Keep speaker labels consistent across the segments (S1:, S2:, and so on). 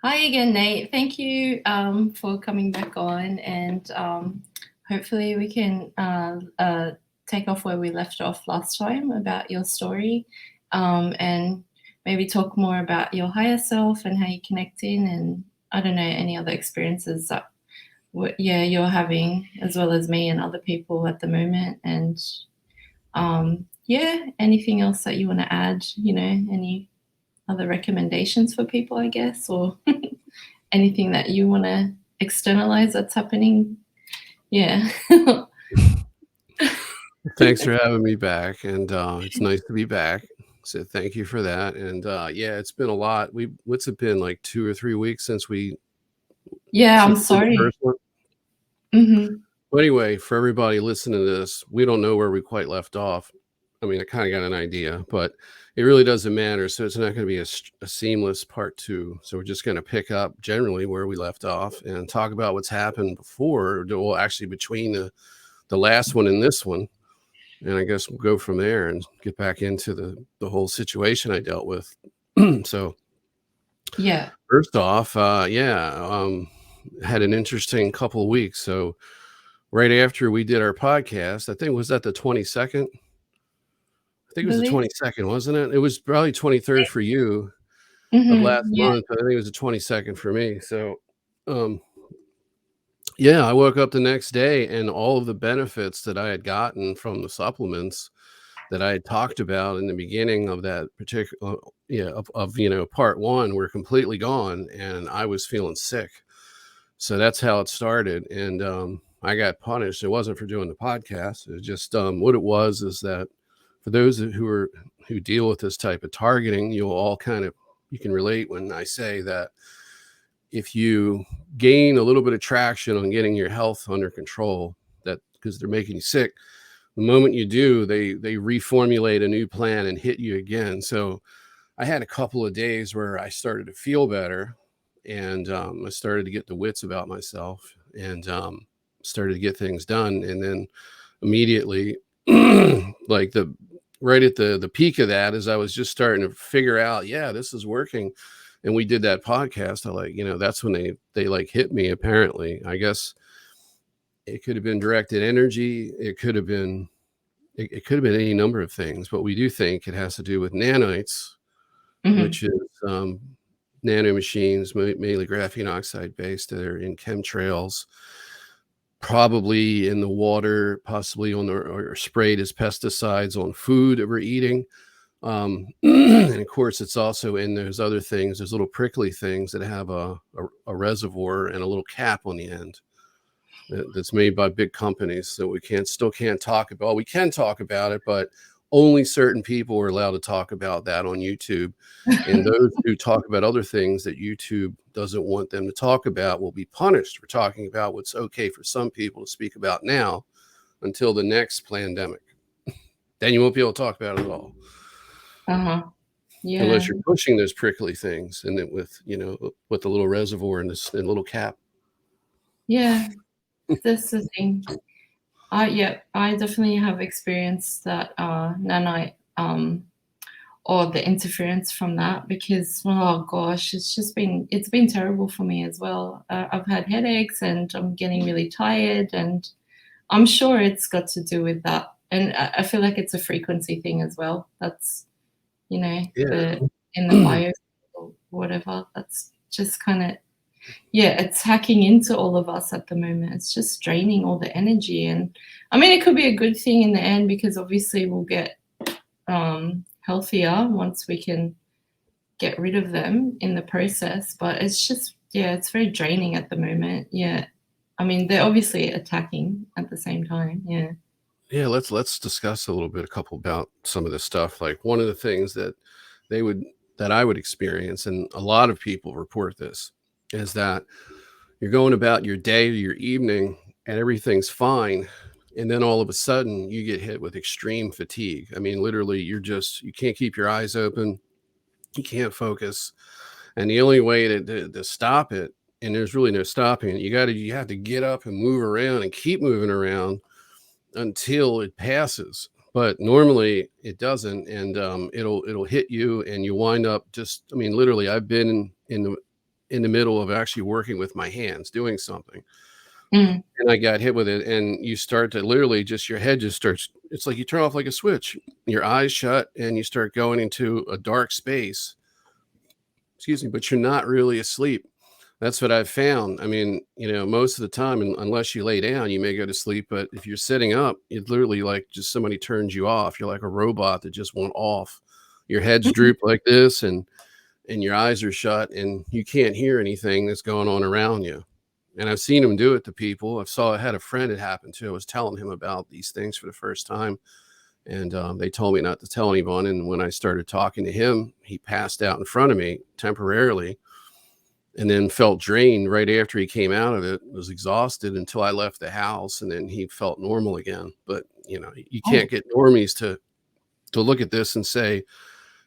S1: Hi again, Nate. Thank you for coming back on, and hopefully we can take off where we left off last time about your story, and maybe talk more about your higher self and how you connect in, and I don't know any other experiences that yeah you're having as well as me and other people at the moment, and yeah, anything else that you want to add? Any other recommendations for people, I guess, or anything that you want to externalize that's happening. Yeah.
S2: Thanks for having me back, and it's nice to be back. So thank you for that. And yeah, it's been a lot. What's it been, like 2 or 3 weeks since we
S1: Yeah, I'm
S2: did the
S1: sorry.
S2: first one?
S1: Hmm.
S2: Well, anyway, for everybody listening to this, we don't know where we quite left off. I mean, I kind of got an idea, but it really doesn't matter. So it's not going to be a seamless part two. So we're just going to pick up generally where we left off and talk about what's happened before, well, actually between the last one and this one. And I guess we'll go from there and get back into the whole situation I dealt with. So
S1: Yeah.
S2: first off, had an interesting couple of weeks. So right after we did our podcast, I think was that the 22nd. I think
S1: I
S2: it was the
S1: believe.
S2: 22nd, wasn't it? It was probably 23rd for you of last
S1: Yeah.
S2: month, but I think it was the 22nd for me. So um, yeah, I woke up the next day and all of the benefits that I had gotten from the supplements that I had talked about in the beginning of that particular, part one were completely gone, and I was feeling sick. So that's how it started, and I got punished. It wasn't for doing the podcast. It was just what it was is that for those who deal with this type of targeting, you'll all kind of you can relate when I say that if you gain a little bit of traction on getting your health under control, that because they're making you sick, the moment you do, they reformulate a new plan and hit you again. So I had a couple of days where I started to feel better, and I started to get the wits about myself, and started to get things done. And then immediately, like the right at the peak of that, as I was just starting to figure out, yeah, this is working. And we did that podcast. That's when they like hit me. Apparently, I guess it could have been directed energy. It could have been any number of things, but we do think it has to do with nanites,
S1: Hmm.
S2: which is nano machines, mainly graphene oxide based. They're in chemtrails, probably in the water, possibly on or sprayed as pesticides on food that we're eating. And of course, it's also in those other things. There's little prickly things that have a reservoir and a little cap on the end that's made by big companies that we still can't talk about. We can talk about it, but only certain people are allowed to talk about that on YouTube. And those who talk about other things that YouTube doesn't want them to talk about will be punished for talking about what's okay for some people to speak about now until the next pandemic. Then you won't be able to talk about it at all
S1: Uh-huh. Yeah.
S2: unless you're pushing those prickly things and then with the little reservoir and this and little cap.
S1: Yeah. That's the thing. I definitely have experienced that nanite or the interference from that, because oh gosh, it's been terrible for me as well. I've had headaches and I'm getting really tired, and I'm sure it's got to do with that. And I feel like it's a frequency thing as well. That's,
S2: Yeah.
S1: the in the bio or whatever. That's just kind of, yeah, it's hacking into all of us at the moment. It's just draining all the energy. And I mean, it could be a good thing in the end, because obviously we'll get healthier once we can get rid of them in the process. But it's just, yeah, it's very draining at the moment. Yeah. I mean, they're obviously attacking at the same time. Yeah.
S2: Yeah, let's discuss a couple about some of this stuff. Like one of the things they would that I would experience, and a lot of people report this, is that you're going about your day or your evening and everything's fine. And then all of a sudden you get hit with extreme fatigue. I mean, literally you can't keep your eyes open. You can't focus. And the only way to stop it, and there's really no stopping it, you have to get up and move around and keep moving around until it passes. But normally it doesn't, and it'll hit you, and you wind up just. I mean, literally, I've been in the middle of actually working with my hands, doing something.
S1: Mm.
S2: And I got hit with it, and you start to literally just your head just starts. It's like you turn off like a switch. Your eyes shut, and you start going into a dark space. Excuse me, but you're not really asleep. That's what I've found. I mean, most of the time, unless you lay down, you may go to sleep. But if you're sitting up, it's literally like just somebody turns you off. You're like a robot that just went off. Your head's
S1: Mhm.
S2: drooped like this, and your eyes are shut, and you can't hear anything that's going on around you. And I've seen him do it to people. I had a friend it happened to. I was telling him about these things for the first time, and they told me not to tell anyone. And when I started talking to him, he passed out in front of me temporarily, and then felt drained right after he came out of it. Was exhausted until I left the house, and then he felt normal again. But you
S1: Oh.
S2: can't get normies to look at this and say,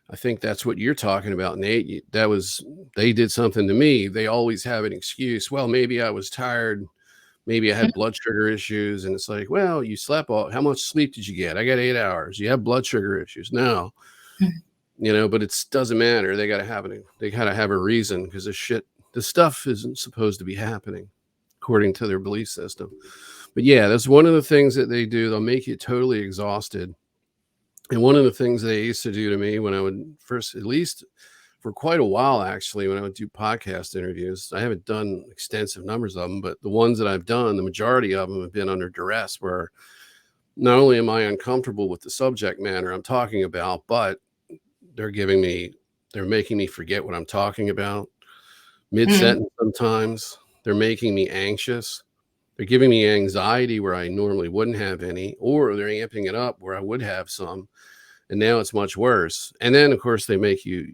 S2: I think that's what you're talking about, Nate. They did something to me. They always have an excuse. Well, maybe I was tired. Maybe I had blood sugar issues. And it's like, well, you slept how much sleep did you get? I got 8 hours. You have blood sugar issues. No,
S1: Mhm.
S2: but it doesn't matter. They gotta have a reason, because this stuff isn't supposed to be happening according to their belief system. But yeah, that's one of the things that they do. They'll make you totally exhausted. And one of the things they used to do to me when I would first, at least for quite a while, actually, when I would do podcast interviews, I haven't done extensive numbers of them, but the ones that I've done, the majority of them have been under duress, where not only am I uncomfortable with the subject matter I'm talking about, but they're they're making me forget what I'm talking about mid
S1: Mm.
S2: sentence sometimes. They're making me anxious. They're giving me anxiety where I normally wouldn't have any, or they're amping it up where I would have some. And now it's much worse. And then of course they'll make you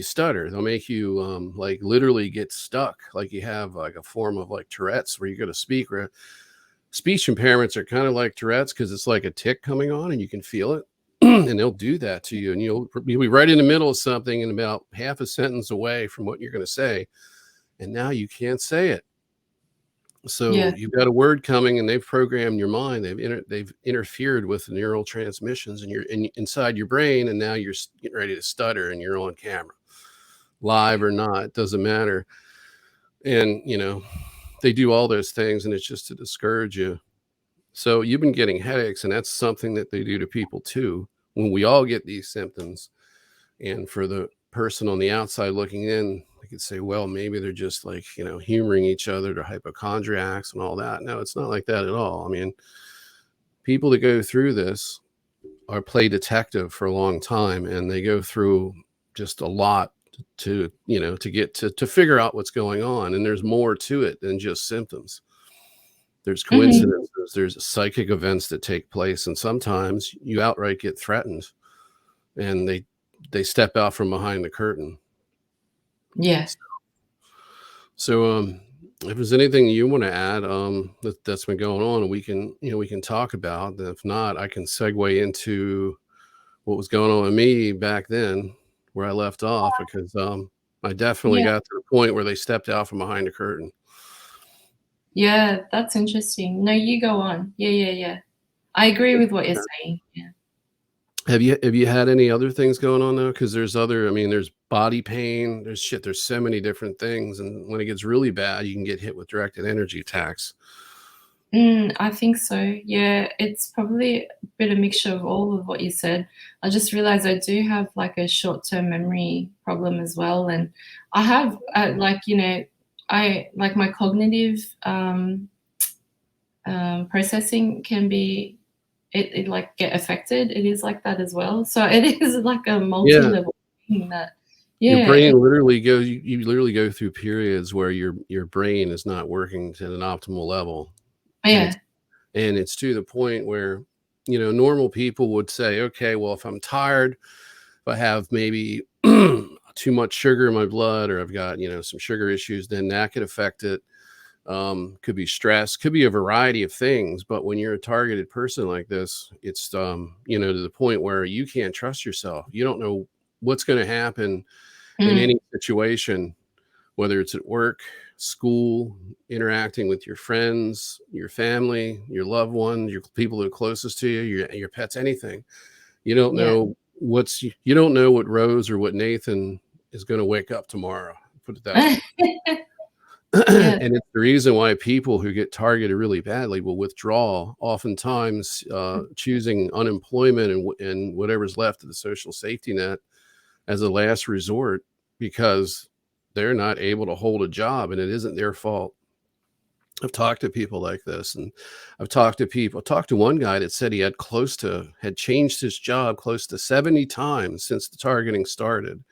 S2: stutter. They'll make you like literally get stuck, like you have like a form of like Tourette's, where you go to speak. Where speech impairments are kind of like Tourette's, because it's like a tick coming on and you can feel it. And they'll do that to you, and you'll be right in the middle of something and about half a sentence away from what you're going to say, and now you can't say it. So
S1: Yeah.
S2: you've got a word coming, and they've programmed your mind. They've interfered with the neural transmissions inside your brain, and now you're getting ready to stutter, and you're on camera, live or not, it doesn't matter. And they do all those things, and it's just to discourage you. So you've been getting headaches, and that's something that they do to people too. When we all get these symptoms, and for the person on the outside looking in, they could say, well, maybe they're just like, humoring each other, to hypochondriacs and all that. No, it's not like that at all. I mean, people that go through this are play detective for a long time, and they go through just a lot to get to figure out what's going on. And there's more to it than just symptoms. There's
S1: Mhm.
S2: coincidences, there's psychic events that take place, and sometimes you outright get threatened, and they step out from behind the curtain.
S1: Yeah.
S2: So, if there's anything you want to add, that's been going on, we can talk about. And if not, I can segue into what was going on with me back then, where I left off, because I definitely
S1: Yeah.
S2: got to the point where they stepped out from behind the curtain.
S1: Yeah, that's interesting. No, you go on. Yeah, yeah, yeah. I agree with what you're saying. Yeah.
S2: Have you had any other things going on though? Because I mean, there's body pain, there's so many different things, and when it gets really bad, you can get hit with directed energy attacks.
S1: I think so. Yeah, it's probably a bit of mixture of all of what you said. I just realized I do have like a short-term memory problem as well, and I have like I like my cognitive processing can be it like get affected. It is like that as well. So it is like a
S2: Yeah,
S1: multi-level thing that
S2: your
S1: yeah.
S2: brain literally goes. You literally go through periods where your brain is not working to an optimal level, and
S1: Yeah.
S2: it's to the point where normal people would say, okay, well, if I'm tired, if I have maybe too much sugar in my blood, or I've got some sugar issues, then that could affect it. Could be stress, could be a variety of things. But when you're a targeted person like this, it's to the point where you can't trust yourself. You don't know what's going to happen in
S1: Mm,
S2: any situation, whether it's at work, school, interacting with your friends, your family, your loved ones, your people that are closest to you, your pets, anything. You don't
S1: yeah.
S2: know you don't know what Rose or what Nathan is going to wake up tomorrow. put it that way.
S1: Yeah.
S2: And it's the reason why people who get targeted really badly will withdraw, oftentimes choosing unemployment and whatever's left of the social safety net as a last resort, because they're not able to hold a job and it isn't their fault. I've talked to people like this, and I talked to one guy that said he had changed his job close to 70 times since the targeting started.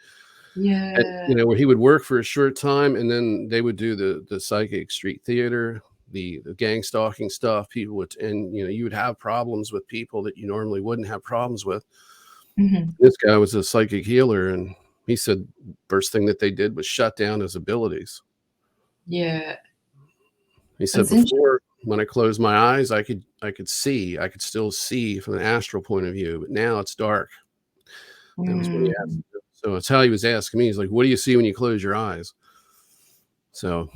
S2: And,
S1: Yeah.
S2: where he would work for a short time, and then they would do the psychic street theater, the gang stalking stuff. People would, and you would have problems with people that you normally wouldn't have problems with.
S1: Mhm.
S2: This guy was a psychic healer, and he said first thing that they did was shut down his abilities.
S1: Yeah.
S2: He said
S1: That's interesting.
S2: before, when I closed my eyes, I could still see from an astral point of view, but now it's dark. That was when he asked.
S1: Mhm.
S2: So it's how he was asking me. He's like, "What do you see when you close your eyes?" So,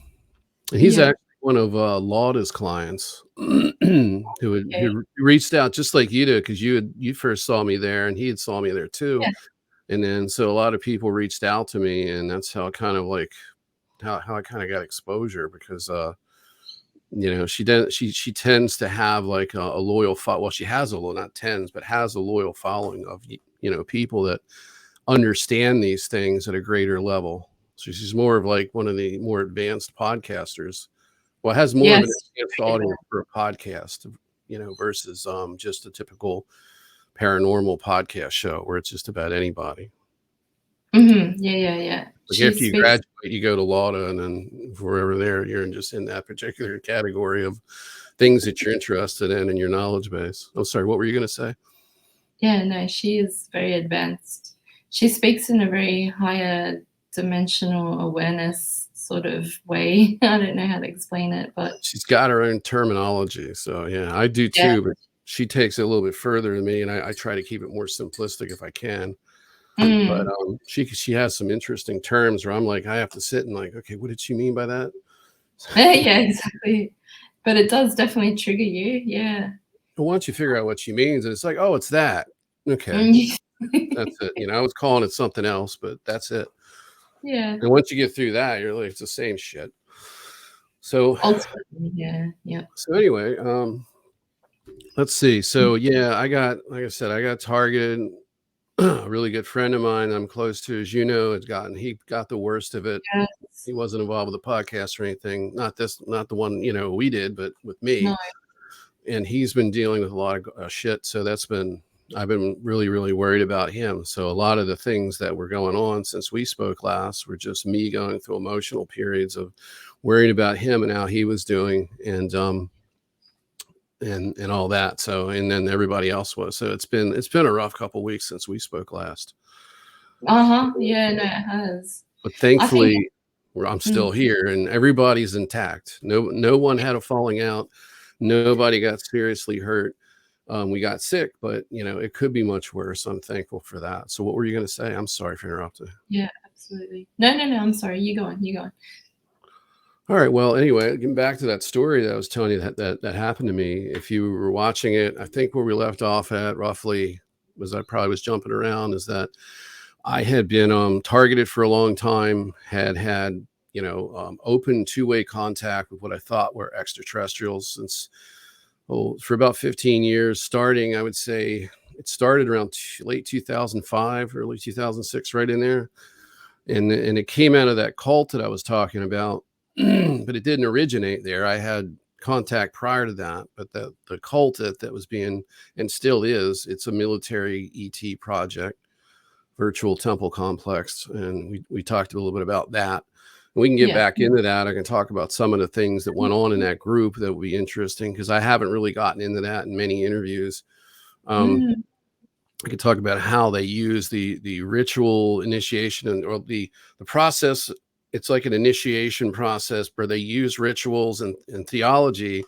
S2: and he's
S1: Yeah.
S2: actually one of Lauda's clients
S1: Okay.
S2: who reached out just like you did, because you first saw me there, and he had saw me there too.
S1: Yeah.
S2: And then so a lot of people reached out to me, and that's how kind of like how I kind of got exposure, because she tends to have like a loyal well, she has a loyal, not tends, but has a loyal following of people that understand these things at a greater level. So she's more of like one of the more advanced podcasters. Well, it has more of an
S1: Yes.
S2: advanced
S1: Very
S2: audience for a podcast, versus just a typical paranormal podcast show where it's just about anybody.
S1: Mhm. Yeah.
S2: Like
S1: She
S2: after you
S1: speaks.
S2: graduate, you go to Lauda, and then forever there, you're just in that particular category of things that you're interested in your knowledge base. I'm sorry, what were you going to say?
S1: Yeah, no, she is very advanced. She speaks in a very higher dimensional awareness sort of way. I don't know how to explain it, but
S2: She's got her own terminology. So yeah, I do
S1: yeah.
S2: too, but she takes it a little bit further than me, and I try to keep it more simplistic if I can. But
S1: Mm.
S2: she has some interesting terms where I'm like, I have to sit and like, okay, what did she mean by that?
S1: Yeah, exactly. But it does definitely trigger you. Yeah.
S2: But once you figure out what she means, and it's like, oh, it's that. Okay,
S1: Mm.
S2: that's it. I was calling it something else, but that's it.
S1: Yeah.
S2: And once you get through that, you're like, it's the same shit. So
S1: Ultimately, yeah. Yeah.
S2: so anyway, let's see. So yeah, like I said, I got targeted. A really good friend of mine I'm close to, as you know, he got the worst of it.
S1: Yes.
S2: He wasn't involved with the podcast or anything. Not the one, we did, but with me.
S1: No.
S2: And he's been dealing with a lot of shit. So I've been really, really worried about him. So a lot of the things that were going on since we spoke last were just me going through emotional periods of worrying about him and how he was doing, and all that. So, and then everybody else was. So it's been a rough couple of weeks since we spoke last.
S1: Uh-huh. Yeah, no, it has.
S2: But
S1: I think
S2: thankfully, I'm
S1: mm,
S2: still here and everybody's intact. No one had a falling out. Nobody got seriously hurt. We got sick, but it could be much worse. I'm thankful for that. So what were you going to say? I'm sorry for interrupting.
S1: yeah, absolutely. No, I'm sorry. You go on. You go on.
S2: All right. Well, anyway, getting back to that story that I was telling you that happened to me. If you were watching it, I think where we left off at roughly was, I probably was jumping around, is that I had been targeted for a long time, had open two-way contact with what I thought were extraterrestrials since, for about 15 years, starting, I would say it started around late 2005, early 2006, right in there. And it came out of that cult that I was talking about, but it didn't originate there. I had contact prior to that, but the cult that was being, and still is, it's a military ET project, virtual temple complex, and we talked a little bit about that. We can get
S1: Yeah.
S2: back into that. I can talk about some of the things that went on in that group that would be interesting, because I haven't really gotten into that in many interviews.
S1: Mm.
S2: I could talk about how they use the ritual initiation, or the process. It's like an initiation process where they use rituals and theology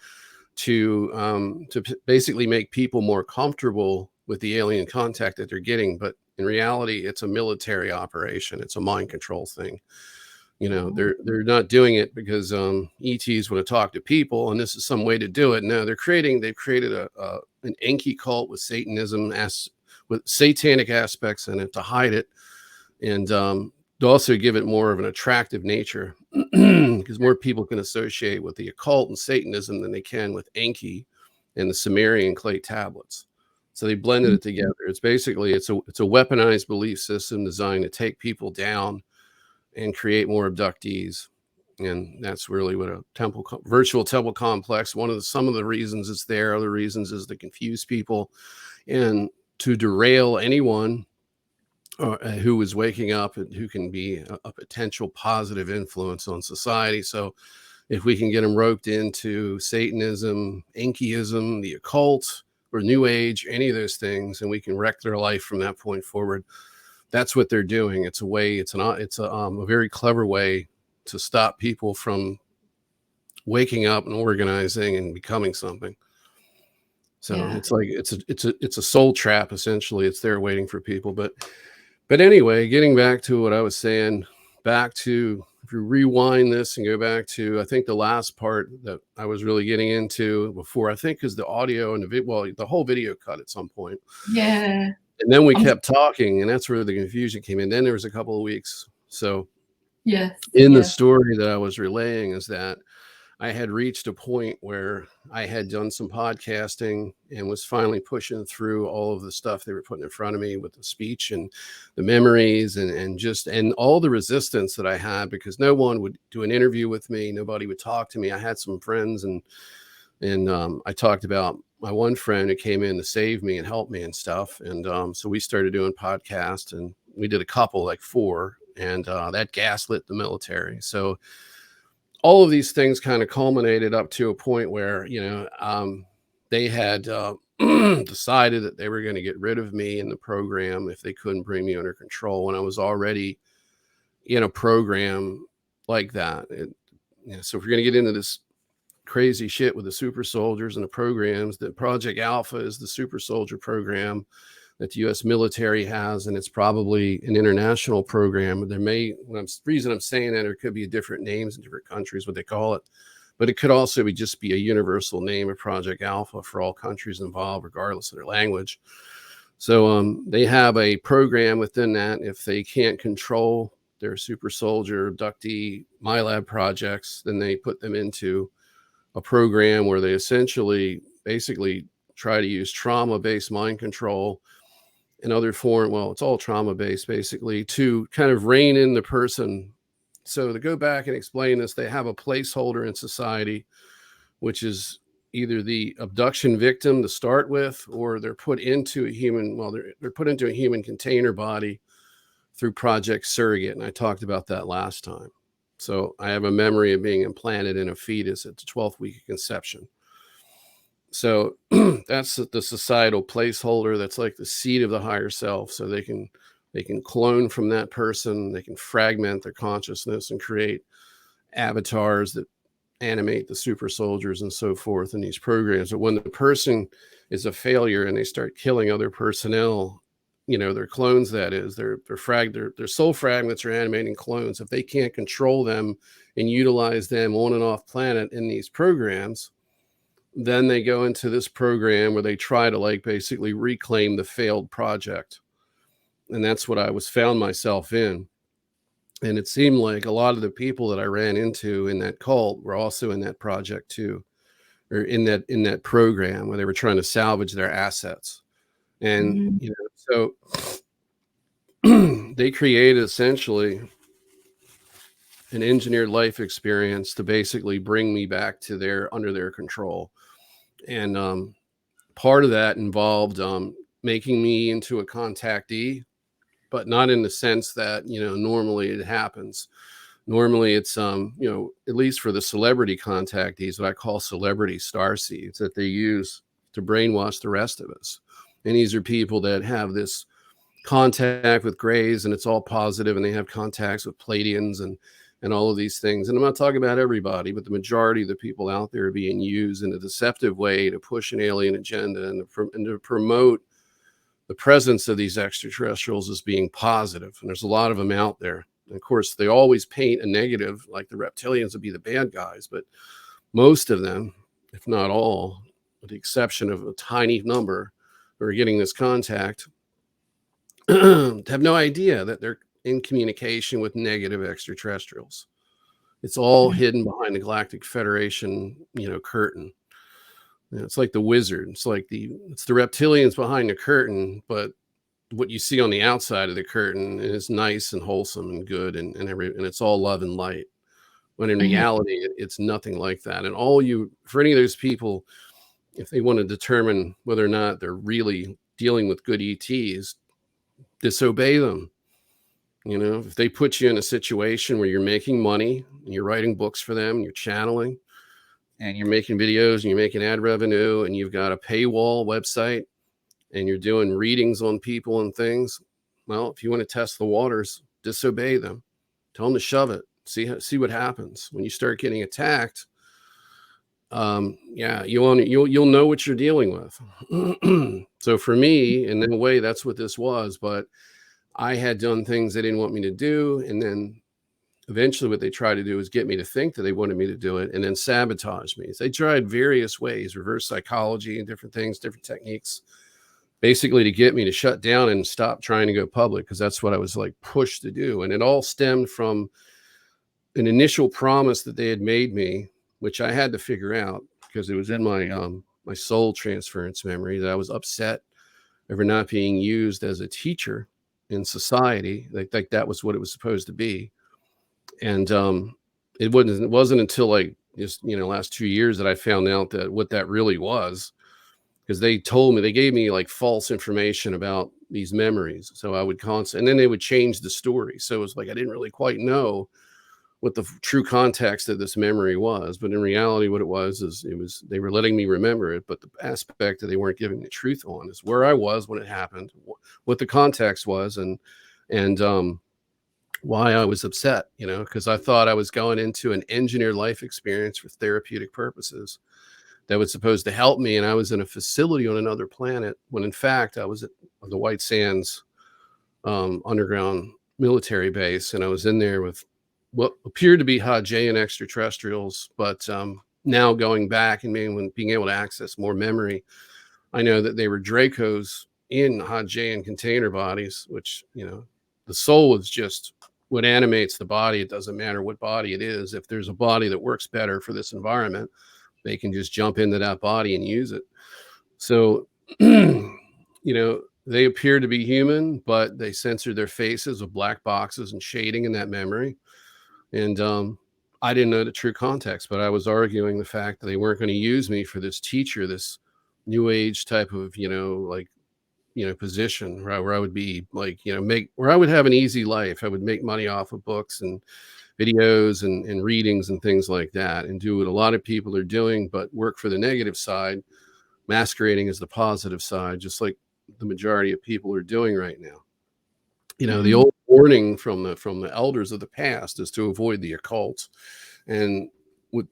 S2: to basically make people more comfortable with the alien contact that they're getting. But in reality, it's a military operation. It's a mind control thing. They're not doing it because ETs want to talk to people, and this is some way to do it. No, they've created an Enki cult with Satanism with satanic aspects in it to hide it, and to also give it more of an attractive nature, because more people can associate with the occult and Satanism than they can with Enki and the Sumerian clay tablets. So they blended it
S1: Mhm.
S2: together. It's basically it's a weaponized belief system designed to take people down and create more abductees. And that's really what a virtual temple complex. Some of the reasons it's there. Other reasons is to confuse people and to derail anyone who is waking up and who can be a potential positive influence on society. So if we can get them roped into Satanism, Enkiism, the occult, or New Age, any of those things, and we can wreck their life from that point forward, that's what they're doing. It's a way. It's a very clever way to stop people from waking up and organizing and becoming something. So
S1: Yeah.
S2: it's like it's a soul trap essentially. It's there waiting for people. But anyway, getting back to what I was saying, back to if you rewind this and go back to, I think the last part that I was really getting into before, I think is the audio and the whole video cut at some point.
S1: Yeah.
S2: And then we
S1: I'm
S2: kept talking, and that's where the confusion came in. Then there was a couple of weeks. So
S1: Yes,
S2: in the
S1: yes.
S2: story that I was relaying is that I had reached a point where I had done some podcasting and was finally pushing through all of the stuff they were putting in front of me with the speech and the memories and all the resistance that I had, because no one would do an interview with me. Nobody would talk to me. I had some friends and I talked about my one friend who came in to save me and help me and stuff. And so we started doing podcasts, and we did a couple, like 4, and that gaslit the military. So all of these things kind of culminated up to a point where, they had decided that they were going to get rid of me in the program if they couldn't bring me under control when I was already in a program like that. So if we're going to get into this crazy shit with the super soldiers and the programs, that Project Alpha is the super soldier program that the U.S. military has, and it's probably an international program. Reason I'm saying that, there could be different names in different countries, what they call it, but it could also just be a universal name of Project Alpha for all countries involved, regardless of their language. So they have a program within that. If they can't control their super soldier abductee Milab projects, then they put them into a program where they basically try to use trauma-based mind control and other form. Well, it's all trauma-based basically, to kind of rein in the person. So to go back and explain this, they have a placeholder in society, which is either the abduction victim to start with, or they're put into a human. Well, they're put into a human container body through Project Surrogate, and I talked about that last time. So I have a memory of being implanted in a fetus at the 12th week of conception. So that's the societal placeholder. That's like the seed of the higher self. So they can clone from that person. They can fragment their consciousness and create avatars that animate the super soldiers and so forth in these programs. But when the person is a failure and they start killing other personnel, their clones, that is, their soul fragments are animating clones. If they can't control them and utilize them on and off planet in these programs, then they go into this program where they try to basically reclaim the failed project. And that's what I found myself in. And it seemed like a lot of the people that I ran into in that cult were also in that project too, or in that program where they were trying to salvage their assets. And,
S1: Mhm.
S2: so they created essentially an engineered life experience to basically bring me back to under their control. And part of that involved making me into a contactee, but not in the sense that, normally it happens. Normally it's, at least for the celebrity contactees, what I call celebrity star seeds that they use to brainwash the rest of us. And these are people that have this contact with grays, and it's all positive, and they have contacts with Pleiadians and all of these things. And I'm not talking about everybody, but the majority of the people out there are being used in a deceptive way to push an alien agenda and to promote the presence of these extraterrestrials as being positive. And there's a lot of them out there. And of course, they always paint a negative, like the reptilians would be the bad guys, but most of them, if not all, with the exception of a tiny number who are getting this contact, have no idea that they're in communication with negative extraterrestrials. It's all hidden behind the Galactic Federation, curtain. It's like the wizard. It's the reptilians behind the curtain, but what you see on the outside of the curtain is nice and wholesome and good and it's all love and light. When in reality, it's nothing like that. And for any of those people, if they want to determine whether or not they're really dealing with good ETs, disobey them. If they put you in a situation where you're making money and you're writing books for them and you're channeling and you're making videos and you're making ad revenue and you've got a paywall website and you're doing readings on people and things, well, if you want to test the waters, disobey them. Tell them to shove it. See what happens. When you start getting attacked, you'll know what you're dealing with. So for me, in a way, that's what this was. But I had done things they didn't want me to do. And then eventually what they tried to do is get me to think that they wanted me to do it and then sabotage me. So they tried various ways, reverse psychology and different things, different techniques, basically to get me to shut down and stop trying to go public, because that's what I was pushed to do. And it all stemmed from an initial promise that they had made me, which I had to figure out because it was in my soul transference memory, that I was upset over not being used as a teacher in society. Like that was what it was supposed to be. And it wasn't until last 2 years that I found out that what that really was, because they gave me false information about these memories. So I would and then they would change the story. So it was I didn't really quite know what the true context of this memory was. But in reality, what it was is they were letting me remember it. But the aspect that they weren't giving the truth on is where I was when it happened, what the context was, and why I was upset, because I thought I was going into an engineered life experience for therapeutic purposes that was supposed to help me. And I was in a facility on another planet when in fact I was at the White Sands underground military base. And I was in there with what appeared to be Haujean extraterrestrials. But now going back and being able to access more memory, I know that they were Dracos in Haujean container bodies, which, the soul is just what animates the body. It doesn't matter what body it is. If there's a body that works better for this environment, they can just jump into that body and use it. So, they appear to be human, but they censored their faces with black boxes and shading in that memory. And I didn't know the true context, but I was arguing the fact that they weren't going to use me for this teacher, this new age type of, position where I would be where I would have an easy life. I would make money off of books and videos and readings and things like that, and do what a lot of people are doing, but work for the negative side, masquerading as the positive side, just like the majority of people are doing right now. The old warning from the elders of the past is to avoid the occult, and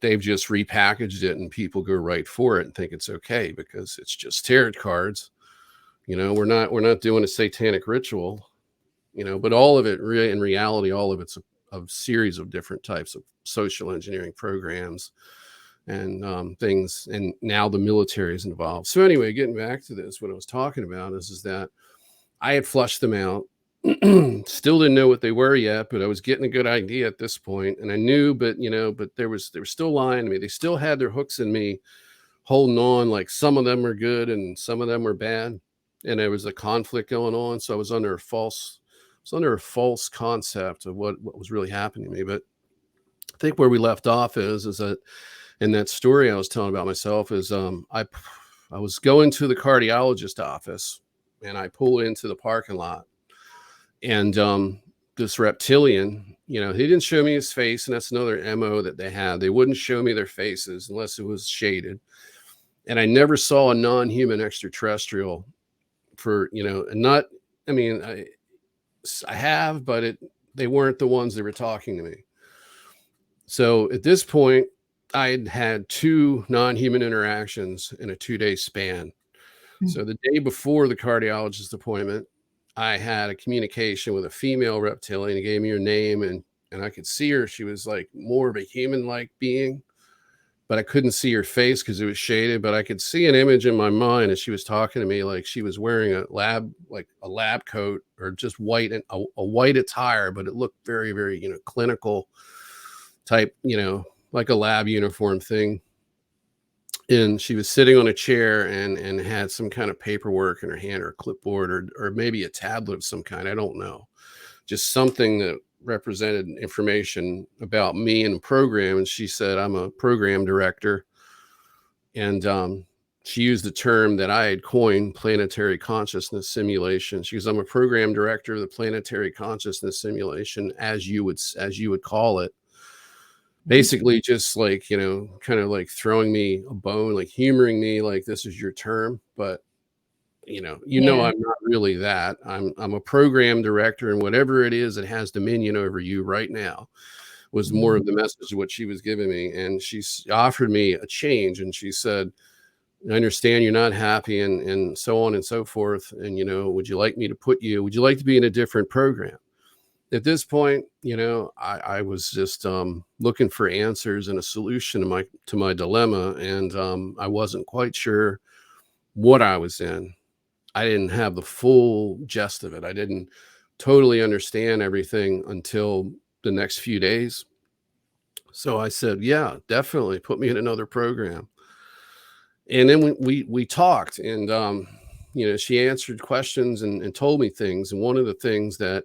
S2: they've just repackaged it, and people go right for it and think it's okay because it's just tarot cards. We're not doing a satanic ritual, but all of it in reality, all of it's a series of different types of social engineering programs and things. And now the military is involved. So anyway, getting back to this, what I was talking about is that I had flushed them out. Still didn't know what they were yet, but I was getting a good idea at this point. And I knew, but they were still lying to me. They still had their hooks in me, holding on. Some of them were good and some of them were bad. And there was a conflict going on. So I was under a false concept of what was really happening to me. But I think where we left off is that in that story I was telling about myself is I was going to the cardiologist office and I pulled into the parking lot, and this reptilian, he didn't show me his face, and that's another MO that they had. They wouldn't show me their faces unless it was shaded. And I never saw a non-human extraterrestrial for, not, I mean, I have, but they weren't the ones that were talking to me. So at this point, I'd had 2 non-human interactions in a 2-day span. So the day before the cardiologist appointment, I had a communication with a female reptilian. He gave me her name, and I could see her. She was more of a human-like being, but I couldn't see her face because it was shaded, but I could see an image in my mind as she was talking to me, like she was wearing a lab coat or just white and a white attire, but it looked very, very, clinical type, like a lab uniform thing. And she was sitting on a chair and had some kind of paperwork in her hand or a clipboard or maybe a tablet of some kind. I don't know. Just something that represented information about me and the program. And she said, I'm a program director. And she used the term that I had coined, planetary consciousness simulation. She goes, I'm a program director of the planetary consciousness simulation, as you would call it. Basically just like, kind of like throwing me a bone, like humoring me, like this is your term. But
S1: Yeah.
S2: I'm not really that. I'm a program director, and whatever it is that has dominion over you right now was more
S1: Mhm.
S2: of the message of what she was giving me. And offered me a change, and she said, I understand you're not happy, and so on and so forth. And would you like would you like to be in a different program? At this point, I was just looking for answers and a solution to my dilemma, and I wasn't quite sure what I was in. I didn't have the full gist of it. I didn't totally understand everything until the next few days. So I said, "Yeah, definitely put me in another program." And then we talked, and she answered questions and told me things. And one of the things that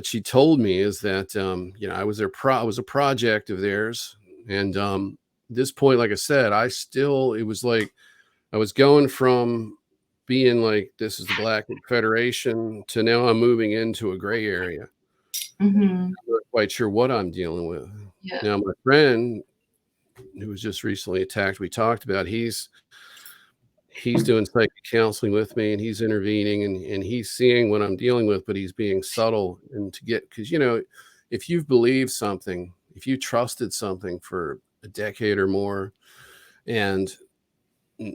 S2: she told me is that I was I was a project of theirs. And this point, like I said, it was like I was going from being like, this is the Black Federation, to now I'm moving into a gray area.
S1: Mhm.
S2: I'm not quite sure what I'm dealing with.
S1: Yeah.
S2: Now, my friend who was just recently attacked, we talked about, he's doing psychic counseling with me, and he's intervening, and he's seeing what I'm dealing with, but he's being subtle. And because, if you've believed something, if you trusted something for a decade or more, and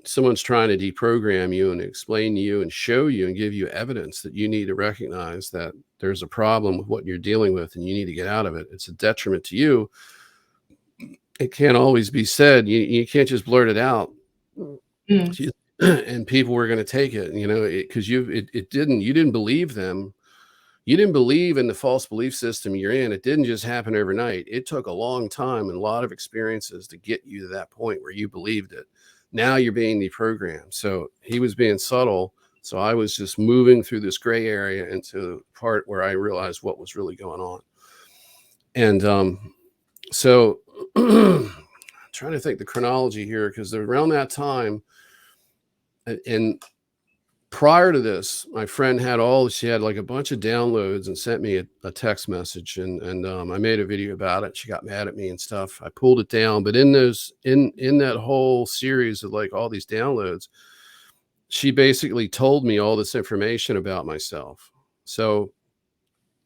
S2: someone's trying to deprogram you and explain to you and show you and give you evidence that you need to recognize that there's a problem with what you're dealing with and you need to get out of it, it's a detriment to you. It can't always be said. You can't just blurt it out.
S1: Mm.
S2: And people were going to take it, because you didn't believe them. You didn't believe in the false belief system you're in. It didn't just happen overnight. It took a long time and a lot of experiences to get you to that point where you believed it. Now you're being deprogrammed. So he was being subtle. So I was just moving through this gray area into the part where I realized what was really going on. And so trying to think the chronology here, because around that time, and prior to this, my friend she had like a bunch of downloads and sent me a text message, and I made a video about it. She got mad at me and stuff. I pulled it down, but in that whole series of like all these downloads, she basically told me all this information about myself. So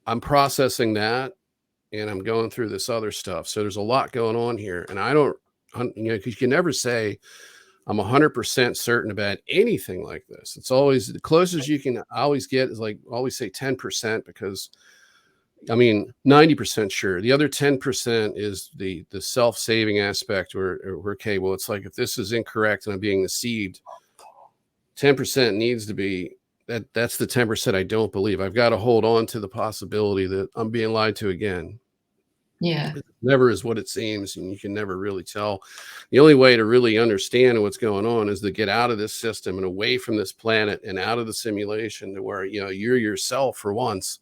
S2: I'm processing that, and I'm going through this other stuff. So there's a lot going on here, and I don't, because you can never say I'm 100% certain about anything like this. It's always the closest you can always get is like always say 10%, because 90% sure. The other 10% is the self-saving aspect, or okay, well, it's like if this is incorrect and I'm being deceived, 10% needs to be that's the 10% I don't believe. I've got to hold on to the possibility that I'm being lied to again.
S1: Yeah.
S2: It never is what it seems, and you can never really tell. The only way to really understand what's going on is to get out of this system and away from this planet and out of the simulation, to where you're yourself for once,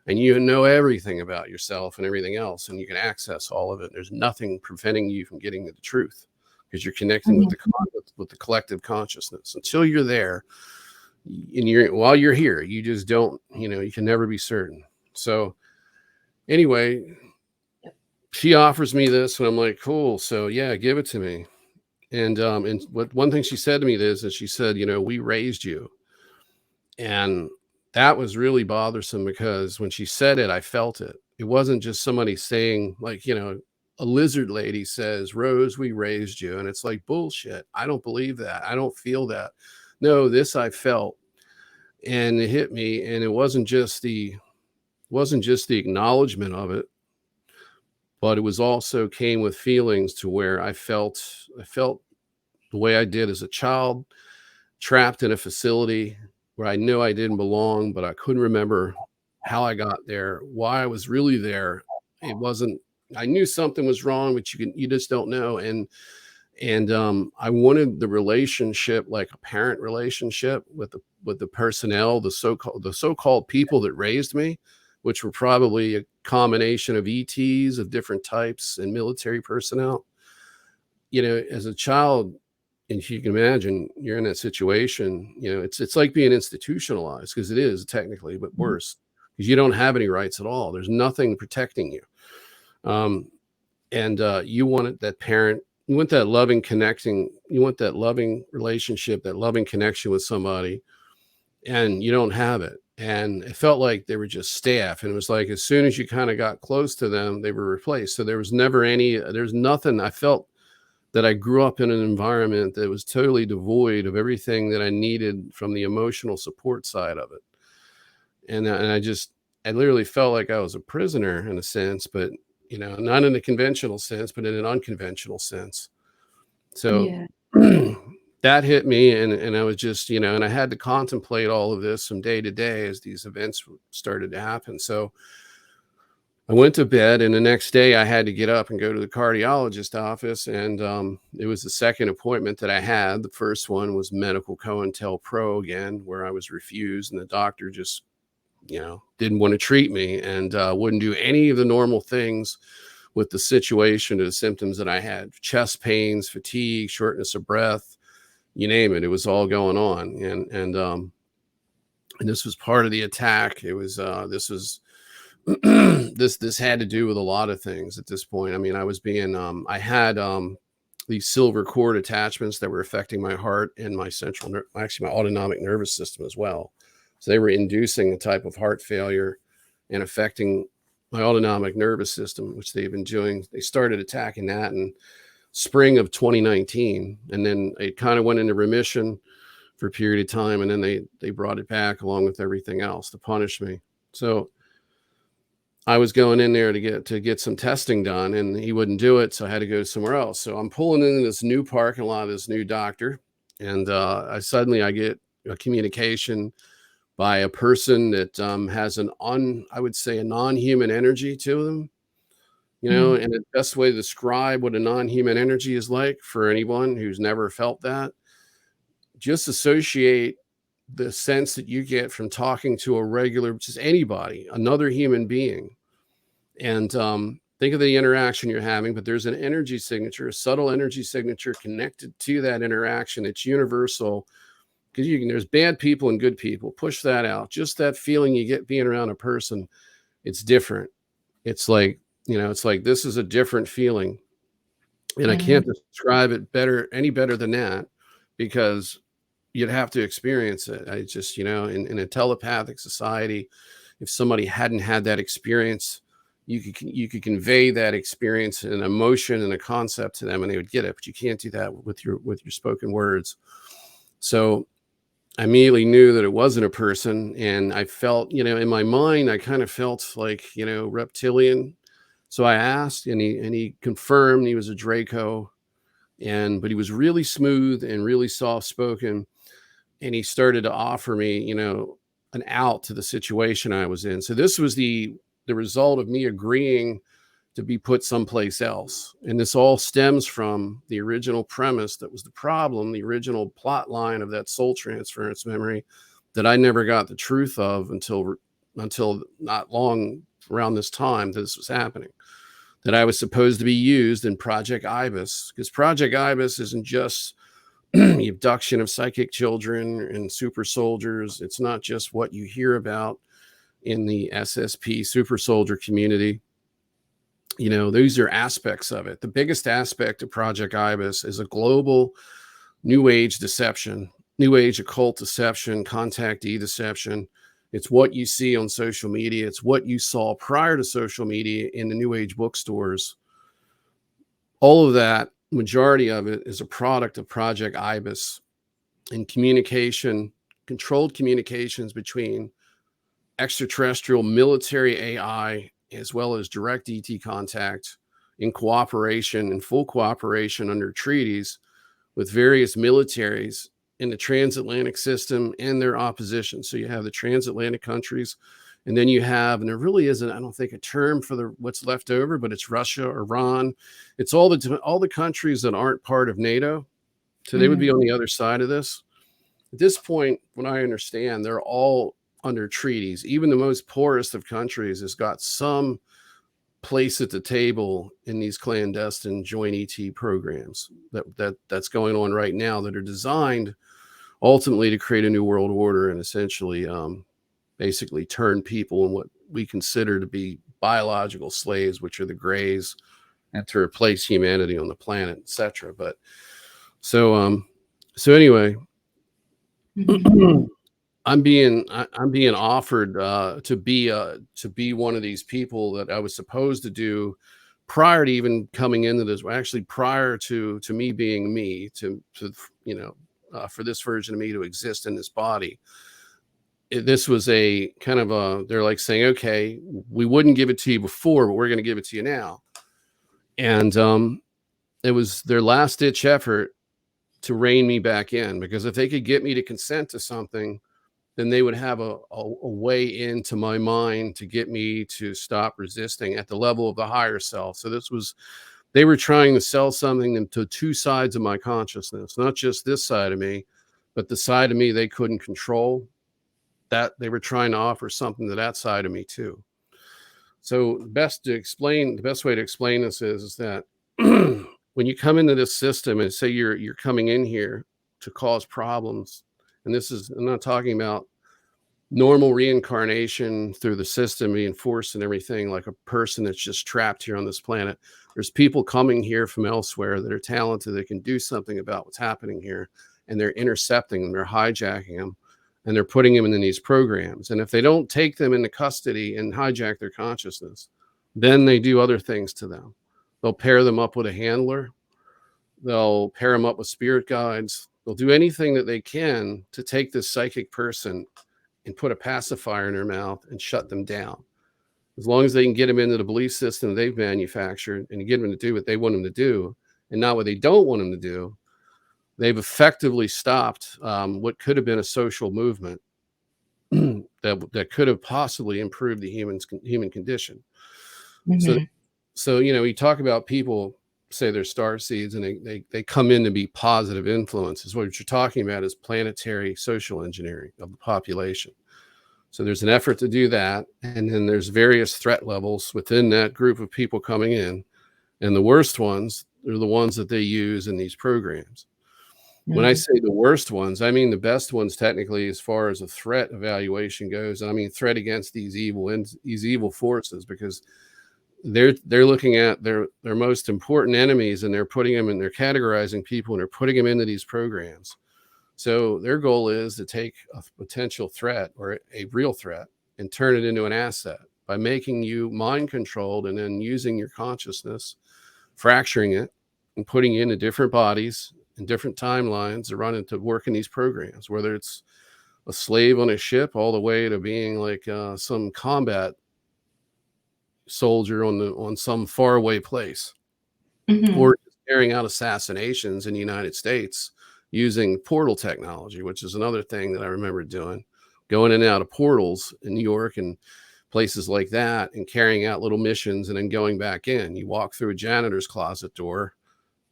S2: and you know everything about yourself and everything else, and you can access all of it. There's nothing preventing you from getting to the truth, because you're connecting with
S1: Mhm.
S2: the collective consciousness. Until you're there, and while you're here, you just don't, you can never be certain. So anyway, she offers me this, and I'm like, cool. So yeah, give it to me. And what one thing she said to me is she said, we raised you. And that was really bothersome, because when she said it, I felt it. It wasn't just somebody saying, like, a lizard lady says, Rose, we raised you. And it's like, bullshit. I don't believe that. I don't feel that. No, this I felt. And it hit me. And it wasn't just the acknowledgement of it, but it was also came with feelings to where I felt the way I did as a child, trapped in a facility where I knew I didn't belong, but I couldn't remember how I got there, why I was really there. It wasn't, I knew something was wrong, but you just don't know. And I wanted the relationship, like a parent relationship with the personnel, the so-called people that raised me, which were probably a combination of ETs of different types and military personnel. As a child, and if you can imagine, you're in that situation, it's like being institutionalized, because it is technically, but worse, because you don't have any rights at all. There's nothing protecting you. And you want that parent, you want that loving connecting, you want that loving relationship, that loving connection with somebody, and you don't have it. And it felt like they were just staff. And it was like, as soon as you kind of got close to them, they were replaced. So there was never there's nothing. I felt that I grew up in an environment that was totally devoid of everything that I needed from the emotional support side of it. And I literally felt like I was a prisoner in a sense, but not in a conventional sense, but in an unconventional sense. So
S1: Yeah.
S2: that hit me, and I was just, and I had to contemplate all of this from day to day as these events started to happen. So I went to bed, and the next day I had to get up and go to the cardiologist office. And it was the second appointment that I had. The first one was medical COINTELPRO again, where I was refused, and the doctor just, didn't want to treat me, and wouldn't do any of the normal things with the situation or the symptoms that I had: chest pains, fatigue, shortness of breath, you name it. It was all going on. And this was part of the attack. It was, this had to do with a lot of things at this point. I mean, I had these silver cord attachments that were affecting my heart and my actually my autonomic nervous system as well. So they were inducing a type of heart failure and affecting my autonomic nervous system, which they've been doing. They started attacking that in spring of 2019, and then it kind of went into remission for a period of time, and then they brought it back along with everything else to punish me. So I was going in there to get some testing done, and he wouldn't do it, so I had to go somewhere else. So I'm pulling into this new parking lot, this new doctor, and I get a communication by a person that has I would say, a non-human energy to them. And the best way to describe what a non-human energy is like for anyone who's never felt that, just associate the sense that you get from talking to a regular, just anybody, another human being. And think of the interaction you're having, but there's an energy signature, a subtle energy signature connected to that interaction. It's universal, because there's bad people and good people. Push that out. Just that feeling you get being around a person, it's different. It's like, this is a different feeling. And I can't describe it any better than that, because you'd have to experience it. I just, in a telepathic society, if somebody hadn't had that experience, you could convey that experience and emotion and a concept to them, and they would get it. But you can't do that with your spoken words. So I immediately knew that it wasn't a person, and I felt, in my mind, I kind of felt like, reptilian. So I asked, and he confirmed he was a Draco, but he was really smooth and really soft spoken, and he started to offer me, an out to the situation I was in. So this was the result of me agreeing to be put someplace else. And this all stems from the original premise that was the problem, the original plot line of that soul transference memory that I never got the truth of until not long around this time that this was happening, that I was supposed to be used in Project Ibis, because Project Ibis isn't just the abduction of psychic children and super soldiers. It's not just what you hear about in the SSP super soldier community. These are aspects of it. The biggest aspect of Project Ibis is a global new age deception, new age occult deception, contactee deception. It's what you see on social media. It's what you saw prior to social media in the new age bookstores. All of that, majority of it, is a product of Project Ibis, and controlled communications between extraterrestrial military AI as well as direct ET contact in cooperation, in full cooperation under treaties with various militaries in the transatlantic system and their opposition. So you have the transatlantic countries, and then you have, and there really isn't, I don't think, a term for the what's left over, but it's Russia, Iran. It's all the countries that aren't part of NATO. So they would be on the other side of this. At this point, when I understand, they're all under treaties. Even the most poorest of countries has got some place at the table in these clandestine joint ET programs that's going on right now, that are designed ultimately to create a new world order and essentially basically turn people in what we consider to be biological slaves, which are the grays, and to replace humanity on the planet, etc. But so anyway, I'm being offered to be one of these people that I was supposed to do prior to even coming into this. Actually, prior to me being me, to for this version of me to exist in this body. This was a kind of they're like saying, okay, we wouldn't give it to you before, but we're going to give it to you now. And it was their last ditch effort to rein me back in, because if they could get me to consent to something, then they would have a way into my mind to get me to stop resisting at the level of the higher self. So they were trying to sell something to two sides of my consciousness, not just this side of me, but the side of me they couldn't control. That they were trying to offer something to that side of me too. So the best way to explain this is that when you come into this system and say you're coming in here to cause problems, and I'm not talking about normal reincarnation through the system being forced and everything, like a person that's just trapped here on this planet. There's people coming here from elsewhere that are talented, that can do something about what's happening here, and they're intercepting them, they're hijacking them, and they're putting them in these programs. And if they don't take them into custody and hijack their consciousness, then they do other things to them. They'll pair them up with a handler. They'll pair them up with spirit guides. They'll do anything that they can to take this psychic person and put a pacifier in their mouth and shut them down. As long as they can get them into the belief system they've manufactured and get them to do what they want them to do and not what they don't want them to do, they've effectively stopped what could have been a social movement that could have possibly improved the human condition. So you talk about people say they're star seeds and they come in to be positive influences. What you're talking about is planetary social engineering of the population. So there's an effort to do that, and then there's various threat levels within that group of people coming in, and the worst ones are the ones that they use in these programs. When I say the worst ones, I mean the best ones technically, as far as a threat evaluation goes. I mean threat against these evil forces, because they're looking at their most important enemies, and they're putting them in, they're categorizing people, and they're putting them into these programs. So their goal is to take a potential threat or a real threat and turn it into an asset by making you mind controlled, and then using your consciousness, fracturing it, and putting you into different bodies and different timelines to run into work in these programs, whether it's a slave on a ship all the way to being like some combat soldier on some faraway place, or carrying out assassinations in the United States using portal technology, which is another thing that I remember doing, going in and out of portals in New York and places like that, and carrying out little missions and then going back in. You walk through a janitor's closet door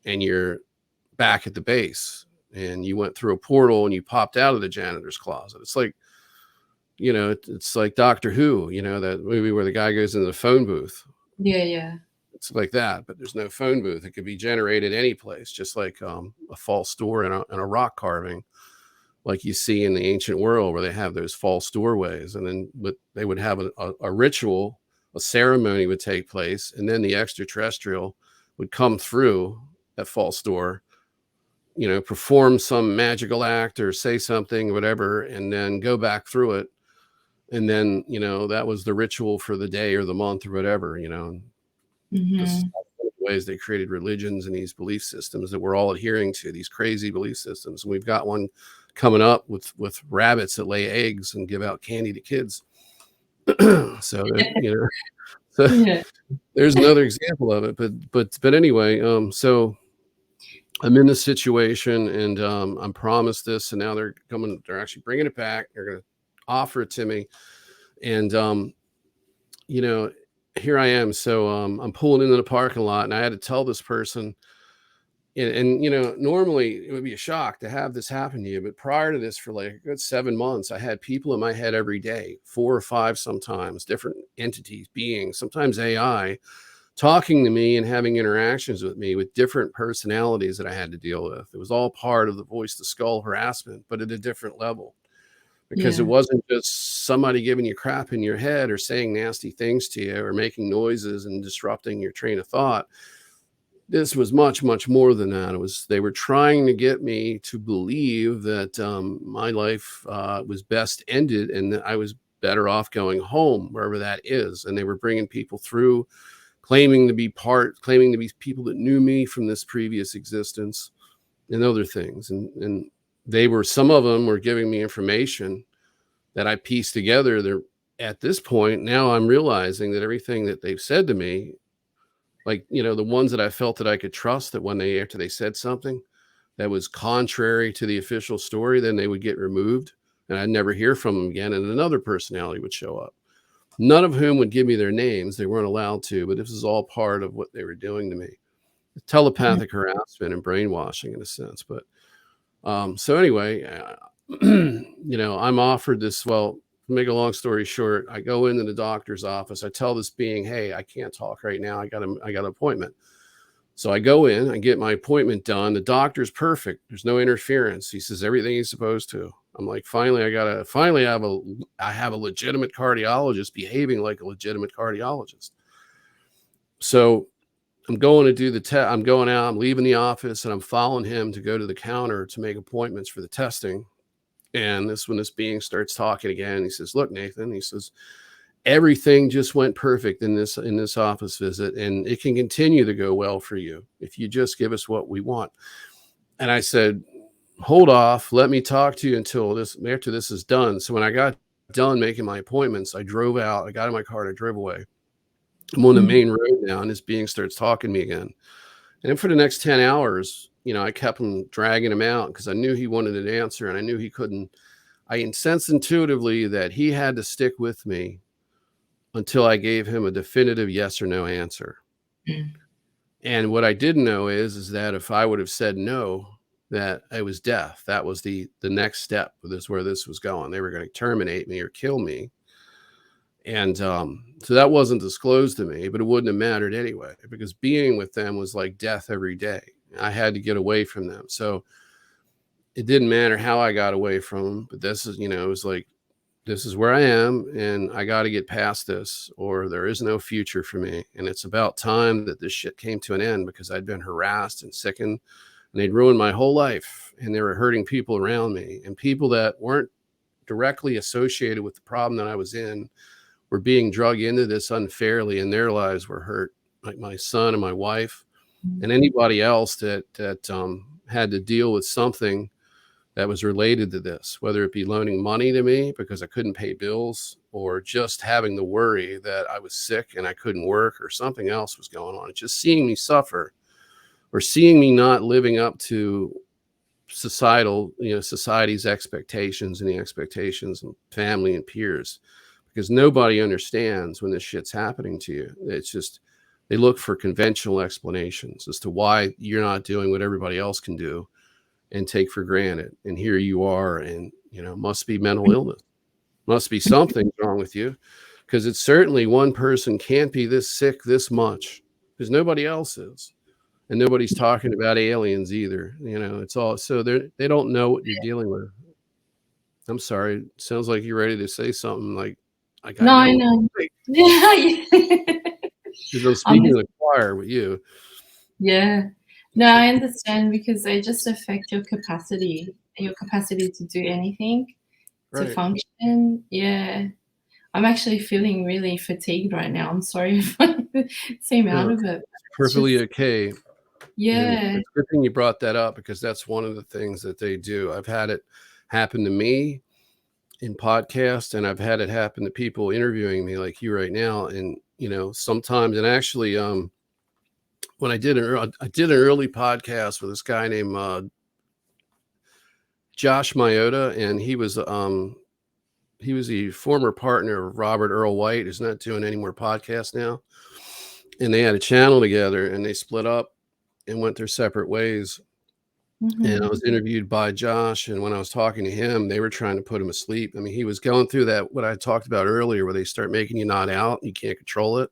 S2: and you're back at the base, and you went through a portal and you popped out of the janitor's closet. It's like, it's like Doctor Who, that movie where the guy goes into the phone booth.
S1: Yeah.
S2: It's like that, but there's no phone booth. It could be generated any place, just like a false door in a rock carving, like you see in the ancient world, where they have those false doorways. And then they would have a ritual, a ceremony would take place, and then the extraterrestrial would come through that false door, perform some magical act or say something, whatever, and then go back through it. And then, that was the ritual for the day or the month or whatever, This is one of the ways they created religions and these belief systems that we're all adhering to, these crazy belief systems. And we've got one coming up with rabbits that lay eggs and give out candy to kids. So So
S1: Yeah.
S2: there's another example of it. But anyway, so I'm in this situation, and I'm promised this, and now they're actually bringing it back. They're going to offer it to me, and you know, here I am. So I'm pulling into the parking lot, and I had to tell this person, and normally it would be a shock to have this happen to you, but prior to this, for like a good 7 months, I had people in my head every day, 4 or 5, sometimes different entities, beings, sometimes AI, talking to me and having interactions with me with different personalities that I had to deal with. It was all part of the voice to skull harassment, but at a different level, because it
S1: Yeah.
S2: wasn't just somebody giving you crap in your head or saying nasty things to you or making noises and disrupting your train of thought. This was much, much more than that. They were trying to get me to believe that my life was best ended and that I was better off going home, wherever that is. And they were bringing people through, claiming to be people that knew me from this previous existence and other things. And some of them were giving me information that I pieced together. They're At this point, now I'm realizing that everything that they've said to me, like, the ones that I felt that I could trust, that after they said something that was contrary to the official story, then they would get removed and I'd never hear from them again. And another personality would show up, none of whom would give me their names. They weren't allowed to, but this was all part of what they were doing to me.
S1: Mhm.
S2: Telepathic harassment and brainwashing, in a sense. But so anyway, I'm offered this. Well, to make a long story short, I go into the doctor's office. I tell this being, "Hey, I can't talk right now. I got an appointment." So I go in, I get my appointment done. The doctor's perfect. There's no interference. He says everything he's supposed to. I'm like, I have a legitimate cardiologist behaving like a legitimate cardiologist. So I'm going to do the test. I'm going out, I'm leaving the office, and I'm following him to go to the counter to make appointments for the testing. And when this being starts talking again, he says, "Look, Nathan," he says, "everything just went perfect in this office visit, and it can continue to go well for you if you just give us what we want." And I said, "Hold off, let me talk to you after this is done." So when I got done making my appointments, I drove out, I got in my car, and I drove away. I'm on the
S1: Mhm.
S2: main road now, and this being starts talking to me again. And then for the next 10 hours, I kept him, dragging him out, because I knew he wanted an answer, and I knew he couldn't. I sensed intuitively that he had to stick with me until I gave him a definitive yes or no answer.
S1: Mm.
S2: And what I didn't know is that if I would have said no, that it was death. That was the next step. Where this was going. They were going to terminate me or kill me. And so that wasn't disclosed to me, but it wouldn't have mattered anyway, because being with them was like death every day. I had to get away from them. So it didn't matter how I got away from them, but it was like, this is where I am, and I got to get past this, or there is no future for me. And it's about time that this shit came to an end, because I'd been harassed and sickened, and they'd ruined my whole life, and they were hurting people around me, and people that weren't directly associated with the problem that I was in were being drug into this unfairly, and their lives were hurt, like my son and my wife, and anybody else that had to deal with something that was related to this, whether it be loaning money to me because I couldn't pay bills, or just having the worry that I was sick and I couldn't work, or something else was going on. It's just seeing me suffer, or seeing me not living up to society's expectations, and the expectations of family and peers, because nobody understands when this shit's happening to you. It's just, they look for conventional explanations as to why you're not doing what everybody else can do and take for granted. And here you are, and must be mental illness, must be something wrong with you, because it's certainly, one person can't be this sick this much, because nobody else is. And nobody's talking about aliens either. It's all, so they don't know what you're dealing with. I'm sorry. Sounds like you're ready to say something, like I
S1: No, I
S2: know.
S1: know. Yeah, yeah.
S2: Because I'm
S1: I'm
S2: speaking to the choir with you.
S1: Yeah. No, I understand, because they just affect your capacity to do anything, to
S2: Right.
S1: function. Yeah. I'm actually feeling really fatigued right now. I'm sorry if I seem out
S2: No,
S1: of it.
S2: it's
S1: It's
S2: perfectly
S1: just,
S2: okay. And
S1: yeah.
S2: it's a good thing you brought that up, because that's one of the things that they do. I've had it happen to me in podcasts, and I've had it happen to people interviewing me like you right now. And sometimes, and actually, when I did an early podcast with this guy named Josh Myota, and he was the former partner of Robert Earl White, who's not doing any more podcasts now. And they had a channel together, and they split up and went their separate ways. And I was interviewed by Josh, and when I was talking to him, they were trying to put him asleep. I mean, he was going through that, what I talked about earlier, where they start making you nod out and you can't control it,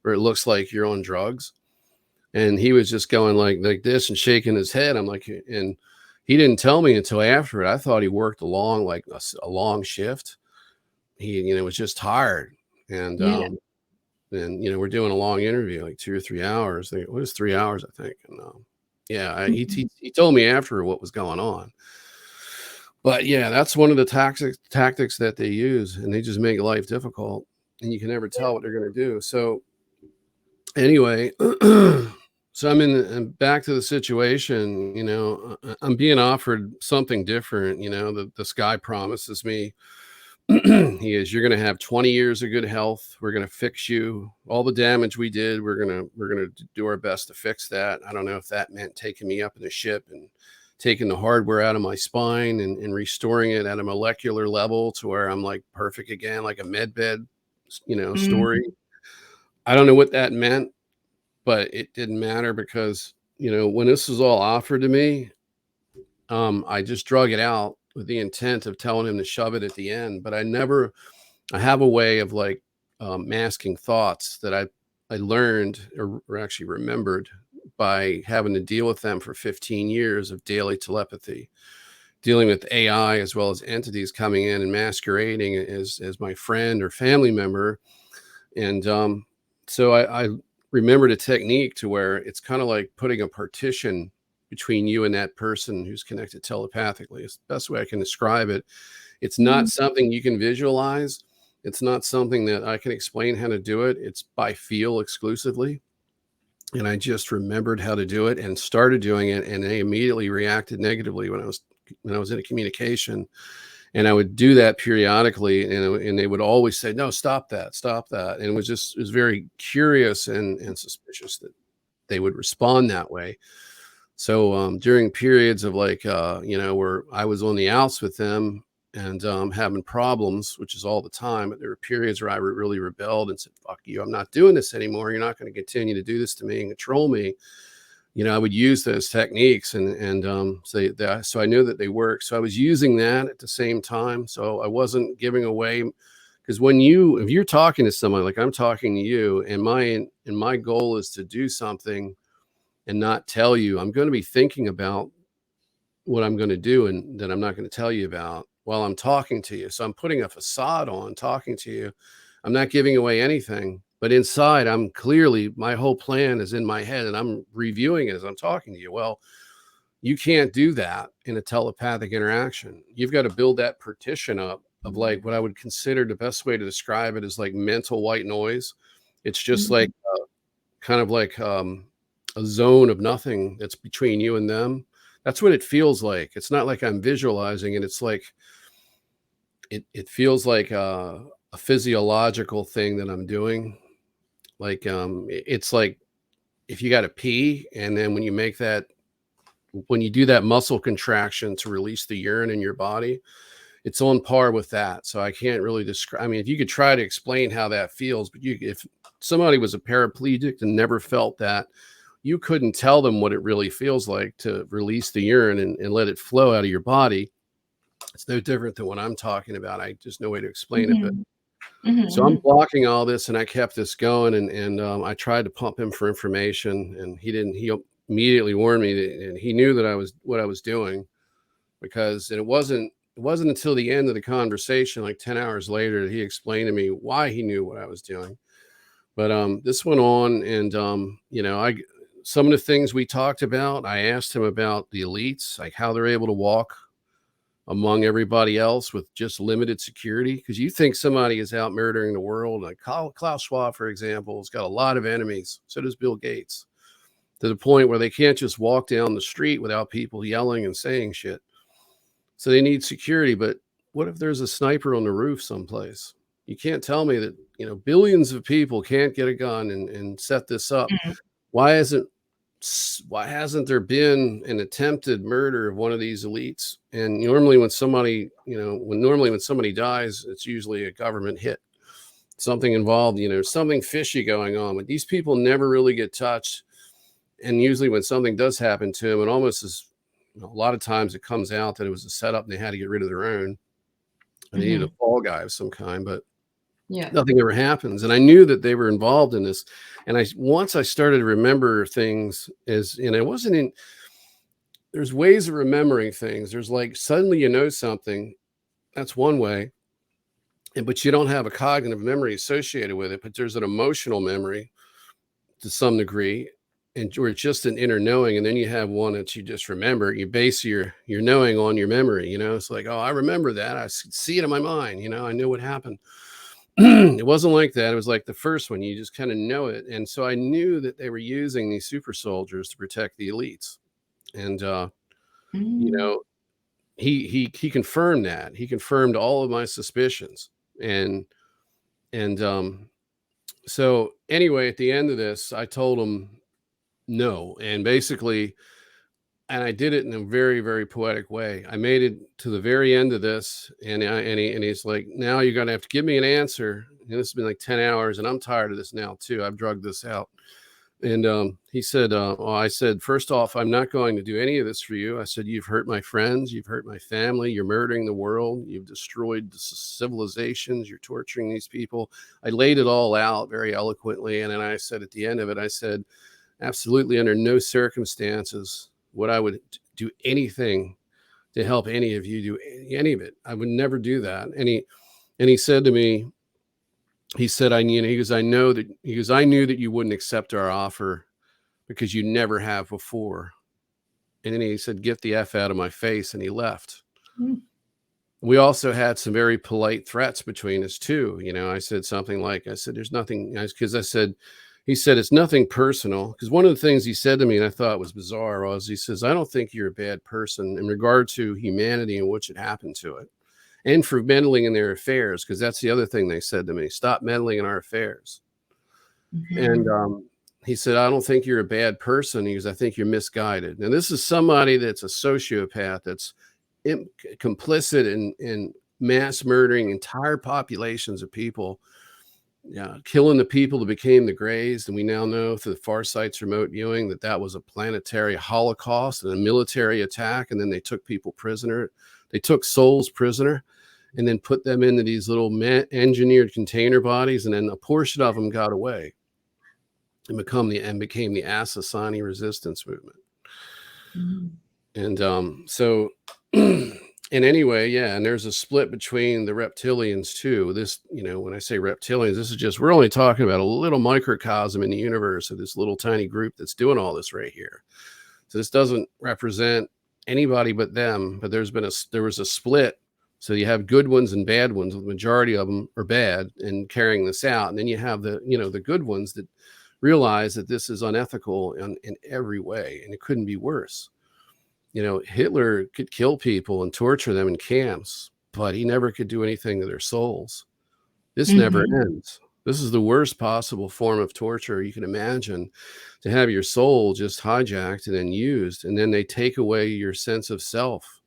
S2: or it looks like you're on drugs. And he was just going like this and shaking his head. I'm like, and he didn't tell me until after it. I thought he worked a long shift. He was just tired. And
S1: Yeah.
S2: we're doing a long interview, like 2 or 3 hours. It was 3 hours, I think. And he told me after what was going on. But yeah, that's one of the tactics that they use, and they just make life difficult, and you can never tell what they're going to do. So anyway, so I'm back to the situation. I'm being offered something different. This guy promises me, you're going to have 20 years of good health. We're going to fix you. All the damage we did, we're going to do our best to fix that. I don't know if that meant taking me up in the ship and taking the hardware out of my spine and restoring it at a molecular level to where I'm like perfect again, like a med bed, story. I don't know what that meant, but it didn't matter because, when this was all offered to me, I just drug it out with the intent of telling him to shove it at the end. But I have a way of like masking thoughts that I learned or actually remembered by having to deal with them for 15 years of daily telepathy, dealing with AI as well as entities coming in and masquerading as my friend or family member. And so I remembered a technique to where it's kind of like putting a partition between you and that person who's connected telepathically. It's the best way I can describe it. It's not something you can visualize. It's not something that I can explain how to do it. It's by feel exclusively. And I just remembered how to do it and started doing it. And they immediately reacted negatively when I was in a communication. And I would do that periodically, and they would always say, "No, stop that, stop that." And it was very curious and suspicious that they would respond that way. So during periods of like, where I was on the outs with them and having problems, which is all the time, but there were periods where I really rebelled and said, "Fuck you, I'm not doing this anymore. You're not going to continue to do this to me and control me." I would use those techniques and say that, so I knew that they work. So I was using that at the same time. So I wasn't giving away, because if you're talking to someone like I'm talking to you, and my goal is to do something and not tell you, I'm going to be thinking about what I'm going to do and that I'm not going to tell you about while I'm talking to you. So I'm putting a facade on talking to you. I'm not giving away anything, but inside my whole plan is in my head and I'm reviewing it as I'm talking to you. Well, you can't do that in a telepathic interaction. You've got to build that partition up of like what I would consider, the best way to describe it is like mental white noise. It's just like kind of like a zone of nothing that's between you and them. That's what it feels like. It's not like I'm visualizing it. It's like it feels like a physiological thing that I'm doing. Like it's like if you got to pee, and then when you do that muscle contraction to release the urine in your body, it's on par with that. So I can't really describe. I mean, if you could try to explain how that feels, but if somebody was a paraplegic and never felt that, you couldn't tell them what it really feels like to release the urine and let it flow out of your body. It's no different than what I'm talking about. I just no way to explain it. But so I'm blocking all this, and I kept this going, and I tried to pump him for information, and he didn't. He immediately warned me that, and he knew that what I was doing, because it wasn't until the end of the conversation, like 10 hours later, that he explained to me why he knew what I was doing. But this went on, and some of the things we talked about, I asked him about the elites, like how they're able to walk among everybody else with just limited security. Because you think somebody is out murdering the world. Like Klaus Schwab, for example, has got a lot of enemies. So does Bill Gates, to the point where they can't just walk down the street without people yelling and saying shit. So they need security. But what if there's a sniper on the roof someplace? You can't tell me that, billions of people can't get a gun and set this up.
S1: Mhm.
S2: Why hasn't there been an attempted murder of one of these elites? And normally when somebody, when somebody dies, it's usually a government hit, something involved, something fishy going on. But these people never really get touched. And usually when something does happen to them, it almost is, a lot of times it comes out that it was a setup and they had to get rid of their own. And they needed
S1: Mhm.
S2: a fall guy of some kind, but
S1: Yeah.
S2: nothing ever happens. And I knew that they were involved in this. And once I started to remember things, it wasn't in, there's ways of remembering things. There's like suddenly you know something. That's one way. But you don't have a cognitive memory associated with it, but there's an emotional memory to some degree, and or it's just an inner knowing. And then you have one that you just remember. You base your knowing on your memory. It's like, oh, I remember that. I see it in my mind. I know what happened. It wasn't like that. It was like the first one. You just kind of know it. And so I knew that they were using these super soldiers to protect the elites. And you
S1: Mm.
S2: know, he confirmed that. He confirmed all of my suspicions. And so anyway, at the end of this, I told him no. And basically, and I did it in a very, very poetic way. I made it to the very end of this, and he's like, "Now you're gonna have to give me an answer." And this has been like 10 hours, and I'm tired of this now too. I've drugged this out. And he said, well, I said, first off, I'm not going to do any of this for you. I said, you've hurt my friends. You've hurt my family. You're murdering the world. You've destroyed the civilizations. You're torturing these people. I laid it all out very eloquently. And then I said, at the end of it, I said, absolutely under no circumstances would I would do anything to help any of you do any of it. I would never do that. And he said to me, he said, he goes, I know that, he goes, I knew that you wouldn't accept our offer because you never have before. And then he said, get the F out of my face. And he left.
S1: Mm.
S2: We also had some very polite threats between us too. I said something like, I said, there's nothing, because he said, it's nothing personal. Because one of the things he said to me, and I thought was bizarre, was he says, I don't think you're a bad person in regard to humanity and what should happen to it. And for meddling in their affairs, because that's the other thing they said to me, stop meddling in our affairs. And
S1: Mhm.
S2: he said, I don't think you're a bad person. He goes, I think you're misguided. And this is somebody that's a sociopath, that's complicit in mass murdering entire populations of people, killing the people that became the Greys. And we now know through the Far Sight's remote viewing that was a planetary holocaust and a military attack. And then they took people prisoner. They took souls prisoner and then put them into these little engineered container bodies. And then a portion of them got away and became the Assassani resistance movement.
S1: Mhm.
S2: And so and anyway, yeah, and there's a split between the reptilians too. This, when I say reptilians, this is just, we're only talking about a little microcosm in the universe of this little tiny group that's doing all this right here. So this doesn't represent anybody but them, but there was a split. So you have good ones and bad ones. The majority of them are bad and carrying this out. And then you have the good ones that realize that this is unethical in every way, and it couldn't be worse. Hitler could kill people and torture them in camps, but he never could do anything to their souls. This never
S1: Mhm.
S2: ends. This is the worst possible form of torture you can imagine, to have your soul just hijacked and then used, and then they take away your sense of self.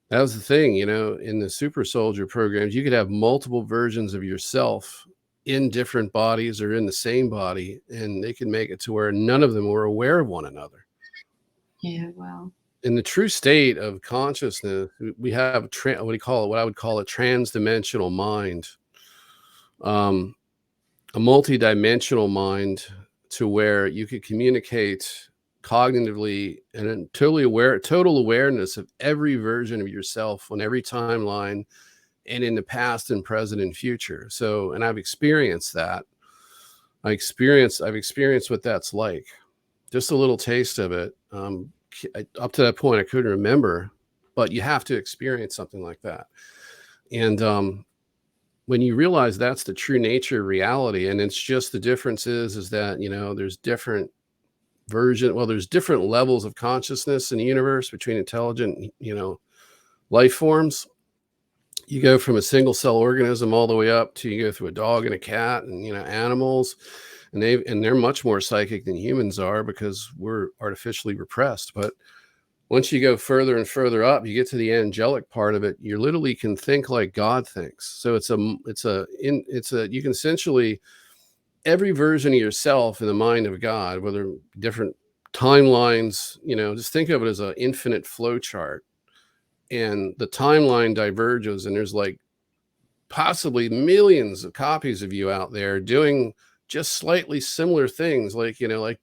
S2: That was the thing, in the super soldier programs, you could have multiple versions of yourself in different bodies or in the same body, and they could make it to where none of them were aware of one another.
S1: Yeah. Wow.
S2: In the true state of consciousness, we have what I would call a trans-dimensional mind, a multi-dimensional mind, to where you could communicate cognitively and in total awareness of every version of yourself on every timeline and in the past and present and future. So, and I've experienced that. I've experienced what that's like. Just a little taste of it. Up to that point, I couldn't remember, but you have to experience something like that. And when you realize that's the true nature of reality, and it's just, the difference is that, there's different there's different levels of consciousness in the universe between intelligent, life forms. You go from a single cell organism all the way up to, you go through a dog and a cat and, animals, and they're much more psychic than humans are because we're artificially repressed. But once you go further and further up, you get to the angelic part of it. You literally can think like God thinks. So you can essentially, every version of yourself in the mind of God, whether different timelines, just think of it as an infinite flow chart, and the timeline diverges, and there's like possibly millions of copies of you out there doing just slightly similar things. Like, like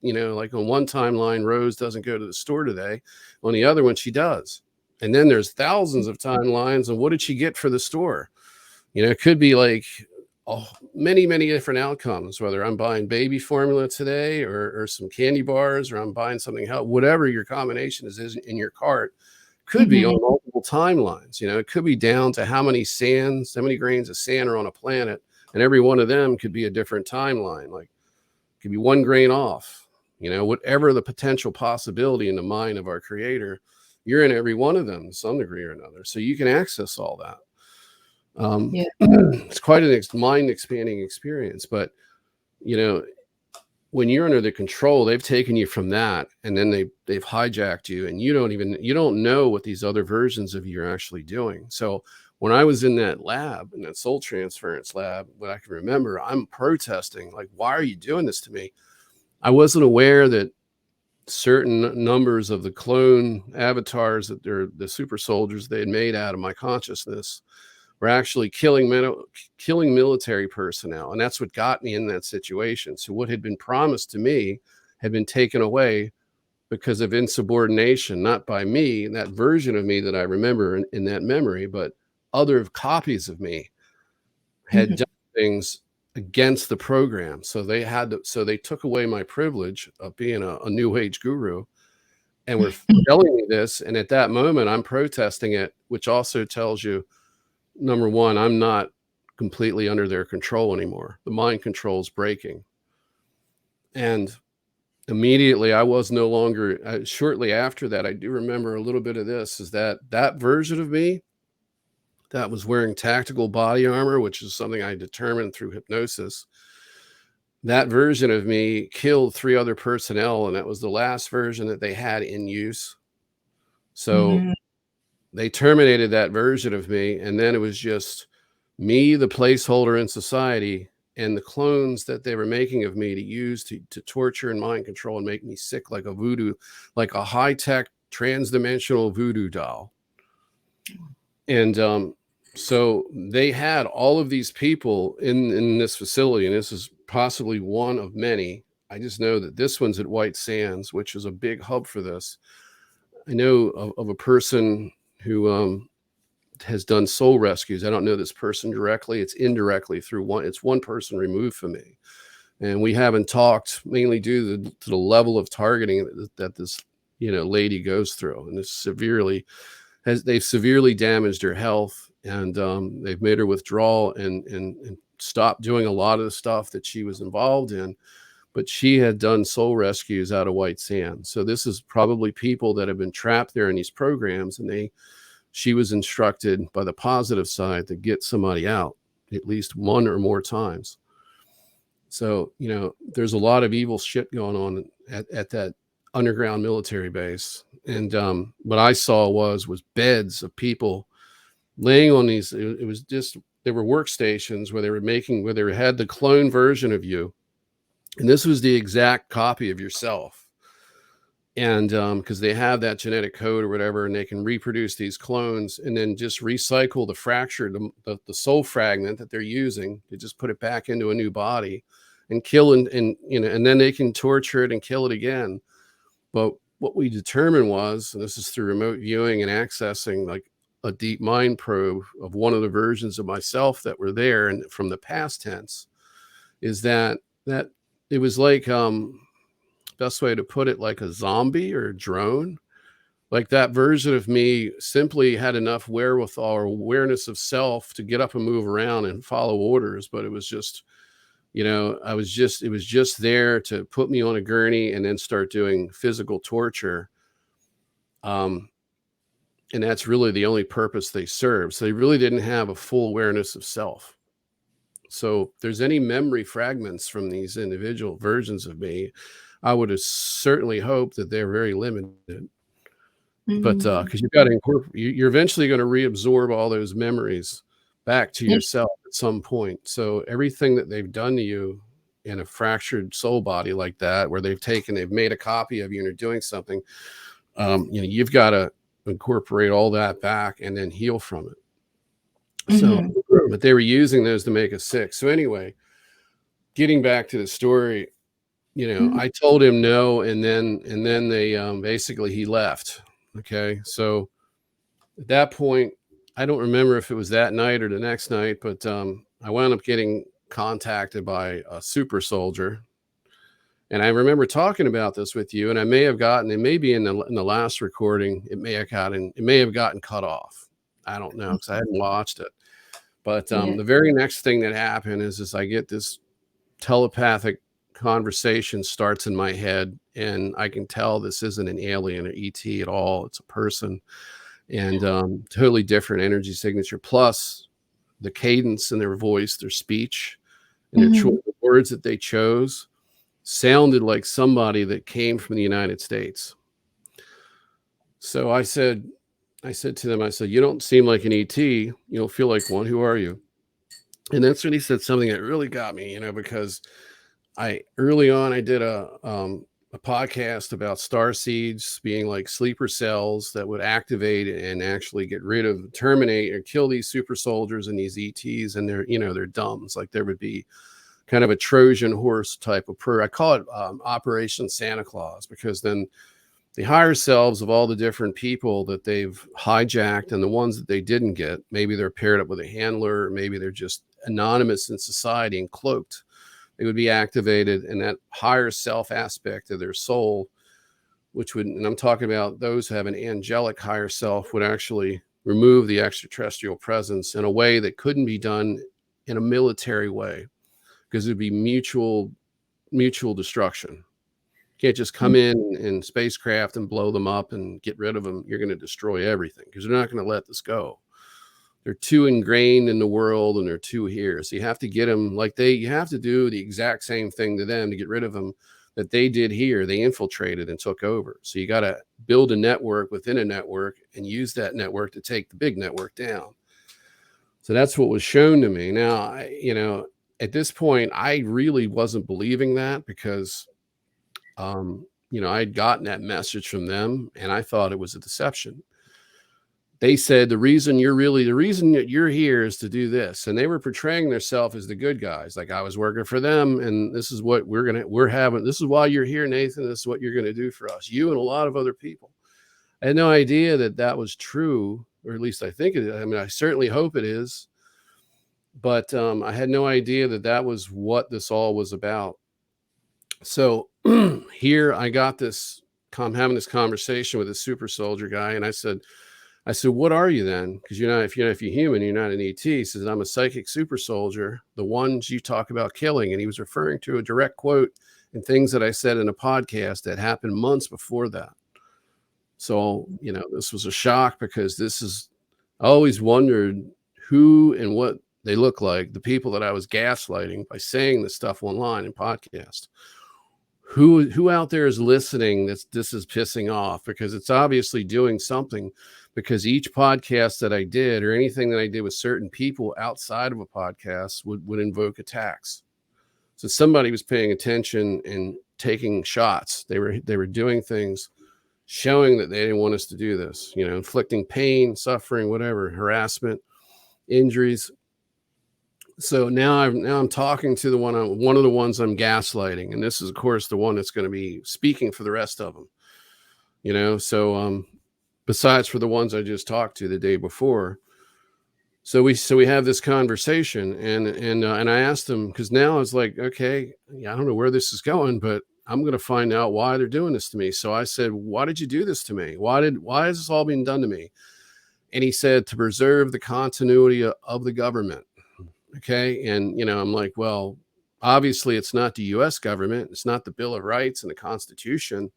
S2: on one timeline, Rose doesn't go to the store today. On the other one, she does. And then there's thousands of timelines. And what did she get for the store? It could be like, many, many different outcomes, whether I'm buying baby formula today or some candy bars, or I'm buying something, whatever your combination is in your cart. Could be on multiple timelines. It could be down to how many grains of sand are on a planet, and every one of them could be a different timeline. Like, it could be 1 grain off. Whatever the potential possibility in the mind of our creator, you're in every one of them to some degree or another. So you can access all that.
S1: Yeah.
S2: It's quite an mind expanding experience. But when you're under the control, they've taken you from that, and then they've hijacked you, and you don't know what these other versions of you are actually doing. So when I was in that lab, in that soul transference lab, what I can remember, I'm protesting, like, why are you doing this to me? I wasn't aware that certain numbers of the clone avatars, that they're the super soldiers they had made out of my consciousness, were actually killing military personnel. And that's what got me in that situation. So what had been promised to me had been taken away because of insubordination, not by me, that version of me that I remember in that memory, but other copies of me had done things against the program. So they took away my privilege of being a new age guru, and were telling me this. And at that moment, I'm protesting it, which also tells you, number one, I'm not completely under their control anymore. The mind control is breaking. And immediately I was no longer, shortly after that, I do remember a little bit of this, is that version of me that was wearing tactical body armor, which is something I determined through hypnosis, that version of me killed 3 other personnel, and that was the last version that they had in use. So they terminated that version of me, and then it was just me, the placeholder in society, and the clones that they were making of me to use to torture and mind control and make me sick like a high-tech trans-dimensional voodoo doll. And so they had all of these people in this facility, and this is possibly one of many. I just know that this one's at White Sands, which is a big hub for this. I know of a person who has done soul rescues. I don't know this person directly. It's indirectly through one person removed from me. And we haven't talked, mainly due to the level of targeting that this, lady goes through. And they've severely damaged her health, and they've made her withdraw and stop doing a lot of the stuff that she was involved in. But she had done soul rescues out of White Sands. So this is probably people that have been trapped there in these programs, and she was instructed by the positive side to get somebody out at least one or more times. So, there's a lot of evil shit going on at that underground military base. And what I saw was beds of people laying on these. It was just, there were workstations where they had the clone version of you. And this was the exact copy of yourself. And because they have that genetic code or whatever, and they can reproduce these clones and then just recycle the fracture, the soul fragment that they're using, to just put it back into a new body and kill, and then they can torture it and kill it again. But what we determined was, and this is through remote viewing and accessing like a deep mind probe of one of the versions of myself that were there and from the past tense, is that it was like, best way to put it, like a zombie or a drone. Like that version of me simply had enough wherewithal or awareness of self to get up and move around and follow orders. But it was just, it was just there to put me on a gurney and then start doing physical torture. And that's really the only purpose they serve. So they really didn't have a full awareness of self. So if there's any memory fragments from these individual versions of me, I would have certainly hoped that they're very limited. But
S1: Mhm.
S2: because you've got to incorporate, you're eventually going to reabsorb all those memories back to
S1: Yeah.
S2: yourself at some point. So everything that they've done to you in a fractured soul body like that, where they've made a copy of you and are doing something, you've got to incorporate all that back and then heal from it. So,
S1: Mhm.
S2: but they were using those to make us sick. So anyway, getting back to the story,
S1: Mhm.
S2: I told him no, and then they basically he left. Okay, so at that point, I don't remember if it was that night or the next night, but I wound up getting contacted by a super soldier. And I remember talking about this with you, and I may have gotten it, maybe in the last recording, it may have gotten cut off. I don't know because I hadn't watched it. But
S1: Yeah.
S2: the very next thing that happened is I get this telepathic conversation starts in my head, and I can tell this isn't an alien or ET at all. It's a person, and totally different energy signature. Plus the cadence in their voice, their speech, and
S1: Mhm.
S2: the words that they chose sounded like somebody that came from the United States. So I said to them, I said, "You don't seem like an ET. You don't feel like one. Who are you?" And that's when he said something that really got me, because I early on I did a podcast about star seeds being like sleeper cells that would activate and actually get rid of, terminate, or kill these super soldiers and these ETs and their dumbs. Like there would be kind of a Trojan horse type of prayer. I call it Operation Santa Claus, because then the higher selves of all the different people that they've hijacked and the ones that they didn't get, maybe they're paired up with a handler, or maybe they're just anonymous in society and cloaked. They would be activated, and that higher self aspect of their soul, which would, and I'm talking about those who have an angelic higher self, would actually remove the extraterrestrial presence in a way that couldn't be done in a military way, because it would be mutual destruction. You can't just come in spacecraft and blow them up and get rid of them. You're going to destroy everything because they're not going to let this go. They're too ingrained in the world, and they're too here. So you have to get them you have to do the exact same thing to them to get rid of them that they did here. They infiltrated and took over. So you got to build a network within a network and use that network to take the big network down. So that's what was shown to me. Now, at this point, I really wasn't believing that because, I'd gotten that message from them and I thought it was a deception. They said the reason that you're here is to do this, and they were portraying themselves as the good guys, like I was working for them, and this is what we're having. This is why you're here, Nathan. This is what you're going to do for us, you and a lot of other people. I had no idea that that was true, or at least I think it is. I mean, I certainly hope it is, but I had no idea that that was what this all was about. So here I got this. Having this conversation with a super soldier guy, and I said, "What are you then? Because if you're human, you're not an ET." He says, "I'm a psychic super soldier, the ones you talk about killing." And he was referring to a direct quote and things that I said in a podcast that happened months before that. So, this was a shock, because I always wondered who and what they look like, the people that I was gaslighting by saying this stuff online and podcast. Who out there is listening this is pissing off, because it's obviously doing something, because each podcast that I did, or anything that I did with certain people outside of a podcast, would invoke attacks. So somebody was paying attention and taking shots. They were doing things showing that they didn't want us to do this, inflicting pain, suffering, whatever, harassment, injuries. So now I'm talking to one of the ones I'm gaslighting, and this is of course the one that's going to be speaking for the rest of them. So besides for the ones I just talked to the day before. So we have this conversation, and I asked him, because now it's like, okay, I don't know where this is going, but I'm going to find out why they're doing this to me. So I said, "Why did you do this to me? Why is this all being done to me?" And he said, "To preserve the continuity of the government." Okay. And, I'm like, well, obviously it's not the US government. It's not the Bill of Rights and the Constitution.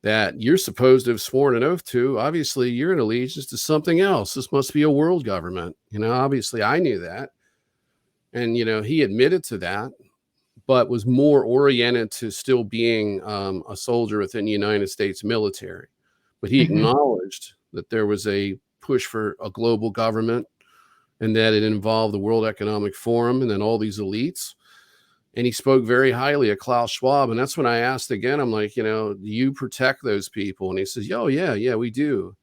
S2: that you're supposed to have sworn an oath to. Obviously, you're in allegiance to something else. This must be a world government. Obviously, I knew that. And, he admitted to that, but was more oriented to still being a soldier within the United States military. But he
S1: Mhm.
S2: acknowledged that there was a push for a global government and that it involved the World Economic Forum and then all these elites. And he spoke very highly of Klaus Schwab. And that's when I asked again, I'm like, do you protect those people? And he says, oh, yeah, we do.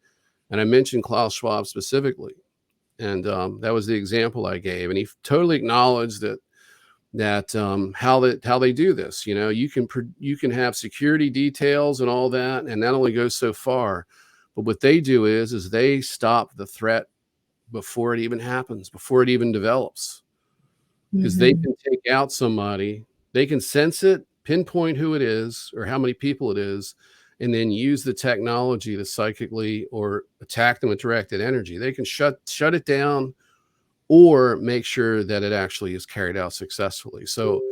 S2: And I mentioned Klaus Schwab specifically. And that was the example I gave. And he totally acknowledged that how they do this. You can have security details and all that, and that only goes so far. But what they do is they stop the threat before it even happens, before it even develops, because they
S1: Mhm.
S2: can take out somebody, they can sense it, pinpoint who it is or how many people it is, and then use the technology to psychically or attack them with directed energy. They can shut it down or make sure that it actually is carried out successfully. So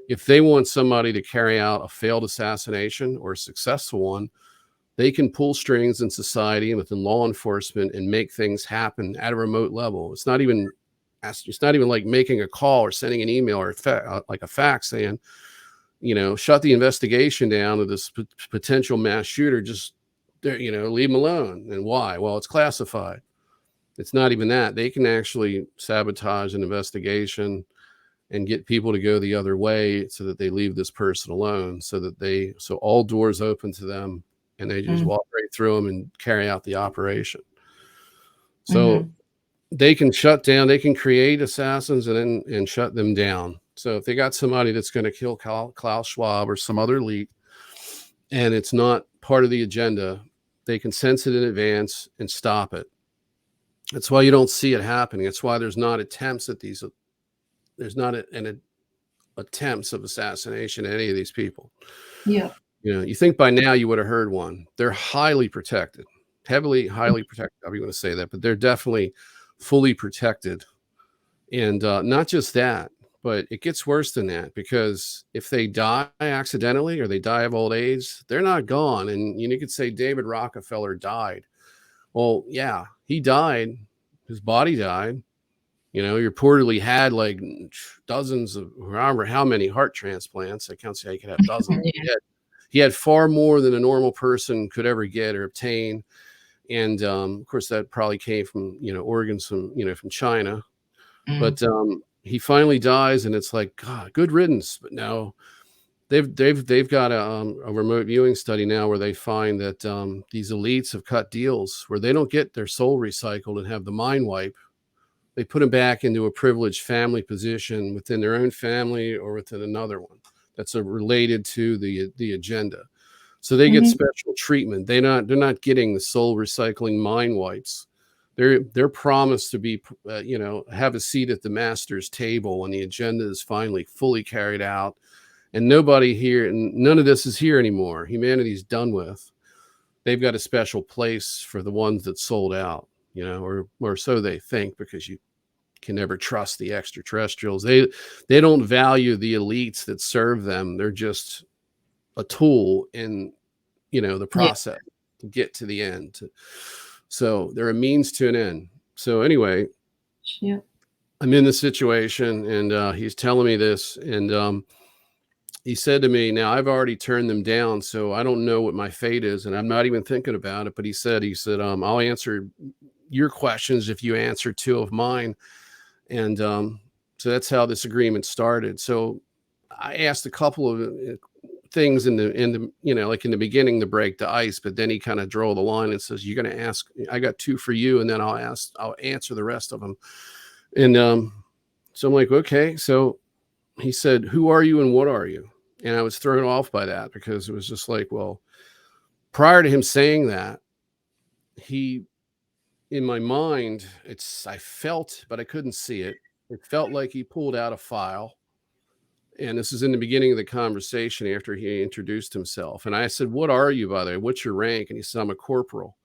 S2: if they want somebody to carry out a failed assassination or a successful one, they can pull strings in society and within law enforcement and make things happen at a remote level. It's not even like making a call or sending an email or like a fax saying, shut the investigation down of this potential mass shooter. Just, leave them alone. And why? Well, it's classified. It's not even that. They can actually sabotage an investigation and get people to go the other way so that they leave this person alone, so all doors open to them and they just
S1: Mm.
S2: walk right through them and carry out the operation. So
S1: Mhm.
S2: they can shut down, they can create assassins and shut them down. So if they got somebody that's going to kill Klaus Schwab or some other elite and it's not part of the agenda, they can sense it in advance and stop it. That's why you don't see it happening. That's why there's not attempts at these. There's not an attempts of assassination at any of these people.
S1: Yeah.
S2: You think by now you would have heard one. They're highly protected, highly protected. I'm going to say that, but they're definitely fully protected. And not just that, but it gets worse than that, because if they die accidentally or they die of old age, they're not gone. And you could say David Rockefeller died. Well, yeah, he died. His body died. He reportedly had like dozens of, however, how many heart transplants. I can't say I could have dozens.
S1: Yeah.
S2: He had far more than a normal person could ever get or obtain. And of course, that probably came from, organs from China.
S1: Mm.
S2: But he finally dies, and it's like, God, good riddance. But no, they've got a remote viewing study now where they find that these elites have cut deals where they don't get their soul recycled and have the mind wipe. They put them back into a privileged family position within their own family or within another one that's related to the agenda. So they get
S1: Mhm.
S2: special treatment. They're not getting the soul recycling mind wipes. They're promised to be, have a seat at the master's table when the agenda is finally fully carried out. And nobody here, and none of this is here anymore. Humanity's done with. They've got a special place for the ones that sold out, or so they think, because you can never trust the extraterrestrials. They don't value the elites that serve them. They're just a tool in the
S1: Yeah.
S2: process to get to the end. So they're a means to an end. So anyway,
S1: Yeah.
S2: I'm in this situation, and he's telling me this, and he said to me, now I've already turned them down, so I don't know what my fate is, and I'm not even thinking about it. But he said, I'll answer your questions if you answer two of mine. And so that's how this agreement started. So I asked a couple of things in the like in the beginning to break the ice, but then he kind of drew the line and says, you're going to ask, I got two for you, and then I'll answer the rest of them. And so I'm like, okay. So he said, who are you and what are you? And I was thrown off by that, because it was just like, well, prior to him saying that, he, in my mind, I felt, but I couldn't see it. It felt like he pulled out a file. And this is in the beginning of the conversation after he introduced himself. And I said, what are you, by the way? What's your rank? And he said, I'm a corporal,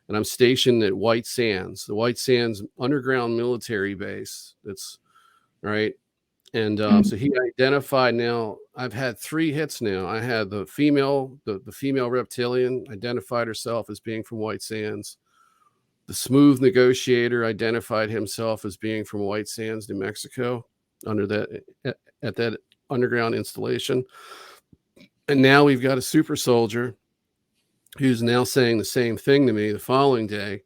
S2: and I'm stationed at White Sands, the White Sands underground military base. That's right. And
S1: Mhm.
S2: so he identified. Now I've had 3 hits now. I had the female reptilian identified herself as being from White Sands. The smooth negotiator identified himself as being from White Sands, New Mexico, under that at that underground installation. And now we've got a super soldier who's now saying the same thing to me the following day,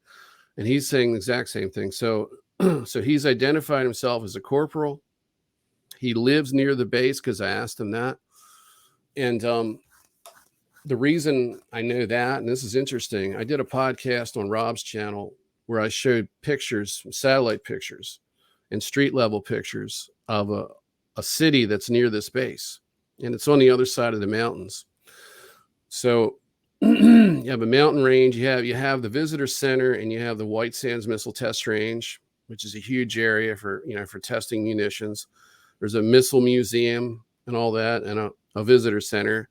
S2: and he's saying the exact same thing. So so he's identified himself as a corporal. He lives near the base because I asked him that. And the reason I know that, and this is interesting, I did a podcast on Rob's channel where I showed pictures, satellite pictures, and street level pictures of a city that's near this base. And it's on the other side of the mountains. So you have a mountain range, you have the visitor center, and you have the White Sands Missile Test Range, which is a huge area for for testing munitions. There's a missile museum and all that, and a visitor center.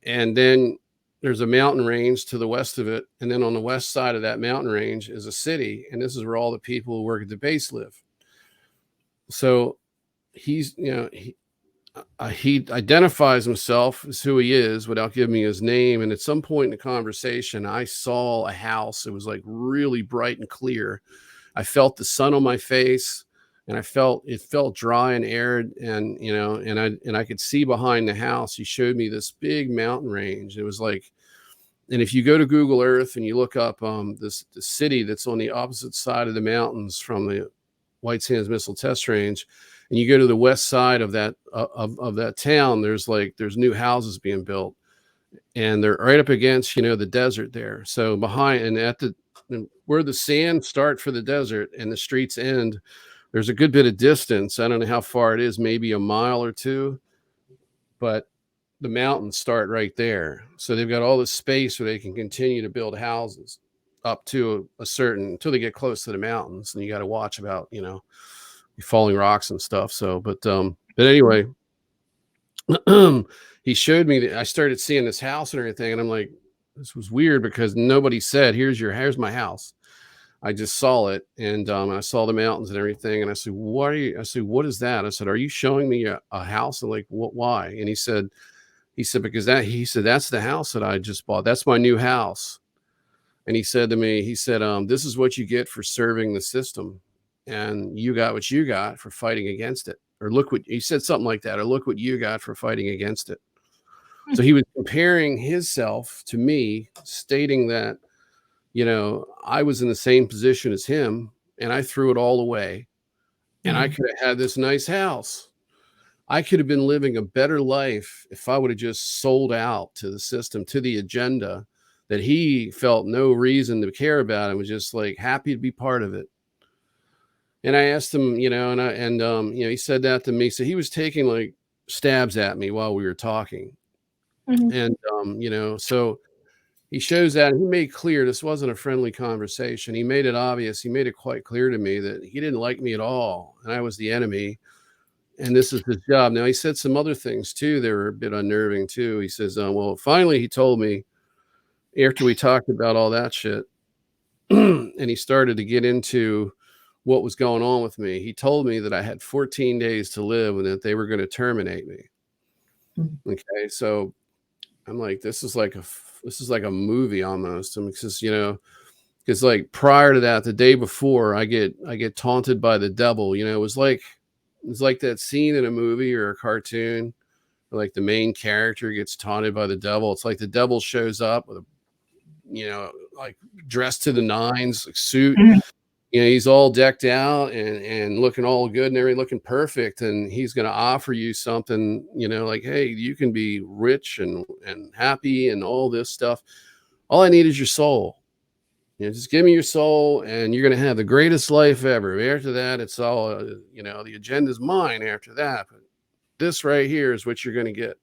S2: And then there's a mountain range to the west of it. And then on the west side of that mountain range is a city. And this is where all the people who work at the base live. So he's, he identifies himself as who he is without giving me his name. And at some point in the conversation, I saw a house. It was like really bright and clear. I felt the sun on my face, and it felt dry and arid, and I could see behind the house. He showed me this big mountain range. It was like, and if you go to Google Earth and you look up the city that's on the opposite side of the mountains from the White Sands Missile Test Range, and you go to the west side of that of that town, there's new houses being built, and they're right up against the desert there. So behind and at the where the sand start for the desert and the streets end, there's a good bit of distance. I don't know how far it is, maybe a mile or two, but the mountains start right there. So they've got all this space where they can continue to build houses up to a certain until they get close to the mountains, and you got to watch about falling rocks and stuff. So, but anyway, he showed me that I started seeing this house and everything, and I'm like, this was weird because nobody said, here's my house. I just saw it, and I saw the mountains and everything. And I said, I said, what is that? I said, are you showing me a house? And like, what, why? And he said, because that's the house that I just bought. That's my new house. And he said to me, this is what you get for serving the system. And you got what you got for fighting against it. Or look what he said, something like that. Or look what you got for fighting against it. So he was comparing himself to me, stating that, I was in the same position as him, and I threw it all away. And I could have had this nice house. I could have been living a better life if I would have just sold out to the system, to the agenda that he felt no reason to care about and was just like happy to be part of it. And I asked him, he said that to me. So he was taking like stabs at me while we were talking. And, so he shows that, and he made clear this wasn't a friendly conversation. He made it obvious. He made it quite clear to me that he didn't like me at all, and I was the enemy, and this is his job. Now, he said some other things too that were a bit unnerving too. He says, well, finally, he told me after we talked about all that shit, and he started to get into what was going on with me. He told me that I had 14 days to live and that they were going to terminate me. Okay, so I'm like, this is like a movie almost. I mean, because like prior to that, the day before, I get taunted by the devil. It was like that scene in a movie or a cartoon where like the main character gets taunted by the devil. It's like the devil shows up with like dressed to the nines, like suit. He's all decked out and looking all good and everything, looking perfect. And he's going to offer you something, like, hey, you can be rich and happy and all this stuff. All I need is your soul. Just give me your soul and you're going to have the greatest life ever. After that, it's all, the agenda's mine after that. But this right here is what you're going to get.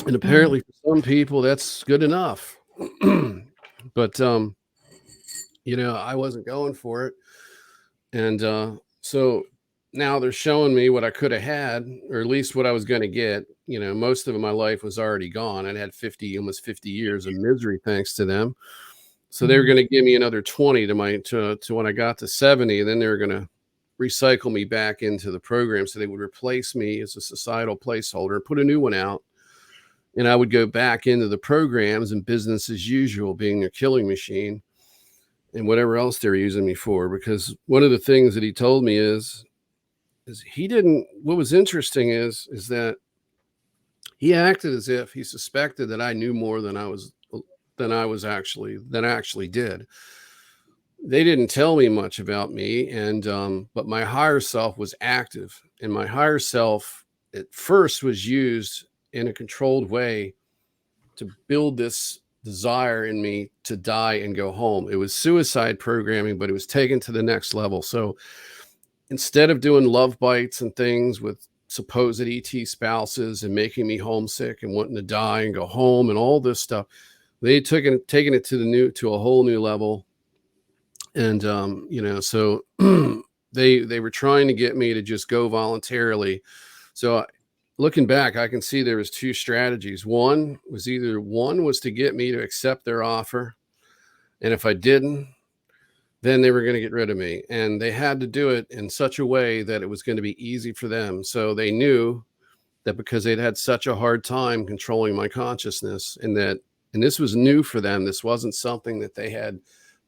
S2: And apparently for some people, that's good enough. But, I wasn't going for it. And so now they're showing me what I could have had, or at least what I was going to get. Most of my life was already gone. I'd had almost 50 years of misery thanks to them. So they were going to give me another 20 to when I got to 70. And then they were going to recycle me back into the program. So they would replace me as a societal placeholder and put a new one out. And I would go back into the programs and business as usual, being a killing machine and whatever else they're using me for. Because one of the things that he told me is he didn't, what was interesting is that he acted as if he suspected that I knew more than I actually did. They didn't tell me much about me, and but my higher self was active, and my higher self at first was used in a controlled way to build this desire in me to die and go home. It was suicide programming, but it was taken to the next level. So instead of doing love bites and things with supposed ET spouses and making me homesick and wanting to die and go home and all this stuff, they taken it to a whole new level. And so they were trying to get me to just go voluntarily. So looking back, I can see there was two strategies. One was to get me to accept their offer, and if I didn't, then they were going to get rid of me, and they had to do it in such a way that it was going to be easy for them. So they knew that because they'd had such a hard time controlling my consciousness, and this was new for them. This wasn't something that they had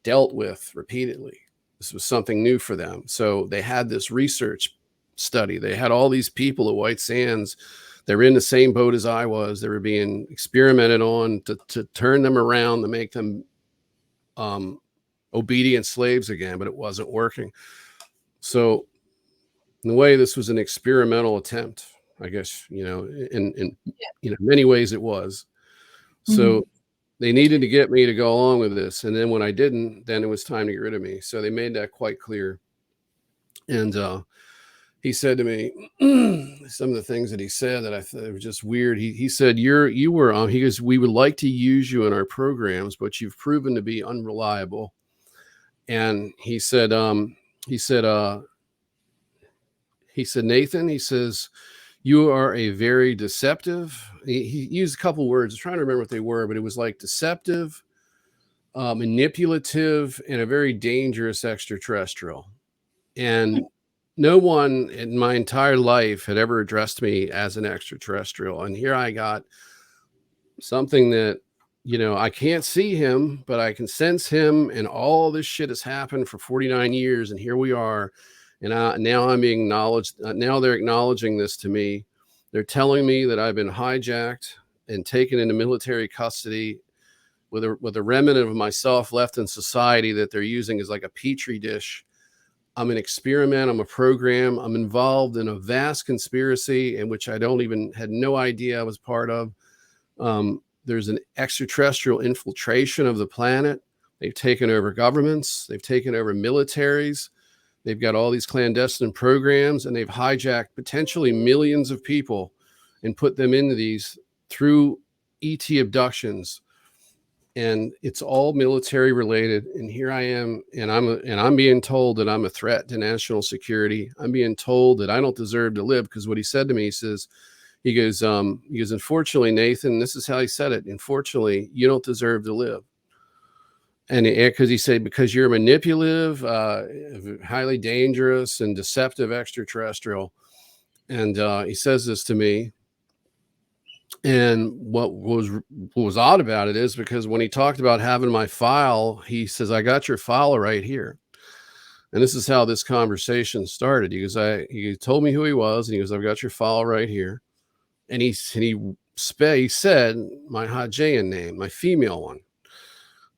S2: dealt with repeatedly. This was something new for them. So they had this research study. They had all these people at White Sands. They were in the same boat as I was. They were being experimented on to turn them around, to make them obedient slaves again, but it wasn't working. So in a way, this was an experimental attempt, I guess, in many ways it was. So they needed to get me to go along with this. And then when I didn't, then it was time to get rid of me. So they made that quite clear. And he said to me, some of the things that he said that I thought were just weird. He said, he goes, we would like to use you in our programs, but you've proven to be unreliable. And he said, Nathan, he says, you are a very deceptive. He used a couple words. I'm trying to remember what they were, but it was like deceptive, manipulative, and a very dangerous extraterrestrial. And no one in my entire life had ever addressed me as an extraterrestrial. And here I got something that, I can't see him, but I can sense him. And all this shit has happened for 49 years. And here we are. And now I'm being acknowledged. Now they're acknowledging this to me. They're telling me that I've been hijacked and taken into military custody with a remnant of myself left in society that they're using as like a petri dish. I'm an experiment. I'm a program. I'm involved in a vast conspiracy in which I had no idea I was part of. There's an extraterrestrial infiltration of the planet. They've taken over governments. They've taken over militaries. They've got all these clandestine programs, and they've hijacked potentially millions of people and put them into these through ET abductions. And it's all military related. And here I am, and I'm being told that I'm a threat to national security. I'm being told that I don't deserve to live, because what he said to me, he goes, unfortunately, Nathan, this is how he said it. Unfortunately, you don't deserve to live. And because he said, because you're manipulative, highly dangerous, and deceptive extraterrestrial. And he says this to me. And what was odd about it is because when he talked about having my file, he says, I got your file right here. And this is how this conversation started. He goes, he told me who he was, and he goes, I've got your file right here. And he said my Haujean name, my female one,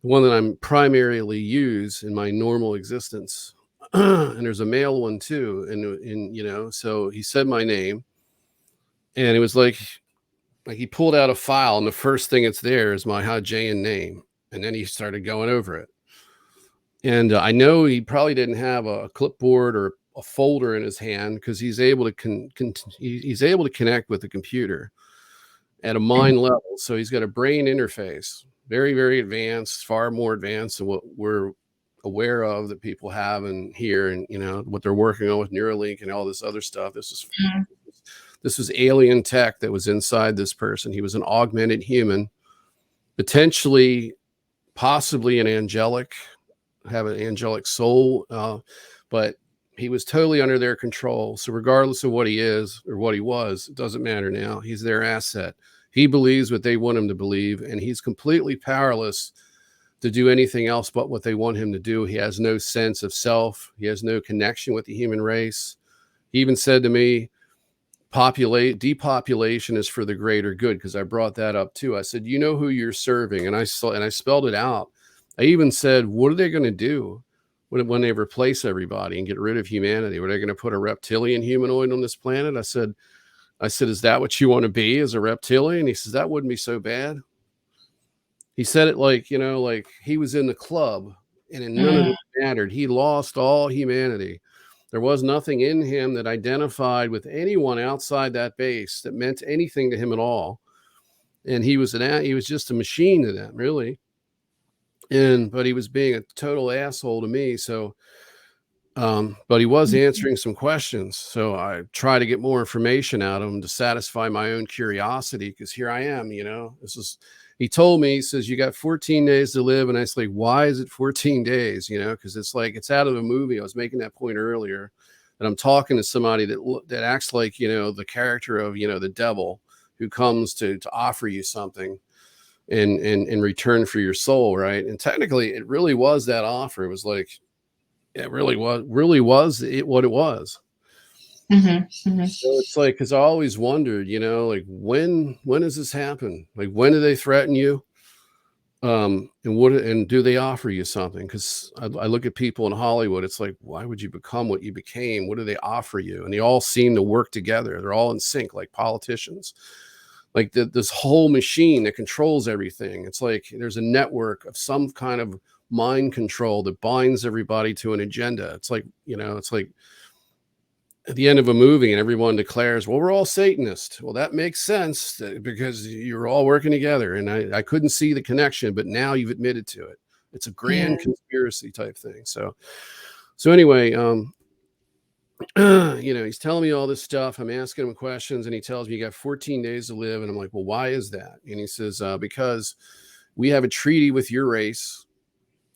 S2: the one that I'm primarily use in my normal existence. And there's a male one too. And so he said my name, and it was like he pulled out a file, and the first thing that's there is my Haujean name. And then he started going over it. And I know he probably didn't have a clipboard or a folder in his hand, because he's able to connect with the computer at a mind level. So he's got a brain interface, very, very advanced, far more advanced than what we're aware of that people have in here, and what they're working on with Neuralink and all this other stuff. This was alien tech that was inside this person. He was an augmented human, possibly an angelic, have an angelic soul, but he was totally under their control. So regardless of what he is or what he was, it doesn't matter now. He's their asset. He believes what they want him to believe, and he's completely powerless to do anything else but what they want him to do. He has no sense of self. He has no connection with the human race. He even said to me, depopulation is for the greater good, because I brought that up too. I said, you know who you're serving, and I spelled it out. I even said, what are they going to do when they replace everybody and get rid of humanity? Are they going to put a reptilian humanoid on this planet? I said, is that what you want to be, as a reptilian? He says, that wouldn't be so bad. He said it like, like he was in the club and none of it mattered. He lost all humanity. There was nothing in him that identified with anyone outside that base that meant anything to him at all. And he was just a machine to them, really. But he was being a total asshole to me. So, but he was answering some questions. So I try to get more information out of him to satisfy my own curiosity, because here I am, he told me, he says, you got 14 days to live. And I was like, why is it 14 days? Because it's like, it's out of a movie. I was making that point earlier, that I'm talking to somebody that acts like, the character of, the devil, who comes to offer you something in return for your soul. Right. And technically it really was that offer. It was like, it really was what it was. So it's like, because I always wondered, like, when does this happen? Like, when do they threaten you? And do they offer you something? Because I look at people in Hollywood, it's like, why would you become what you became? What do they offer you? And they all seem to work together. They're all in sync, like politicians, like this whole machine that controls everything. It's like there's a network of some kind of mind control that binds everybody to an agenda. It's like, it's like at the end of a movie and everyone declares, well, we're all Satanists. Well, that makes sense, because you're all working together. And I couldn't see the connection, but now you've admitted to it. It's a grand conspiracy type thing. So anyway, he's telling me all this stuff. I'm asking him questions, and he tells me you got 14 days to live. And I'm like, well, why is that? And he says, because we have a treaty with your race,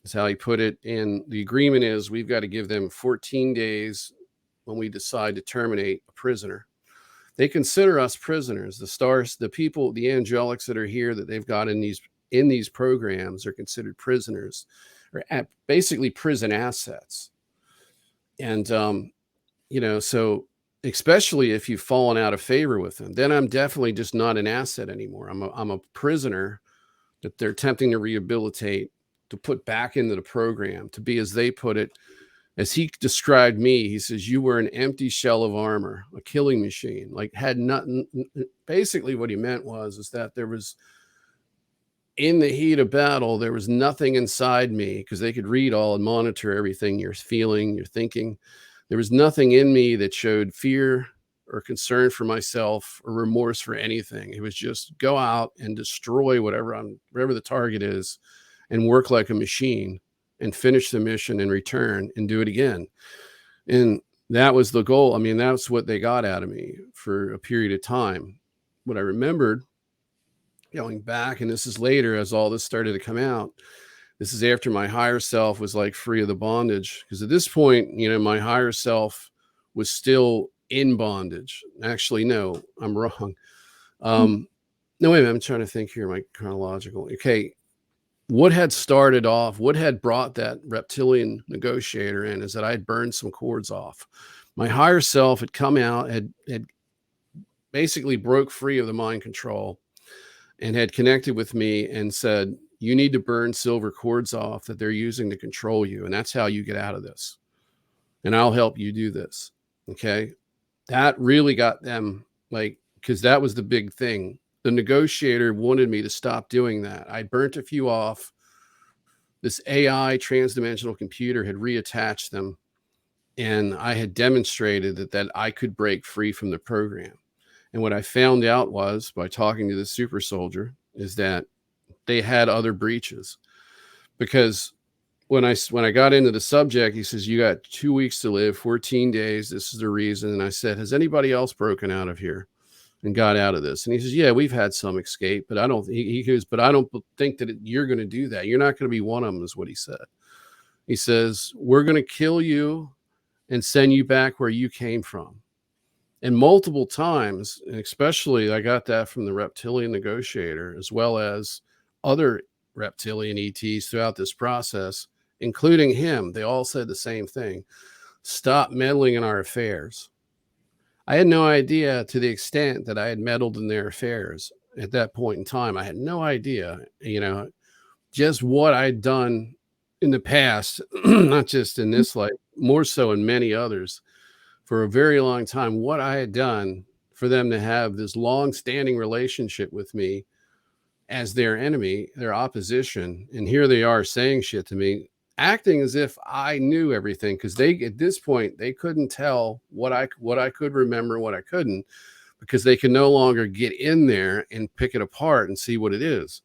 S2: is how he put it. And the agreement is we've got to give them 14 days when we decide to terminate a prisoner. They consider us prisoners. The stars, the people, the angelics that are here that they've got in these programs are considered prisoners, or basically prison assets. And, so especially if you've fallen out of favor with them, then I'm definitely just not an asset anymore. I'm a prisoner that they're attempting to rehabilitate, to put back into the program, to be, as they put it, as he described me, he says, you were an empty shell of armor, a killing machine, like had nothing. Basically what he meant is that there was, in the heat of battle, there was nothing inside me, because they could read all and monitor everything you're feeling, you're thinking. There was nothing in me that showed fear or concern for myself or remorse for anything. It was just go out and destroy whatever the target is, and work like a machine and finish the mission and return and do it again. And that was the goal. I mean, that's what they got out of me for a period of time. What I remembered going back, and this is later as all this started to come out, this is after my higher self was like free of the bondage. Because at this point, my higher self was still in bondage. Actually, no, I'm wrong. No, wait a minute, I'm trying to think here, my chronological. Okay. What had brought that reptilian negotiator in is that I had burned some cords off. My higher self had come out, had basically broke free of the mind control, and had connected with me and said, you need to burn silver cords off that they're using to control you. And that's how you get out of this. And I'll help you do this. Okay. That really got them, like, because that was the big thing. The negotiator wanted me to stop doing that. I burnt a few off. This AI transdimensional computer had reattached them. And I had demonstrated that I could break free from the program. And what I found out was, by talking to the super soldier, is that they had other breaches. Because when I got into the subject, he says, you got 2 weeks to live, 14 days. This is the reason. And I said, has anybody else broken out of here and got out of this? And he says, yeah, we've had some escape, but I don't, he goes, but I don't think that you're going to do that. You're not going to be one of them, is what he said. He says, we're going to kill you, and send you back where you came from. And multiple times, and especially I got that from the reptilian negotiator, as well as other reptilian ETs throughout this process, including him. They all said the same thing: stop meddling in our affairs. I had no idea to the extent that I had meddled in their affairs at that point in time. I had no idea, just what I'd done in the past, not just in this life, more so in many others, for a very long time, what I had done for them to have this long-standing relationship with me as their enemy, their opposition. And here they are saying shit to me, acting as if I knew everything, because they, at this point, they couldn't tell what I could remember, what I couldn't, because they can no longer get in there and pick it apart and see what it is.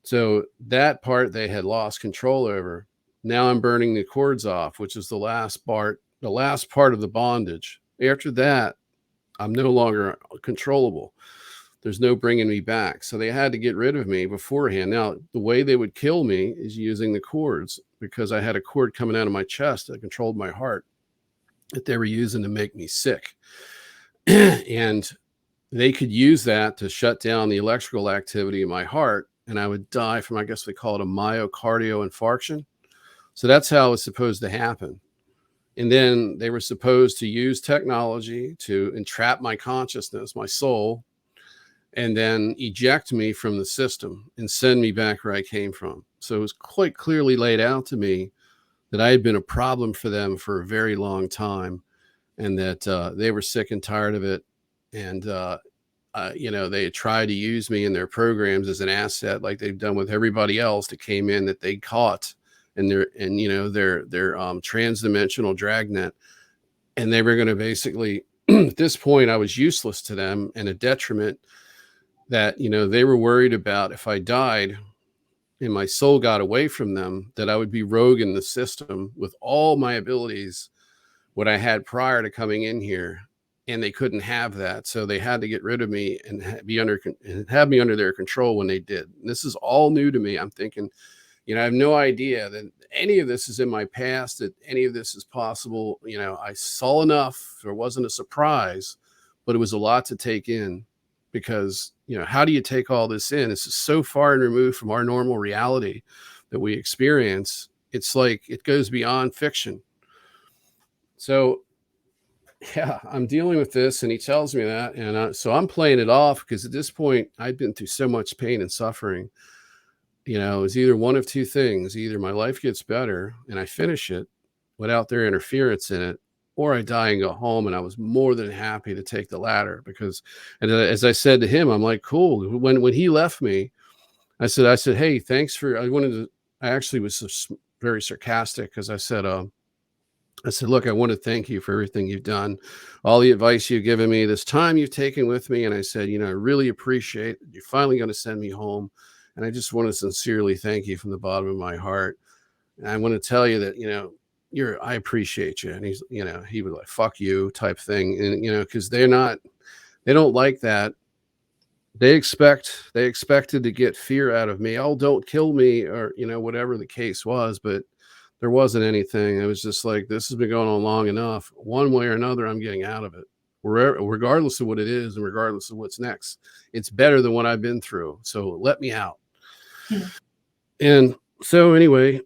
S2: So that part they had lost control over. Now I'm burning the cords off, which is the last part of the bondage. After that, I'm no longer controllable. There's no bringing me back. So they had to get rid of me beforehand. Now, the way they would kill me is using the cords, because I had a cord coming out of my chest that controlled my heart that they were using to make me sick. And they could use that to shut down the electrical activity in my heart, and I would die from, I guess they call it a myocardial infarction. So that's how it was supposed to happen. And then they were supposed to use technology to entrap my consciousness, my soul, and then eject me from the system and send me back where I came from. So it was quite clearly laid out to me that I had been a problem for them for a very long time, and that they were sick and tired of it. And, they had tried to use me in their programs as an asset, like they've done with everybody else that came in that they caught in their transdimensional dragnet. And they were going to basically, at this point, I was useless to them and a detriment that, they were worried about if I died and my soul got away from them, that I would be rogue in the system with all my abilities, what I had prior to coming in here. And they couldn't have that. So they had to get rid of me and have me under their control when they did. And this is all new to me. I'm thinking, I have no idea that any of this is in my past, that any of this is possible. I saw enough. There wasn't a surprise, but it was a lot to take in, because, how do you take all this in? This is so far removed from our normal reality that we experience. It's like it goes beyond fiction. So, yeah, I'm dealing with this, and he tells me that. And so I'm playing it off, because at this point, I've been through so much pain and suffering. It was either one of two things: either my life gets better and I finish it without their interference in it, or I die and go home. And I was more than happy to take the latter, because, and as I said to him, I'm like, cool. When he left me, I said, hey, thanks for, I actually was very sarcastic, because I said, look, I want to thank you for everything you've done, all the advice you've given me, this time you've taken with me. And I said, I really appreciate it. You're finally going to send me home. And I just want to sincerely thank you from the bottom of my heart. And I want to tell you that, I appreciate you. And he was like, fuck you type thing. And, because they don't like that. They expected to get fear out of me. Oh, don't kill me, or, whatever the case was. But there wasn't anything. It was just like, this has been going on long enough. One way or another, I'm getting out of it, regardless of what it is, and regardless of what's next. It's better than what I've been through. So let me out. Yeah. And so anyway,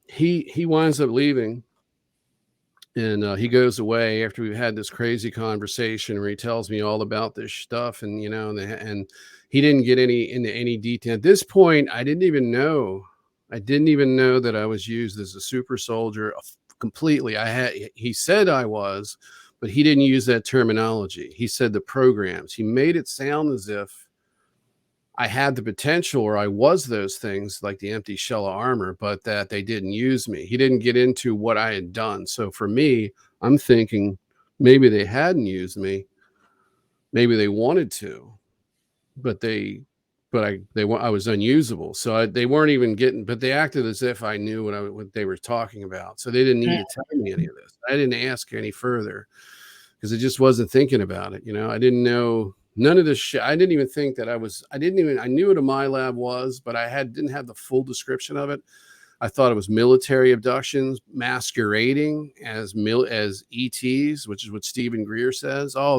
S2: he winds up leaving, and he goes away after we've had this crazy conversation where he tells me all about this stuff. And, and he didn't get into any detail. At this point, I didn't even know that I was used as a super soldier completely. He said I was, but he didn't use that terminology. He said the programs. He made it sound as if I had the potential, or I was those things, like the empty shell of armor, but that they didn't use me. He didn't get into what I had done. So for me, I'm thinking maybe they hadn't used me. Maybe they wanted to, but I was unusable. So they weren't even getting, but they acted as if I knew what they were talking about. So they didn't need to tell me any of this. I didn't ask any further, because I just wasn't thinking about it. I didn't know none of this shit. I didn't even think that I knew what a Milab was, but I didn't have the full description of it. I thought it was military abductions masquerading as ETs, which is what Stephen Greer says. Oh,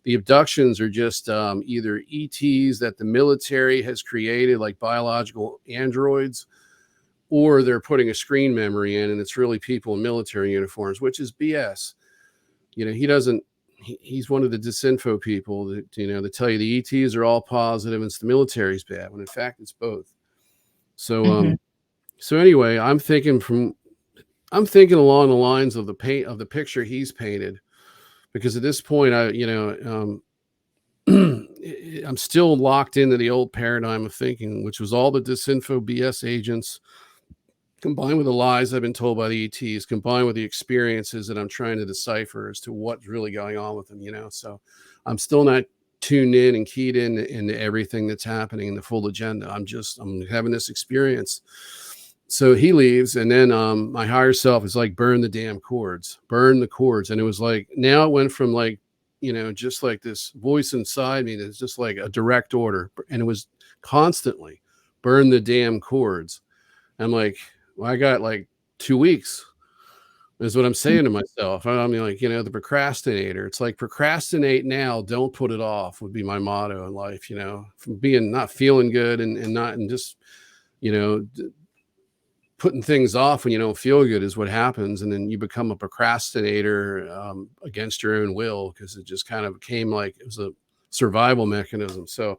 S2: the abductions are just either ETs that the military has created, like biological androids, or they're putting a screen memory in and it's really people in military uniforms, which is BS. He doesn't, he's one of the disinfo people that, that tell you the ETs are all positive and it's the military's bad, when in fact it's both. So,
S1: Mhm.
S2: so anyway, I'm thinking along the lines of the picture he's painted, because at this point, I'm still locked into the old paradigm of thinking, which was all the disinfo BS agents combined with the lies I've been told by the ETs, combined with the experiences that I'm trying to decipher as to what's really going on with them, So I'm still not tuned in and keyed into everything that's happening in the full agenda. I'm having this experience. So he leaves, and then my higher self is like, burn the damn cords, burn the cords. And it was like, now it went from like, just like this voice inside me that's just like a direct order. And it was constantly burn the damn cords. I'm like, well, I got like 2 weeks, is what I'm saying to myself. I mean, like, the procrastinator. It's like, procrastinate now, don't put it off, would be my motto in life, from being not feeling good and just, you know, putting things off when you don't feel good is what happens. And then you become a procrastinator against your own will, because it just kind of came like it was a survival mechanism. So,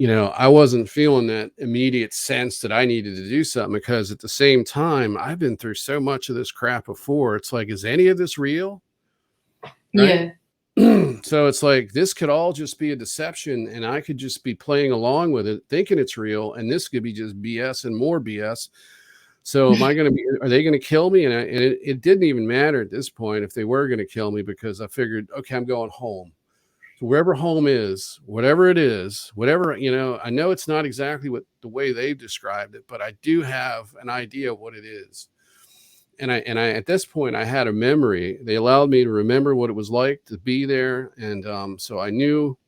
S2: I wasn't feeling that immediate sense that I needed to do something, because at the same time, I've been through so much of this crap before. It's like, is any of this real? Right.
S1: Yeah.
S2: So it's like, this could all just be a deception, and I could just be playing along with it, thinking it's real. And this could be just BS and more BS. So are they going to kill me? And it didn't even matter at this point if they were going to kill me, because I figured, okay, I'm going home. So wherever home is, whatever it is, whatever, I know it's not exactly what the way they've described it, but I do have an idea of what it is. And I at this point, I had a memory. They allowed me to remember what it was like to be there. And so I knew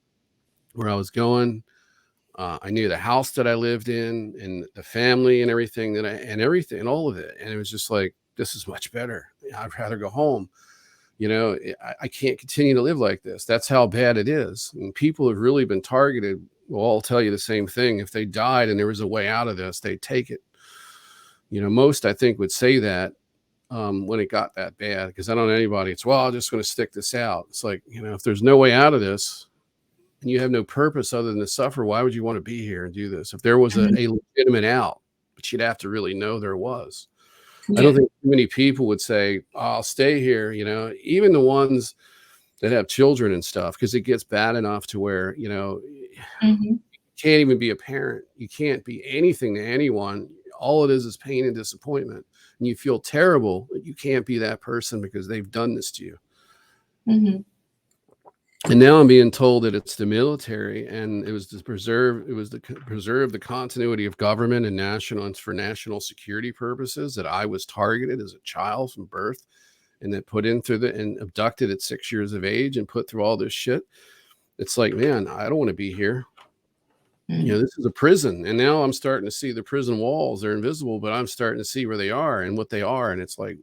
S2: where I was going. I knew the house that I lived in and the family and everything and all of it. And it was just like, this is much better. I'd rather go home. I can't continue to live like this. That's how bad it is. And people have really been targeted. Will all tell you the same thing. If they died and there was a way out of this, they'd take it. Most, I think, would say that when it got that bad, because I don't know anybody. It's, well, I'm just going to stick this out. It's like, if there's no way out of this and you have no purpose other than to suffer, why would you want to be here and do this? If there was a legitimate out, but you'd have to really know there was. I don't
S1: Yeah.
S2: think too many people would say, oh, I'll stay here, even the ones that have children and stuff, because it gets bad enough to where,
S1: Mhm.
S2: you can't even be a parent. You can't be anything to anyone. All it is pain and disappointment. And you feel terrible, but you can't be that person because they've done this to you.
S1: Mhm.
S2: And now I'm being told that it's the military, and it was to preserve the continuity of government and for national security purposes, that I was targeted as a child from birth, and that put in through and abducted at 6 years of age and put through all this shit. It's like, man, I don't want to be here.
S1: Mhm.
S2: This is a prison. And now I'm starting to see the prison walls. They're invisible, but I'm starting to see where they are and what they are. And it's like,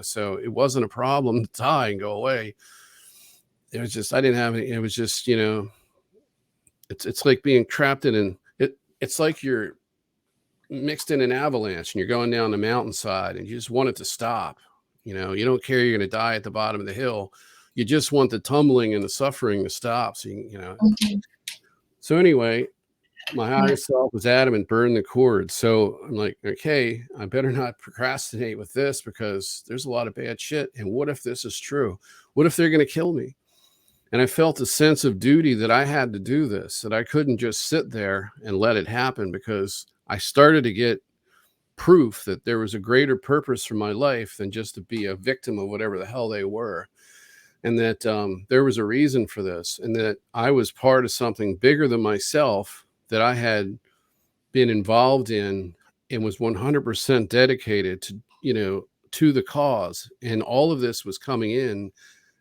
S2: so it wasn't a problem to die and go away. It was just, I didn't have any, it was just, it's like being trapped it's like you're mixed in an avalanche and you're going down the mountainside and you just want it to stop. You don't care you're going to die at the bottom of the hill. You just want the tumbling and the suffering to stop. So,
S1: Mhm.
S2: so anyway, my higher
S1: Yeah.
S2: self was adamant, burn the cord. So I'm like, okay, I better not procrastinate with this, because there's a lot of bad shit. And what if this is true? What if they're going to kill me? And I felt a sense of duty that I had to do this, that I couldn't just sit there and let it happen, because I started to get proof that there was a greater purpose for my life than just to be a victim of whatever the hell they were. And that there was a reason for this, and that I was part of something bigger than myself that I had been involved in and was 100% dedicated to, to the cause. And all of this was coming in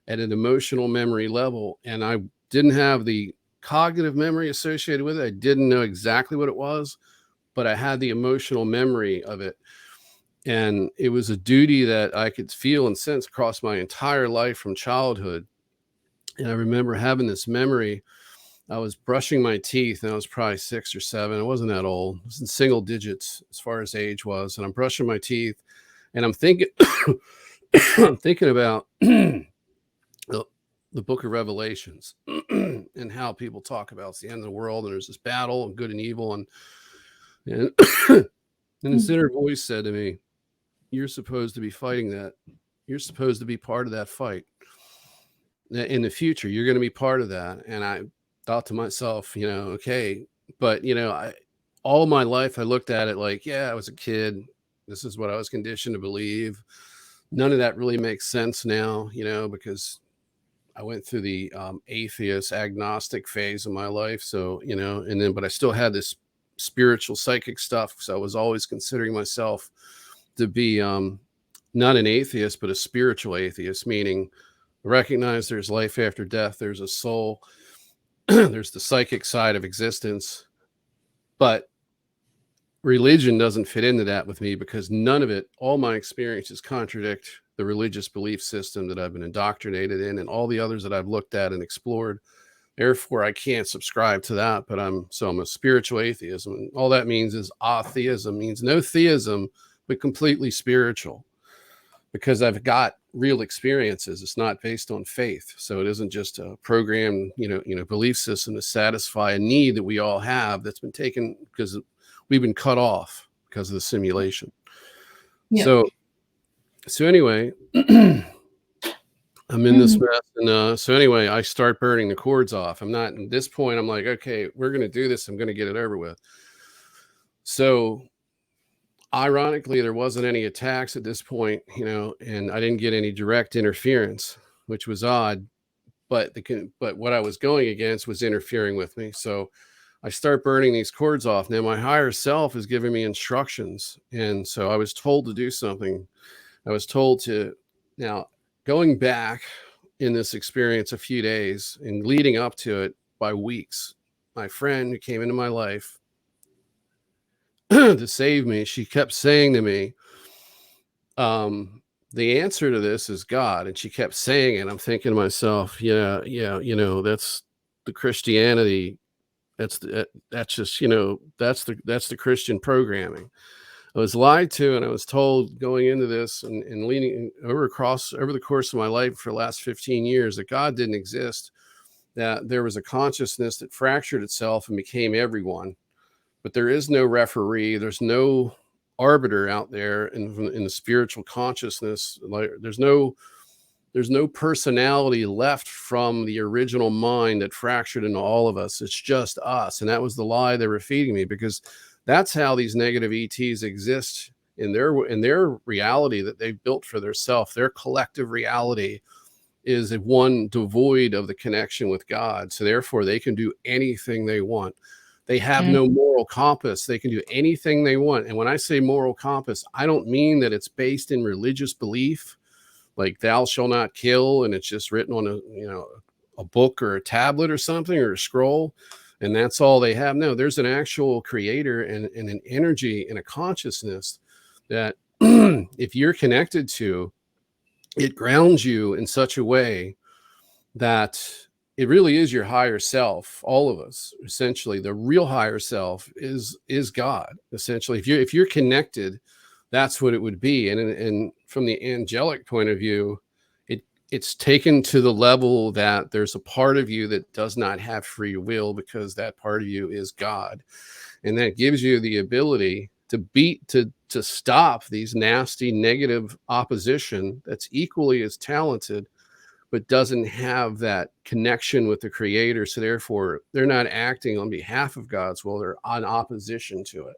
S2: at an emotional memory level. And I didn't have the cognitive memory associated with it. I didn't know exactly what it was, but I had the emotional memory of it. And it was a duty that I could feel and sense across my entire life from childhood. And I remember having this memory. I was brushing my teeth, and I was probably 6 or 7. I wasn't that old. I was in single digits as far as age was. And I'm brushing my teeth, and I'm thinking, I'm thinking about the book of Revelations and how people talk about it's the end of the world, and there's this battle of good and evil. And this inner voice said to me, "You're supposed to be fighting that. You're supposed to be part of that fight. In the future, you're going to be part of that." And I thought to myself, okay, but all my life I looked at it like, yeah, I was a kid. This is what I was conditioned to believe. None of that really makes sense now, because I went through the atheist, agnostic phase of my life. So, but I still had this spiritual, psychic stuff. So I was always considering myself to be not an atheist, but a spiritual atheist, meaning recognize there's life after death, there's a soul, there's the psychic side of existence. But religion doesn't fit into that with me, because none of it, all my experiences contradict the religious belief system that I've been indoctrinated in, and all the others that I've looked at and explored. Therefore, I can't subscribe to that. But I'm a spiritual atheism. And all that means is atheism, means no theism, but completely spiritual, because I've got real experiences. It's not based on faith. So it isn't just a programmed, belief system to satisfy a need that we all have that's been taken because we've been cut off because of the simulation. Yeah. So anyway, I'm in this mess. And so anyway, I start burning the cords off. I'm not, at this point, I'm like, okay, we're going to do this. I'm going to get it over with. So ironically, there wasn't any attacks at this point, and I didn't get any direct interference, which was odd. But what I was going against was interfering with me. So I start burning these cords off. Now my higher self is giving me instructions. And so I was told to do something. I was told to, now going back in this experience a few days and leading up to it by weeks, my friend who came into my life to save me, she kept saying to me, the answer to this is God. And she kept saying it. I'm thinking to myself, yeah, that's the Christianity. That's just, that's the Christian programming. I was lied to, and I was told going into this and leaning over the course of my life for the last 15 years that God didn't exist, that there was a consciousness that fractured itself and became everyone. But there is no referee. There's no arbiter out there in the spiritual consciousness. Like there's no personality left from the original mind that fractured into all of us. It's just us. And that was the lie they were feeding me, because that's how these negative ETs exist in their reality that they've built for themselves. Their collective reality is one devoid of the connection with God. So therefore they can do anything they want. They have no moral compass. They can do anything they want. And when I say moral compass, I don't mean that it's based in religious belief, like thou shalt not kill, and it's just written on a book or a tablet or something, or a scroll, and that's all they have. No, there's an actual creator and an energy and a consciousness that if you're connected to, it grounds you in such a way that it really is your higher self. All of us, essentially, the real higher self is God. Essentially, if you're connected, that's what it would be. And from the angelic point of view, it's taken to the level that there's a part of you that does not have free will, because that part of you is God. And that gives you the ability to stop these nasty negative opposition that's equally as talented, but doesn't have that connection with the creator. So therefore they're not acting on behalf of God's will, they're on opposition to it.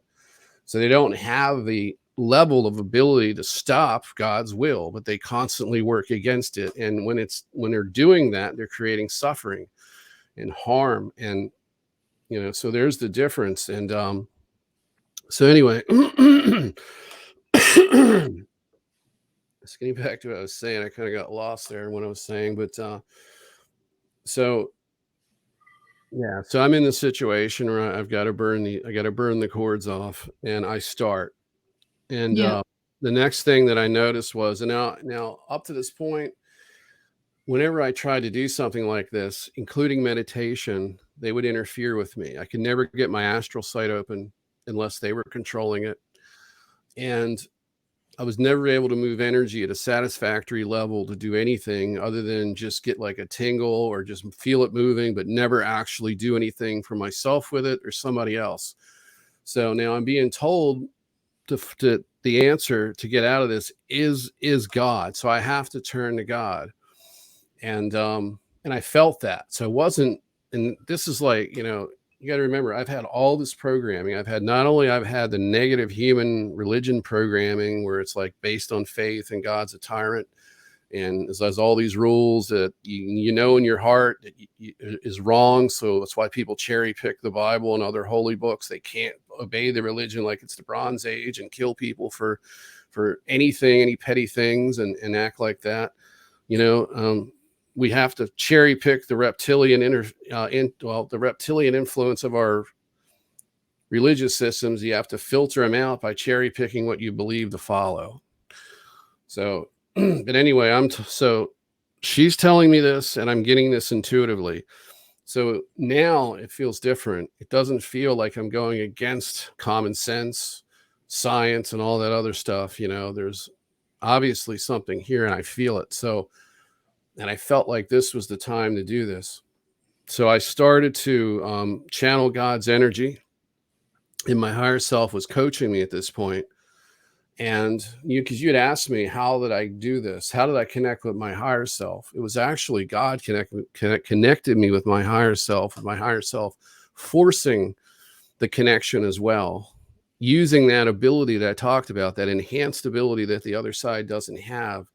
S2: So they don't have the level of ability to stop God's will, but they constantly work against it. And when they're doing that, they're creating suffering and harm. And, so there's the difference. And so anyway, just getting back to what I was saying, I kind of got lost there in what I was saying, but so Yeah, so I'm in the situation where I've got to burn the cords off, and I start. And
S1: Yeah.
S2: the next thing that I noticed was, and now up to this point, whenever I tried to do something like this, including meditation, they would interfere with me. I could never get my astral sight open unless they were controlling it. And I was never able to move energy at a satisfactory level to do anything other than just get like a tingle or just feel it moving, but never actually do anything for myself with it or somebody else. So now I'm being told to the answer to get out of this is God. So I have to turn to God. And I felt that. So it wasn't, and this is like, you got to remember, I've had all this programming. I've had the negative human religion programming where it's like based on faith and God's a tyrant and there's all these rules that you know in your heart that is wrong. So that's why people cherry pick the Bible and other holy books. They can't obey the religion like it's the Bronze Age and kill people for anything, any petty things, and act like that. We have to cherry pick the reptilian the reptilian influence of our religious systems. You have to filter them out by cherry picking what you believe to follow. So, but anyway, so she's telling me this, and I'm getting this intuitively. So now it feels different. It doesn't feel like I'm going against common sense, science, and all that other stuff. There's obviously something here, and I feel it. So, and I felt like this was the time to do this. So I started to channel God's energy, and my higher self was coaching me at this point. And because you had asked me, how did I do this? How did I connect with my higher self? It was actually God connected me with my higher self, forcing the connection as well, using that ability that I talked about, that enhanced ability that the other side doesn't have.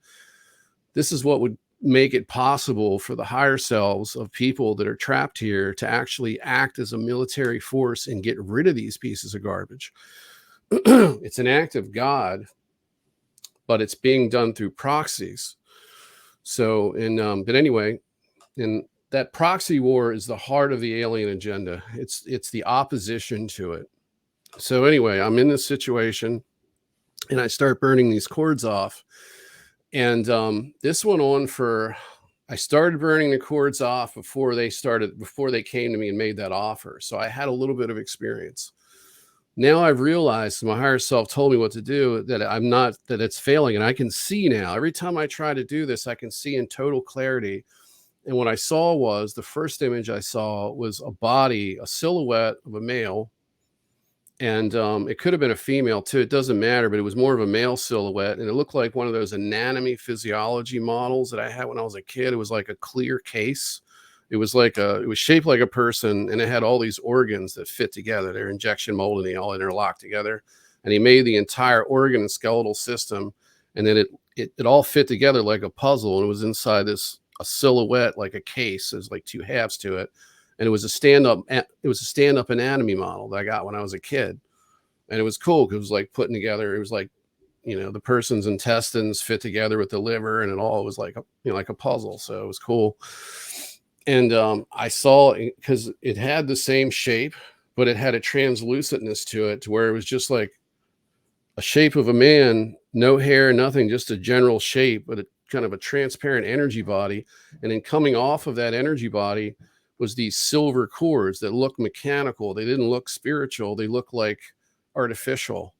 S2: This is what would make it possible for the higher selves of people that are trapped here to actually act as a military force and get rid of these pieces of garbage. It's an act of God, but it's being done through proxies. So, but anyway, and that proxy war is the heart of the alien agenda. It's the opposition to it. So anyway, I'm in this situation, and I start burning these cords off, and this went on for. I started burning the cords off before they came to me and made that offer. So I had a little bit of experience. Now I've realized, my higher self told me what to do, that it's failing. And I can see now, every time I try to do this, I can see in total clarity. And what I saw was, the first image I saw was a silhouette of a male. And it could have been a female too. It doesn't matter, but it was more of a male silhouette. And it looked like one of those anatomy physiology models that I had when I was a kid. It was like a clear case. It was shaped like a person, and it had all these organs that fit together. They're injection molded, and they all interlock together. And he made the entire organ and skeletal system, and then it all fit together like a puzzle. And it was inside a silhouette, like a case. There's like two halves to it, and it was a stand-up anatomy model that I got when I was a kid, and it was cool because it was like putting together. It was like, the person's intestines fit together with the liver, and it all was like like a puzzle. So it was cool. And I saw it because it had the same shape, but it had a translucentness to it, to where it was just like a shape of a man, no hair, nothing, just a general shape, but kind of a transparent energy body. And then coming off of that energy body was these silver cords that looked mechanical. They didn't look spiritual. They looked like artificial,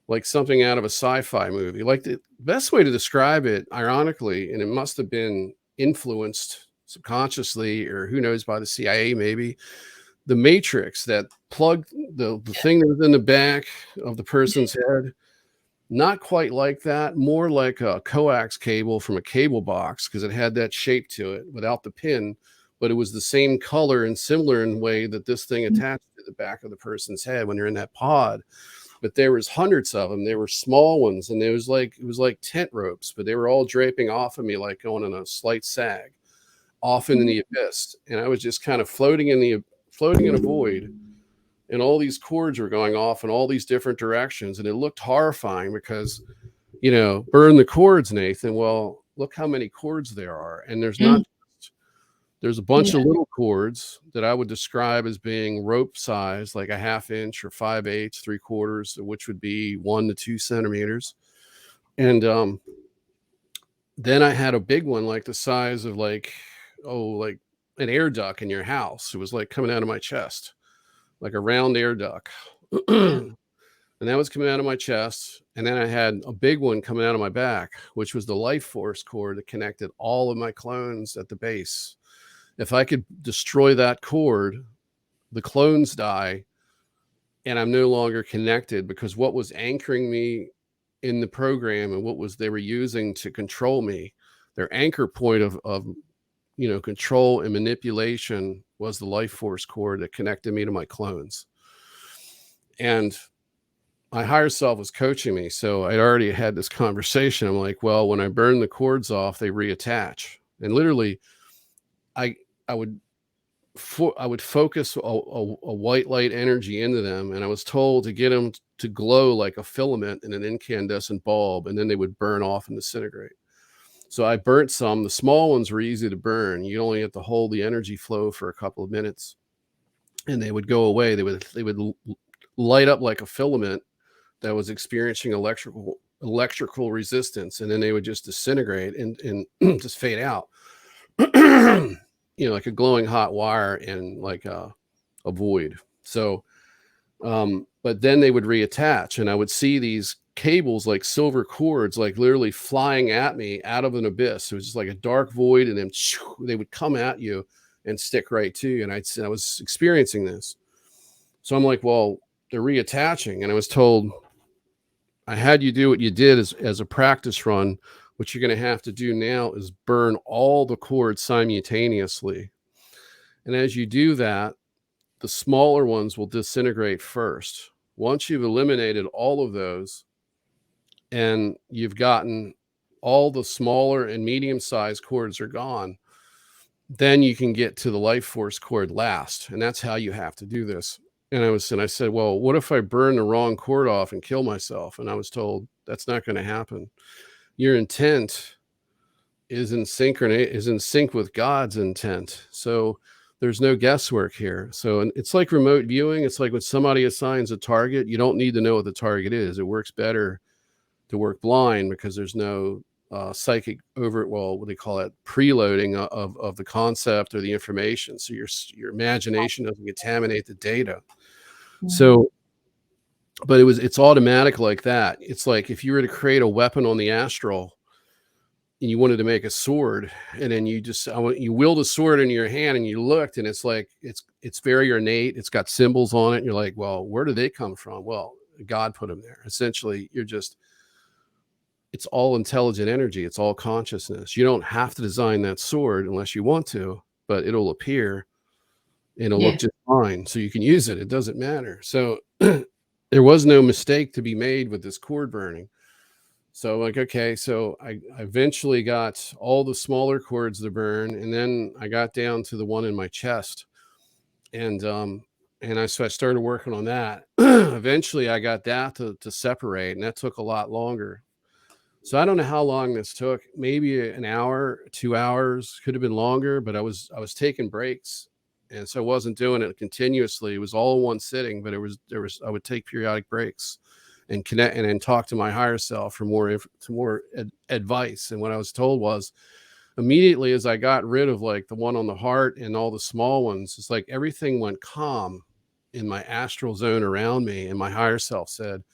S2: like something out of a sci-fi movie. Like, the best way to describe it, ironically, and it must have been influenced subconsciously, or who knows, by the CIA maybe, the Matrix, that plugged the thing that was in the back of the person's head. Not quite like that, more like a coax cable from a cable box, because it had that shape to it without the pin, but it was the same color and similar in a way that this thing attached to the back of the person's head when they're in that pod. But there was hundreds of them. There were small ones, and it was like tent ropes, but they were all draping off of me, like going on a slight sag, off in the abyss. And I was just kind of floating in a void, and all these cords were going off in all these different directions. And it looked horrifying because, burn the cords, Nathan. Well, look how many cords there are. And there's not There's a bunch
S1: Yeah.
S2: of little cords that I would describe as being rope size, like a 1/2 inch or 5/8, 3/4, which would be 1 to 2 centimeters. And then I had a big one, like the size of like an air duct in your house. It was like coming out of my chest, like a round air duct.
S1: Yeah.
S2: And that was coming out of my chest. And then I had a big one coming out of my back, which was the life force cord that connected all of my clones at the base. If I could destroy that cord, the clones die and I'm no longer connected, because what was anchoring me in the program and what was they were using to control me, their anchor point of control and manipulation, was the life force cord that connected me to my clones. And my higher self was coaching me. So I'd already had this conversation. I'm like, well, when I burn the cords off, they reattach. And literally, I I would I would focus a white light energy into them, and I was told to get them to glow like a filament in an incandescent bulb, and then they would burn off and disintegrate. So I burnt some. The small ones were easy to burn. You only have to hold the energy flow for a couple of minutes, and they would go away. They would light up like a filament that was experiencing electrical resistance, and then they would just disintegrate and just fade out. Like a glowing hot wire in like a void. So but then they would reattach, and I would see these cables like silver cords like literally flying at me out of an abyss. It was just like a dark void, and then they would come at you and stick right to you. And I was experiencing this. So I'm like, well, they're reattaching. And I was told, I had you do what you did as a practice run. What you're going to have to do now is burn all the cords simultaneously. And as you do that, the smaller ones will disintegrate first. Once you've eliminated all of those and you've gotten all the smaller and medium-sized cords are gone, then you can get to the life force cord last. And that's how you have to do this. And I said, well, what if I burn the wrong cord off and kill myself? And I was told that's not going to happen. Your intent is in sync with God's intent. So there's no guesswork here. So it's like remote viewing. It's like when somebody assigns a target, you don't need to know what the target is. It works better to work blind because there's no psychic what do they call it? Preloading of the concept or the information. So your imagination doesn't contaminate the data. So, but it's automatic like that. It's like if you were to create a weapon on the astral and you wanted to make a sword, and then you willed a sword in your hand and you looked, and it's like, it's very ornate. It's got symbols on it. And you're like, well, where do they come from? Well, God put them there. Essentially, it's all intelligent energy. It's all consciousness. You don't have to design that sword unless you want to, but it'll appear and it'll look just fine. So you can use it. It doesn't matter. So there was no mistake to be made with this cord burning. So like, okay, so I eventually got all the smaller cords to burn, and then I got down to the one in my chest, and I started working on that. Eventually, I got that to separate, and that took a lot longer. So I don't know how long this took. Maybe an hour, 2 hours, could have been longer, but I was taking breaks, and so I wasn't doing it continuously. It was all in one sitting, but I would take periodic breaks and connect and then talk to my higher self for more advice. And what I was told was, immediately as I got rid of like the one on the heart and all the small ones, it's like everything went calm in my astral zone around me. And my higher self said,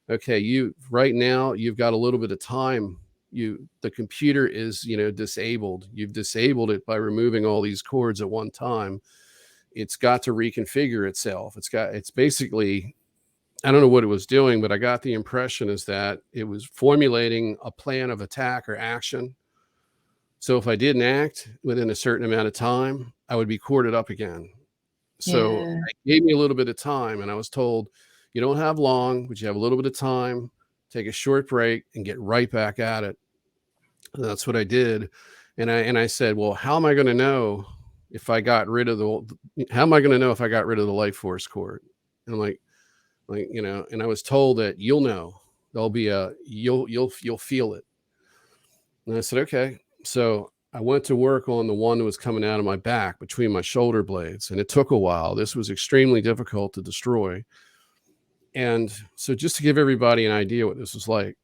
S2: okay, right now you've got a little bit of time. The computer is, disabled. You've disabled it by removing all these cords at one time. It's got to reconfigure itself. It's basically, I don't know what it was doing, but I got the impression is that it was formulating a plan of attack or action. So if I didn't act within a certain amount of time, I would be corded up again. So it gave me a little bit of time, and I was told, you don't have long, but you have a little bit of time. Take a short break and get right back at it. And that's what I did. And I said, well, how am I going to know if I got rid of the life force cord? And I'm like, and I was told that you'll know. There'll be you'll feel it. And I said, okay. So I went to work on the one that was coming out of my back between my shoulder blades, and it took a while. This was extremely difficult to destroy. And so just to give everybody an idea what this was like,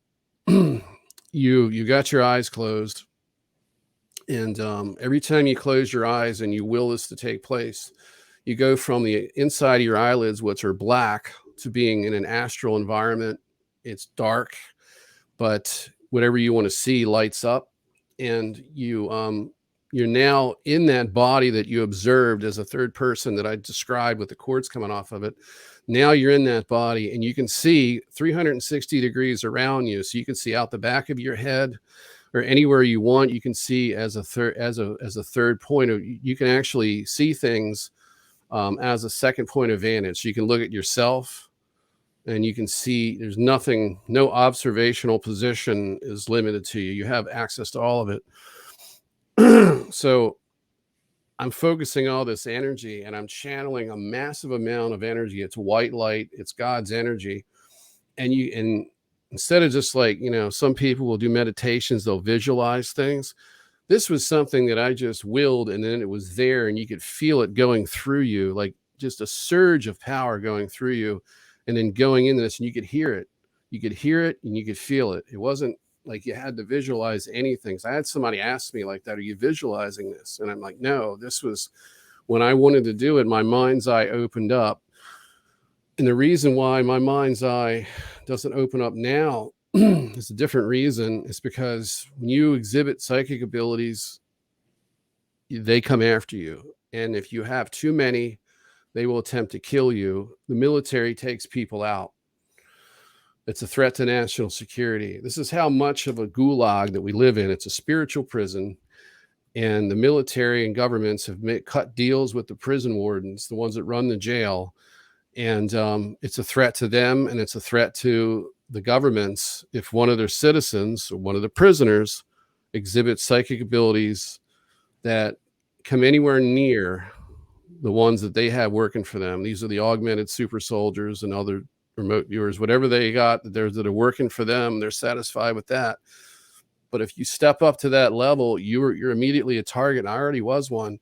S2: you got your eyes closed, and every time you close your eyes and you will this to take place, you go from the inside of your eyelids, which are black, to being in an astral environment. It's dark, but whatever you want to see lights up, and you're now in that body that you observed as a third person that I described with the cords coming off of it. Now you're in that body, and you can see 360 degrees around you, so you can see out the back of your head or anywhere you want. You can see as a third point of, you can actually see things as a second point of vantage. So you can look at yourself, and you can see there's nothing, no observational position is limited to you. You have access to all of it. So I'm focusing all this energy, and I'm channeling a massive amount of energy. It's white light, it's God's energy. And instead of just like, some people will do meditations, they'll visualize things. This was something that I just willed, and then it was there, and you could feel it going through you, like just a surge of power going through you, and then going into this, and you could hear it. You could hear it, and you could feel it. It wasn't like you had to visualize anything. So I had somebody ask me like that, are you visualizing this? And I'm like, no, this was when I wanted to do it, my mind's eye opened up. And the reason why my mind's eye doesn't open up now is a different reason. It's because when you exhibit psychic abilities, they come after you. And if you have too many, they will attempt to kill you. The military takes people out. It's a threat to national security. This is how much of a gulag that we live in. It's a spiritual prison. And the military and governments have cut deals with the prison wardens, the ones that run the jail. And it's a threat to them, and it's a threat to the governments if one of their citizens or one of the prisoners exhibits psychic abilities that come anywhere near the ones that they have working for them. These are the augmented super soldiers and other remote viewers, whatever they got that are working for them, they're satisfied with that. But if you step up to that level, you're immediately a target. I already was one.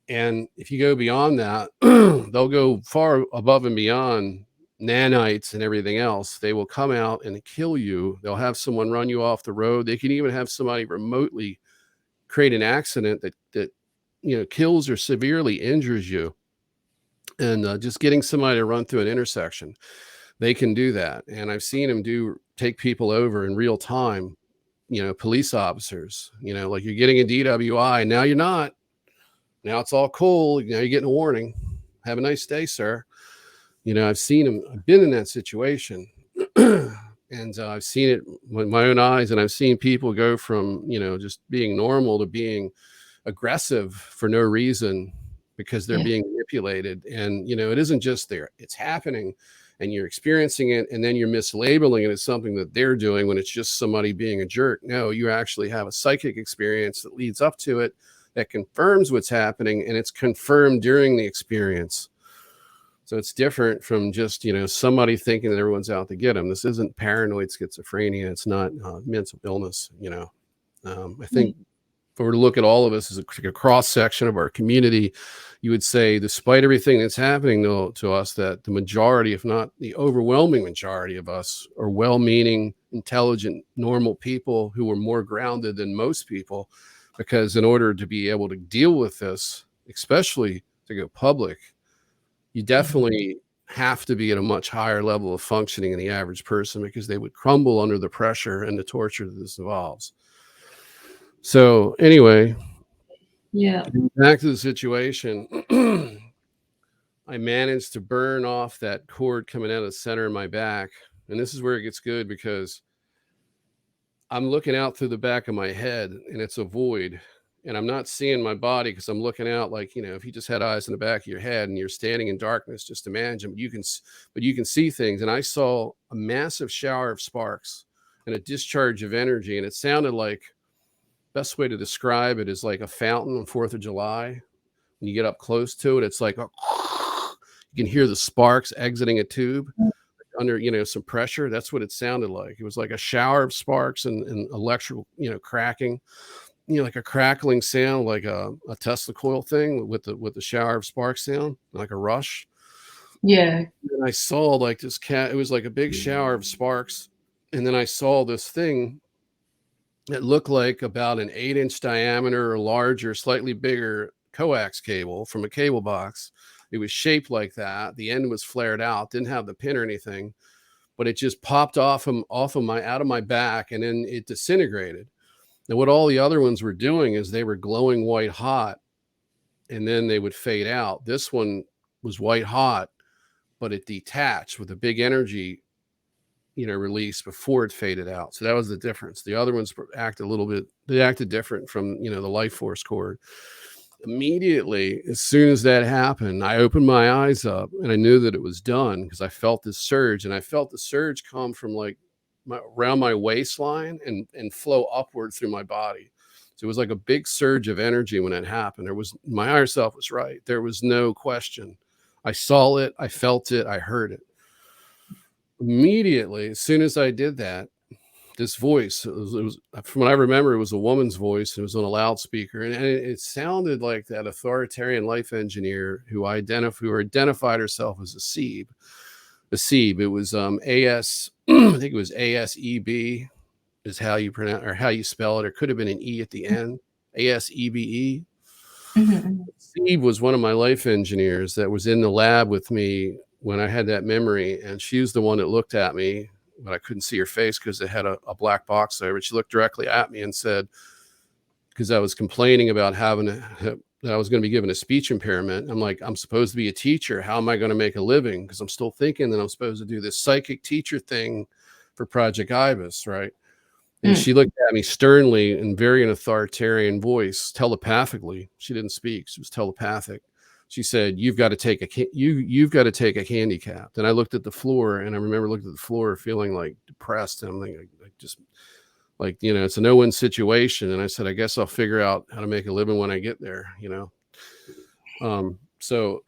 S2: And if you go beyond that, they'll go far above and beyond nanites and everything else. They will come out and kill you. They'll have someone run you off the road. They can even have somebody remotely create an accident that kills or severely injures you. And just getting somebody to run through an intersection, they can do that. And I've seen them take people over in real time. Police officers, like you're getting a DWI. Now you're not. Now it's all cool. Now you're getting a warning. Have a nice day, sir. I've seen them. I've been in that situation. And I've seen it with my own eyes. And I've seen people go from, just being normal to being aggressive for no reason because they're being manipulated. And, it isn't just there. It's happening and you're experiencing it. And then you're mislabeling it as something that they're doing when it's just somebody being a jerk. No, you actually have a psychic experience that leads up to it, that confirms what's happening, and it's confirmed during the experience. So it's different from just, somebody thinking that everyone's out to get them. This isn't paranoid schizophrenia. It's not mental illness. I think if we were to look at all of us as a cross section of our community, you would say, despite everything that's happening to us, that the majority, if not the overwhelming majority of us, are well-meaning, intelligent, normal people who are more grounded than most people. Because in order to be able to deal with this, especially to go public, you definitely have to be at a much higher level of functioning than the average person, because they would crumble under the pressure and the torture that this involves. So anyway, back to the situation. I managed to burn off that cord coming out of the center of my back. And this is where it gets good, because I'm looking out through the back of my head and it's a void, and I'm not seeing my body because I'm looking out like, if you just had eyes in the back of your head and you're standing in darkness, just imagine, but you can see things. And I saw a massive shower of sparks and a discharge of energy. And it sounded like, best way to describe it is like a fountain on 4th of July. When you get up close to it, it's like, you can hear the sparks exiting a tube under, some pressure. That's what it sounded like. It was like a shower of sparks and electrical, cracking. like a crackling sound, like a Tesla coil thing with the shower of sparks sound, like a rush.
S1: Yeah.
S2: And I saw like this cat. It was like a big shower of sparks, and then I saw this thing that looked like about an 8-inch diameter or larger, slightly bigger coax cable from a cable box. It was shaped like that. The end was flared out, didn't have the pin or anything, but it just popped off of my out of my back, and then it disintegrated. Now, what all the other ones were doing is they were glowing white hot, and then they would fade out. This one was white hot, but it detached with a big energy, release before it faded out. So that was the difference. The other ones they acted different from, the life force cord. Immediately, as soon as that happened, I opened my eyes up and I knew that it was done because I felt this surge, and I felt the surge come from like around my waistline and flow upward through my body. So it was like a big surge of energy when it happened. My higher self was right. There was no question. I saw it, I felt it, I heard it. Immediately, as soon as I did that, this voice, it was from what I remember, it was a woman's voice, and it was on a loudspeaker, and it sounded like that authoritarian life engineer who identified herself as a SEEB. A SEEB. It was AS, I think it was ASEB is how you pronounce or how you spell it, or could have been an E at the end. ASEBE.
S1: Mm-hmm.
S2: SEEB was one of my life engineers that was in the lab with me when I had that memory, and she was the one that looked at me, but I couldn't see her face because it had a black box there. But she looked directly at me and said, because I was complaining about that I was going to be given a speech impairment. I'm like, I'm supposed to be a teacher. How am I going to make a living? Because I'm still thinking that I'm supposed to do this psychic teacher thing for Project Ibis, right? And she looked at me sternly and very an authoritarian voice, telepathically. She didn't speak; she was telepathic. She said, "You've got to take you've got to take a handicap." And I looked at the floor, and I remember looking at the floor, feeling like depressed. And I'm thinking, just like, it's a no-win situation. And I said, I guess I'll figure out how to make a living when I get there. So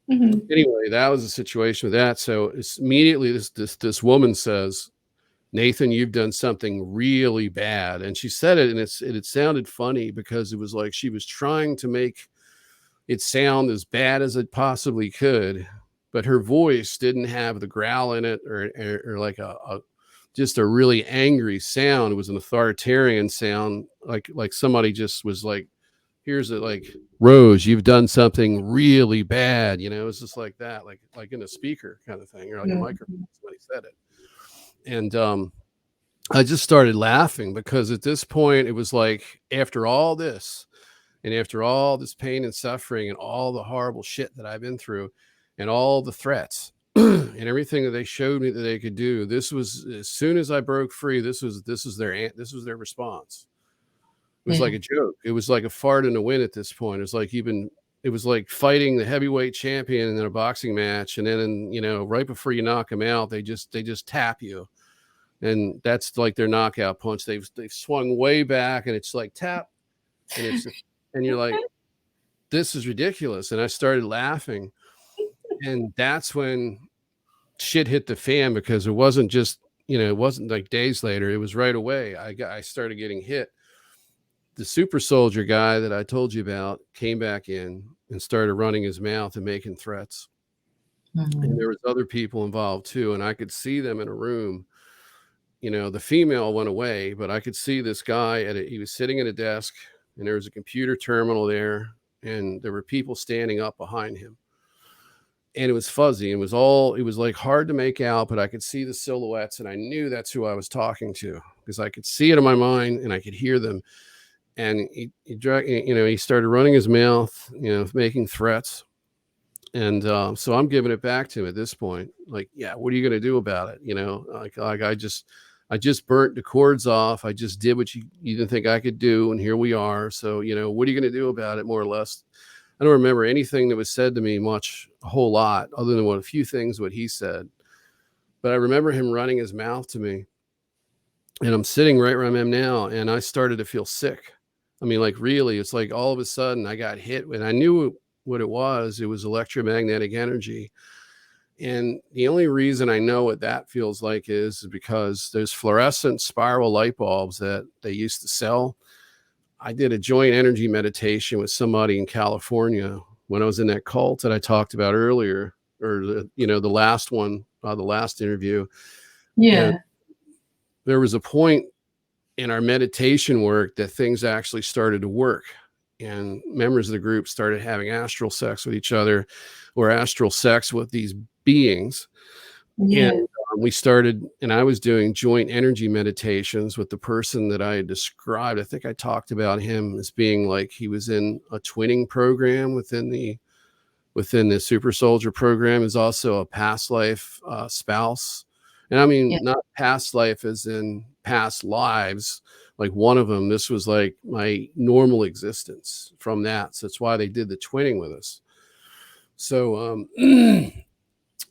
S2: anyway, that was the situation with that. So it's immediately this woman says, "Nathan, you've done something really bad." And she said it, and it sounded funny because it was like she was trying to make it sound as bad as it possibly could, but her voice didn't have the growl in it or like just a really angry sound. It was an authoritarian sound, like somebody just was like, "Here's it, like, Rose, you've done something really bad." It's just like that, like in a speaker kind of thing, or like a microphone. Somebody said it. And I just started laughing because at this point it was like, after all this and after all this pain and suffering and all the horrible shit that I've been through and all the threats and everything that they showed me that they could do, this was, as soon as I broke free, this was their response. It was like a joke. It was like a fart in the wind at this point. It was like fighting the heavyweight champion in a boxing match, and then right before you knock them out, they just tap you. And that's like their knockout punch. They've swung way back, and it's like tap, and you're like, this is ridiculous. And I started laughing, and that's when shit hit the fan, because it wasn't just, it wasn't like days later. It was right away. I started getting hit. The super soldier guy that I told you about came back in and started running his mouth and making threats. And there was other people involved too, and I could see them in a room. The female went away, but I could see this guy he was sitting at a desk, and there was a computer terminal there, and there were people standing up behind him. And it was fuzzy. It was like hard to make out, but I could see the silhouettes, and I knew that's who I was talking to because I could see it in my mind and I could hear them. And he started running his mouth, making threats. And so I'm giving it back to him at this point. Like, yeah, what are you going to do about it? Like I just burnt the cords off. I just did what you didn't think I could do. And here we are. So, what are you going to do about it, more or less? I don't remember anything that was said to me a whole lot, other than a few things, what he said. But I remember him running his mouth to me. And I'm sitting right where I am now. And I started to feel sick. I mean, like, really, it's like all of a sudden I got hit, and I knew what it was. It was electromagnetic energy. And the only reason I know what that feels like is because those fluorescent spiral light bulbs that they used to sell, I did a joint energy meditation with somebody in California when I was in that cult that I talked about earlier, or the last one, the last interview. And
S1: Yeah.
S2: there was a point in our meditation work that things actually started to work, and members of the group started having astral sex with each other, or astral sex with these beings. And
S1: Yeah.
S2: we started, and I was doing joint energy meditations with the person that I had described. I think I talked about him as being like he was in a twinning program within the super soldier program, is also a past life spouse. And I mean,
S1: Yeah.
S2: not past life as in past lives. Like one of them, this was like my normal existence from that. So that's why they did the twinning with us. So,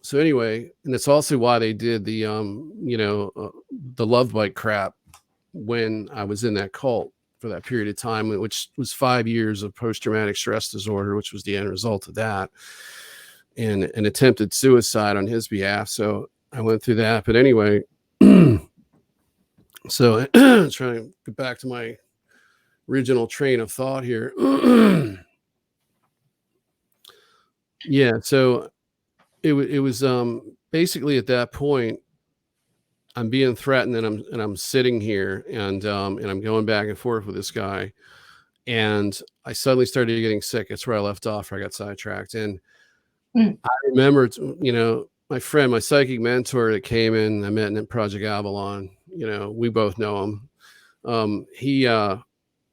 S2: so anyway, and it's also why they did the, the love bite crap when I was in that cult for that period of time, which was 5 years of post-traumatic stress disorder, which was the end result of that, and an attempted suicide on his behalf. So I went through that. But anyway, so trying to get back to my original train of thought here. Yeah. So it was basically at that point, I'm being threatened, and I'm sitting here, and I'm going back and forth with this guy, and I suddenly started getting sick. That's where I left off. I got sidetracked, and
S1: Mm.
S2: I remember, my friend, my psychic mentor that came in, I met in Project Avalon. We both know him.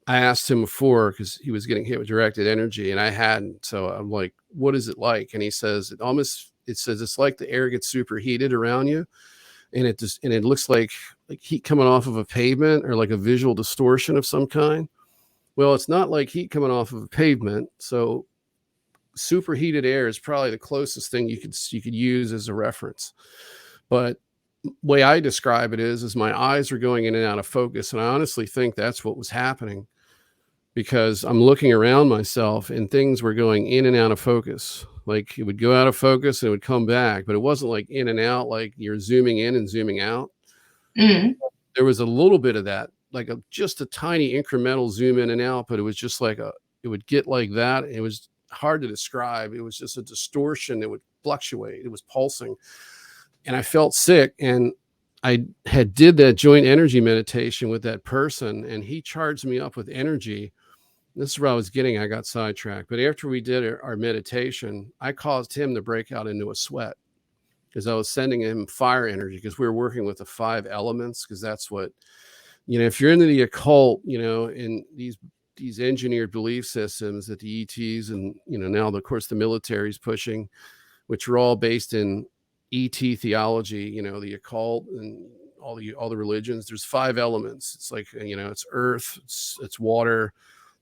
S2: I asked him before because he was getting hit with directed energy, and I hadn't. So I'm like, "What is it like?" And he says, it says it's like the air gets superheated around you, and it looks like heat coming off of a pavement, or like a visual distortion of some kind. Well, it's not like heat coming off of a pavement. So superheated air is probably the closest thing you could use as a reference. But way I describe it is my eyes are going in and out of focus, and I honestly think that's what was happening, because I'm looking around myself and things were going in and out of focus. Like it would go out of focus and it would come back, but it wasn't like in and out, like you're zooming in and zooming out.
S1: Mm.
S2: There was a little bit of that, like just a tiny incremental zoom in and out, but it was just like it would get like that. It was hard to describe. It was just a distortion that would fluctuate. It was pulsing, and I felt sick. And I had did that joint energy meditation with that person, and he charged me up with energy. This is where I was getting. I got sidetracked. But after we did our meditation, I caused him to break out into a sweat, because I was sending him fire energy, because we were working with the 5 elements, because that's what, if you're into the occult, in these engineered belief systems that the ETs and, now of course the military is pushing, which are all based in ET theology, the occult and all the religions. There's 5 elements. It's like, it's earth, it's water,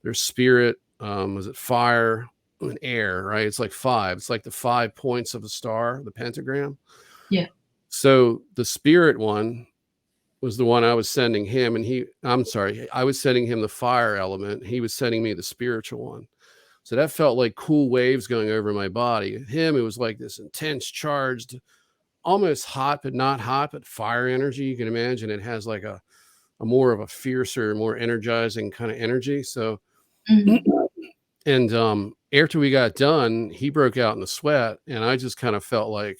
S2: there's spirit, was it fire, and air, right? It's like 5. It's like the 5 points of a star, the pentagram.
S1: Yeah.
S2: So the spirit one was the one I was sending him, and I was sending him the fire element. He was sending me the spiritual one. So that felt like cool waves going over my body. Him, it was like this intense, charged, almost hot, but not hot, but fire energy. You can imagine it has like a more of a fiercer, more energizing kind of energy. So,
S1: Mm.
S2: and after we got done, he broke out in a sweat, and I just kind of felt like,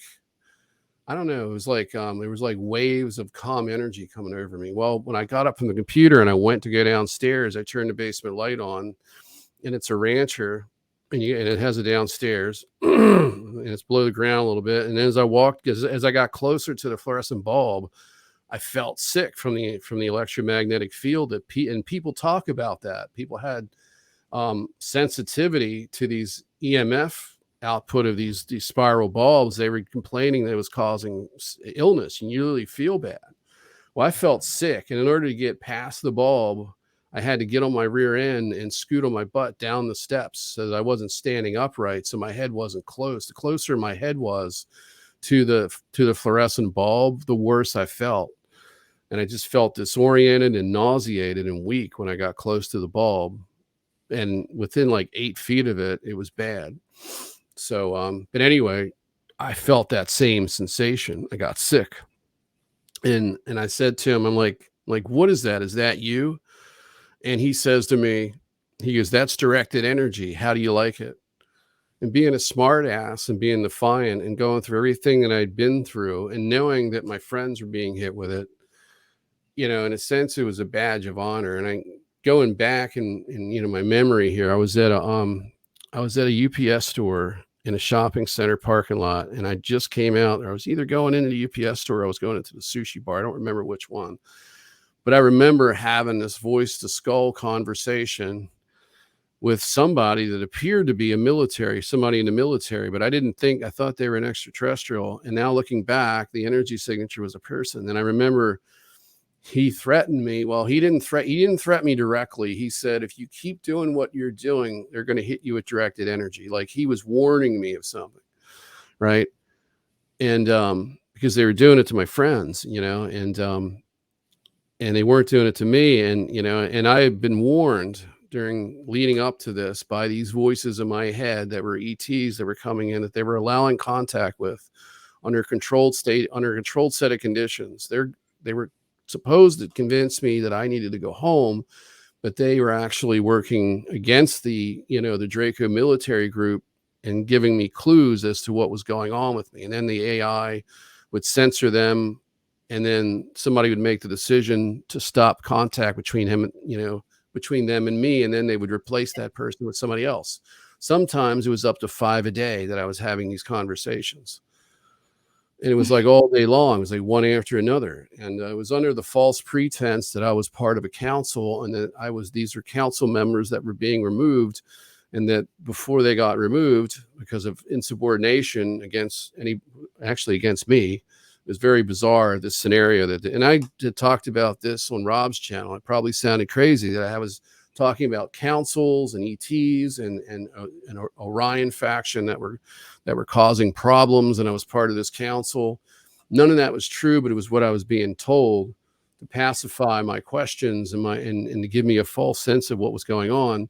S2: I don't know, it was like there was like waves of calm energy coming over me. Well, when I got up from the computer and I went to go downstairs, I turned the basement light on, and it's a rancher, and it has a downstairs, and it's below the ground a little bit. And as I walked, as I got closer to the fluorescent bulb, I felt sick from the electromagnetic field and people talk about that. People had sensitivity to these EMF output of these spiral bulbs. They were complaining that it was causing illness, and you really feel bad. Well, I felt sick, and in order to get past the bulb, I had to get on my rear end and scoot on my butt down the steps so that I wasn't standing upright, so my head wasn't close. The closer my head was to the fluorescent bulb, the worse I felt. And I just felt disoriented and nauseated and weak when I got close to the bulb. And within like 8 feet of it, it was bad. So, but anyway, I felt that same sensation. I got sick. And I said to him, I'm like, what is that? Is that you? And he says to me, he goes, "That's directed energy. How do you like it?" And being a smart ass and being defiant and going through everything that I'd been through and knowing that my friends were being hit with it, in a sense, it was a badge of honor. And I going back and my memory here, I was at a UPS store in a shopping center parking lot, and I just came out. I was either going into the UPS store or I was going into the sushi bar. I don't remember which one. But I remember having this voice to skull conversation with somebody that appeared to be somebody in the military, but I thought they were an extraterrestrial. And now looking back, the energy signature was a person. And I remember he threatened me. Well, he didn't threaten me directly. He said, if you keep doing what you're doing, they're going to hit you with directed energy. Like he was warning me of something. Right. And, because they were doing it to my friends, and they weren't doing it to me. And I had been warned leading up to this by these voices in my head that were ETs that were coming in, that they were allowing contact with under a controlled set of conditions. They were supposed to convince me that I needed to go home, but they were actually working against the Draco military group and giving me clues as to what was going on with me. And then the AI would censor them, and then somebody would make the decision to stop contact between them and me, and then they would replace that person with somebody else. Sometimes it was up to 5 a day that I was having these conversations, and it was like all day long. It was like one after another, and it was under the false pretense that I was part of a council, and that these were council members that were being removed, and that before they got removed because of insubordination against me. It was very bizarre, this scenario and I talked about this on Rob's channel. It probably sounded crazy that I was talking about councils and ETs and an Orion faction that were causing problems, and I was part of this council. None of that was true, but it was what I was being told to pacify my questions and to give me a false sense of what was going on,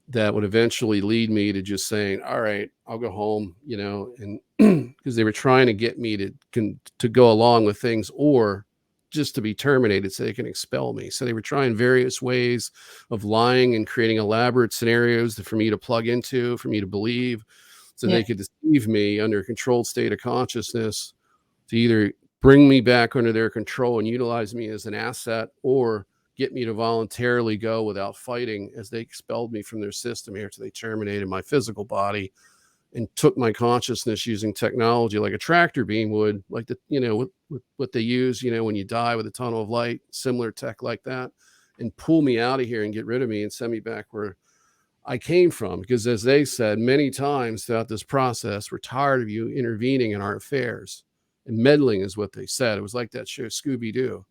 S2: that would eventually lead me to just saying, all right, I'll go home, and because they were trying to get me to go along with things, or just to be terminated so they can expel me. So they were trying various ways of lying and creating elaborate scenarios for me to plug into, for me to believe, so they could deceive me under a controlled state of consciousness to either bring me back under their control and utilize me as an asset, or get me to voluntarily go without fighting, as they expelled me from their system after they terminated my physical body and took my consciousness using technology like a tractor beam would, like what they use, when you die with a tunnel of light, similar tech like that, and pull me out of here and get rid of me and send me back where I came from. Because as they said many times throughout this process, we're tired of you intervening in our affairs, and meddling is what they said. It was like that show Scooby-Doo.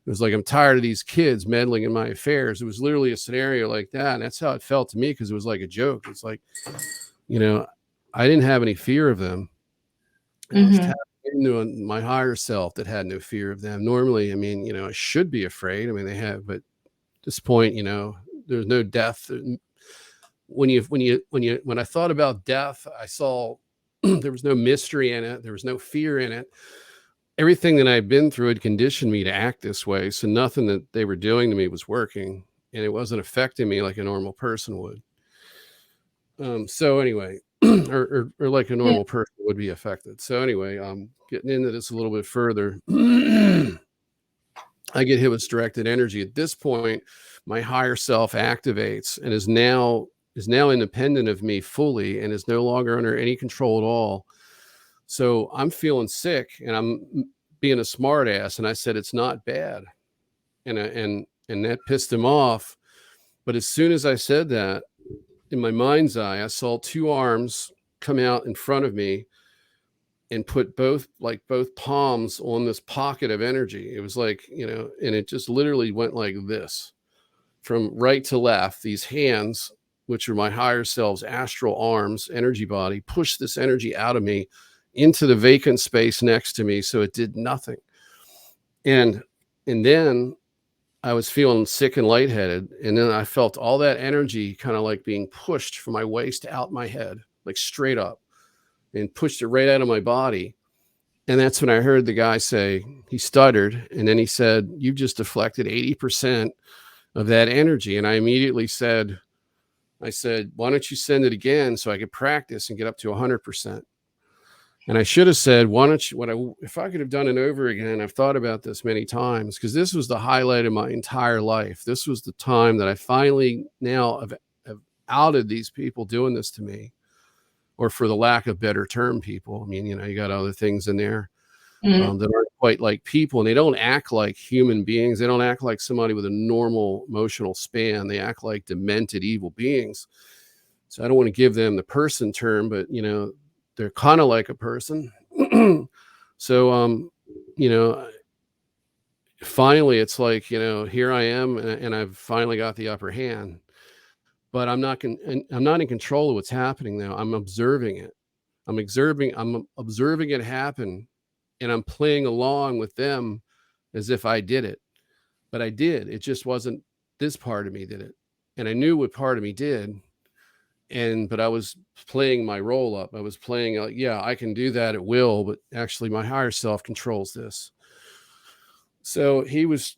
S2: It was like, I'm tired of these kids meddling in my affairs. It was literally a scenario like that. And that's how it felt to me, because it was like a joke. It's like, I didn't have any fear of them. And I was tapping into my higher self that had no fear of them. Normally, I should be afraid. But at this point, there's no death. When I thought about death, I saw there was no mystery in it. There was no fear in it. Everything that I'd been through had conditioned me to act this way. So nothing that they were doing to me was working, and it wasn't affecting me like a normal person would. So anyway, or like a normal person would be affected. So anyway, getting into this a little bit further, I get hit with directed energy. At this point, my higher self activates and is now independent of me fully, and is no longer under any control at all. So I'm feeling sick, and I'm being a smart ass. And I said, it's not bad. And that pissed him off. But as soon as I said that, in my mind's eye, I saw two arms come out in front of me and put both palms on this pocket of energy. It was like, and it just literally went like this from right to left. These hands, which are my higher self's astral arms, energy body, pushed this energy out of me into the vacant space next to me. So it did nothing. And then I was feeling sick and lightheaded. And then I felt all that energy kind of like being pushed from my waist out my head, like straight up, and pushed it right out of my body. And that's when I heard the guy say, he stuttered. And then he said, you've just deflected 80% of that energy. And I immediately said, why don't you send it again so I could practice and get up to 100%? And I should have said, why don't you, if I could have done it over again, I've thought about this many times, because this was the highlight of my entire life. This was the time that I finally now have outed these people doing this to me, or for the lack of better term, people. I mean, you got other things in there that aren't quite like people, and they don't act like human beings. They don't act like somebody with a normal emotional span. They act like demented evil beings. So I don't want to give them the person term, but they're kind of like a person. So finally it's like, here I am, and I've finally got the upper hand, but I'm not in control of what's happening now. I'm observing it. I'm observing it happen, and I'm playing along with them as if I did it. But I did. It just wasn't this part of me did it. And I knew what part of me did. But I was playing my role up. I was playing like, yeah, I can do that at will, but actually my higher self controls this. So he was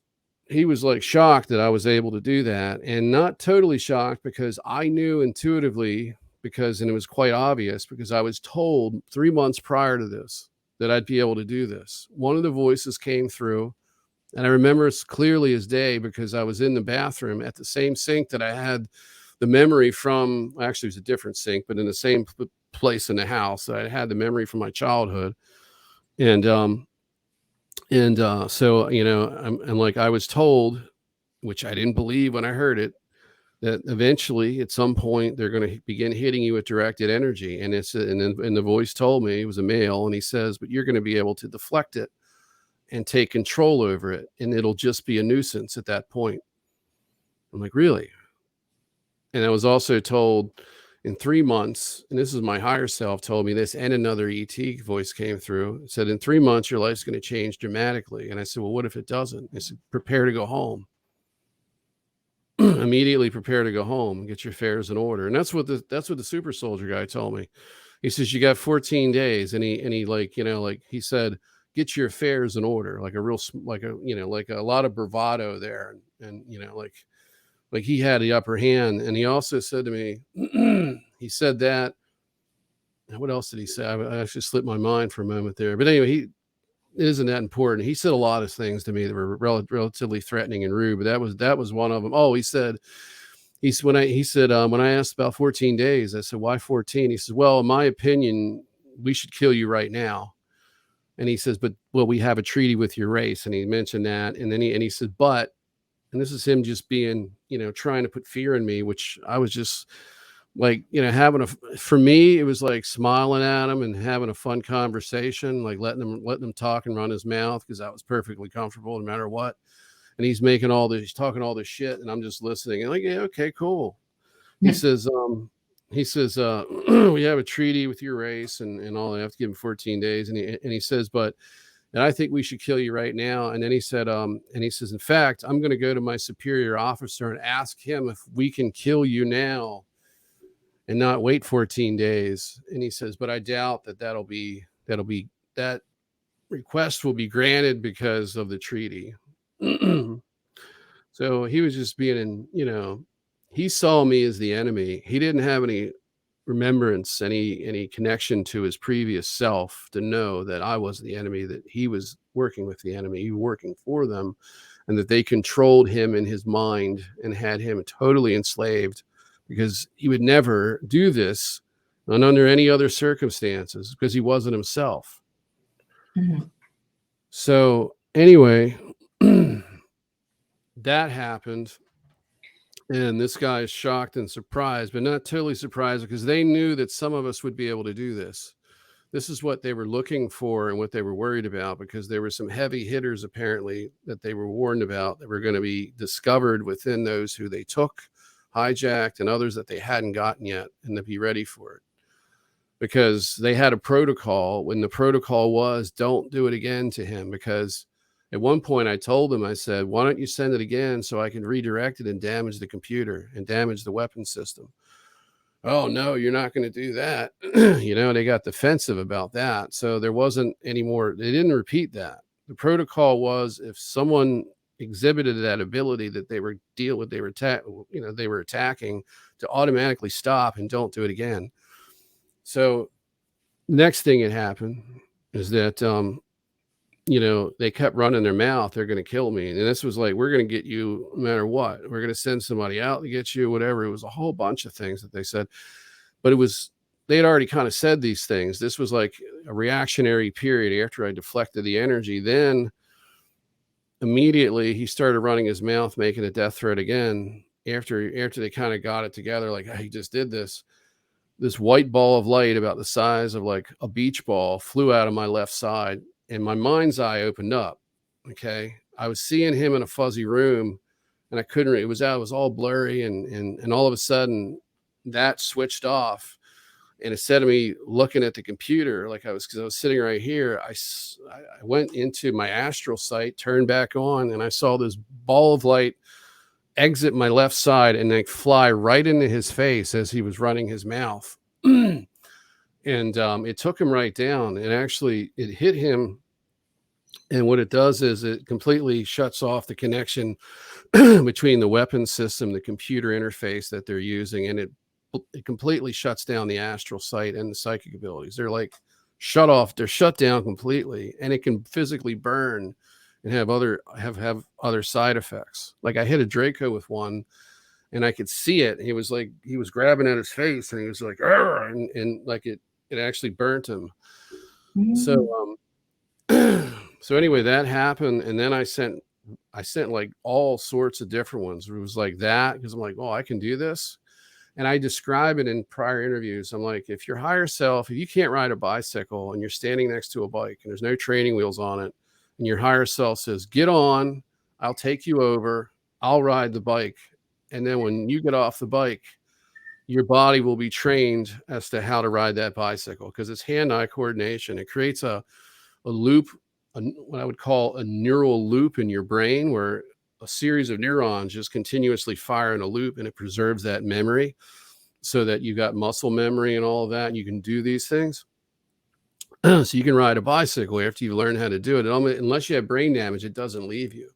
S2: like shocked that I was able to do that, and not totally shocked, because I knew intuitively, and it was quite obvious, because I was told 3 months prior to this that I'd be able to do this. One of the voices came through, and I remember it clearly as day, because I was in the bathroom at the same sink that I had the memory from. Actually, it was a different sink, but in the same place in the house. I had the memory from my childhood. And so, and like I was told, which I didn't believe when I heard it, that eventually at some point they're going to begin hitting you with directed energy. And and the voice told me, it was a male, and he says, but you're going to be able to deflect it and take control over it, and it'll just be a nuisance at that point. I'm like, really? And I was also told in 3 months, and this is my higher self told me this, and another ET voice came through, said, in 3 months, your life's going to change dramatically. And I said, well, what if it doesn't? I said, prepare to go home. Immediately prepare to go home and get your affairs in order. And that's what the super soldier guy told me. He says, you got 14 days. And he like, he said, get your affairs in order, like a real, like a lot of bravado there. And like he had the upper hand. And he also said to me, he said that, what else did he say? I actually slipped my mind for a moment there, but anyway, it isn't that important. He said a lot of things to me that were relatively threatening and rude, but that was one of them. Oh, he said, when I asked about 14 days, I said, why 14? He says, well, in my opinion, we should kill you right now. And he says, but we have a treaty with your race. And he mentioned that. And then he said, but, and this is him just being, trying to put fear in me, which I was just like, for me, it was like smiling at him and having a fun conversation, like letting him talk and run his mouth, because I was perfectly comfortable no matter what. And he's talking all this shit, and I'm just listening and like, yeah, okay, cool. He says, we have a treaty with your race and all. I have to give him 14 days. And he says, and I think we should kill you right now. And then he said, and he says, in fact, I'm going to go to my superior officer and ask him if we can kill you now and not wait 14 days. And he says, but I doubt that request will be granted because of the treaty. So he was just being, he saw me as the enemy. He didn't have any remembrance, any connection to his previous self to know that I was the enemy, that he was working with the enemy, he was working for them, and that they controlled him in his mind and had him totally enslaved, because he would never do this and under any other circumstances, because he wasn't himself. Mm-hmm. So anyway, that happened. And this guy is shocked and surprised, but not totally surprised, because they knew that some of us would be able to do this. This is what they were looking for and what they were worried about, because there were some heavy hitters, apparently, that they were warned about, that were going to be discovered within those who they took, hijacked, and others that they hadn't gotten yet, and to be ready for it. Because they had a protocol, when the protocol was, don't do it again to him, because at one point I told him, I said, why don't you send it again so I can redirect it and damage the computer and damage the weapon system? Oh, no, you're not going to do that. They got defensive about that. So there wasn't any more. They didn't repeat that. The protocol was, if someone exhibited that ability that they were they were attacking, to automatically stop and don't do it again. So next thing that happened is that they kept running their mouth, they're going to kill me. And this was like, we're going to get you no matter what. We're going to send somebody out to get you, whatever. It was a whole bunch of things that they said. But they had already kind of said these things. This was like a reactionary period after I deflected the energy. Then immediately he started running his mouth, making a death threat again. After they kind of got it together, like, he just did this. This white ball of light about the size of like a beach ball flew out of my left side, and my mind's eye opened up. Okay. I was seeing him in a fuzzy room, and I couldn't, it was all blurry. And all of a sudden that switched off. And instead of me looking at the computer, because I was sitting right here, I went into my astral sight, turned back on, and I saw this ball of light exit my left side and then fly right into his face as he was running his mouth. And it took him right down, and actually it hit him. And what it does is it completely shuts off the connection between the weapon system, the computer interface that they're using, and it completely shuts down the astral sight and the psychic abilities. They're like shut off. They're shut down completely, and it can physically burn and have other side effects. Like, I hit a Draco with one, and I could see it. He was grabbing at his face, and he was like, and like it actually burnt him. So so anyway, that happened, and then I sent like all sorts of different ones. It was like that, because I'm like, oh, I can do this. And I describe it in prior interviews. I'm like, if your higher self, if you can't ride a bicycle and you're standing next to a bike and there's no training wheels on it, and your higher self says, get on, I'll take you over, I'll ride the bike. And then when you get off the bike, your body will be trained as to how to ride that bicycle, because it's hand-eye coordination. It creates a loop, what I would call a neural loop in your brain, where a series of neurons just continuously fire in a loop, and it preserves that memory so that you got muscle memory and all of that, and you can do these things. So you can ride a bicycle after you learn how to do it. Unless you have brain damage, it doesn't leave you.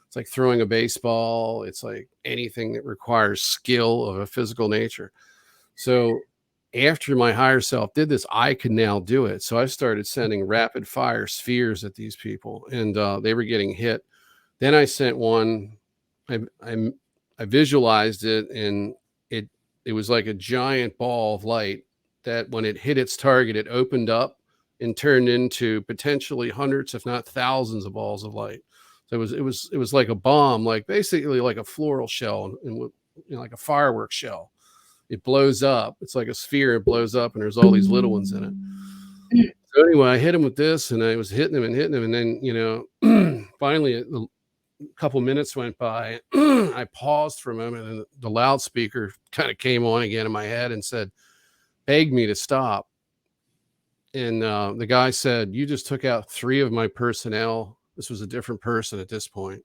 S2: It's like throwing a baseball. It's like anything that requires skill of a physical nature. So after my higher self did this, I could now do it. So I started sending rapid fire spheres at these people, and they were getting hit. Then I sent one, I visualized it, and it was like a giant ball of light that when it hit its target, it opened up and turned into potentially hundreds, if not thousands, of balls of light. So it was like a bomb, like basically like a floral shell, and like a fireworks shell. It blows up. It's like a sphere. It blows up, and there's all these little ones in it. So anyway, I hit him with this, and I was hitting him, and then finally a couple minutes went by. I paused for a moment, and the loudspeaker kind of came on again in my head and said, begged me to stop. And the guy said, you just took out 3 of my personnel. This was a different person at this point.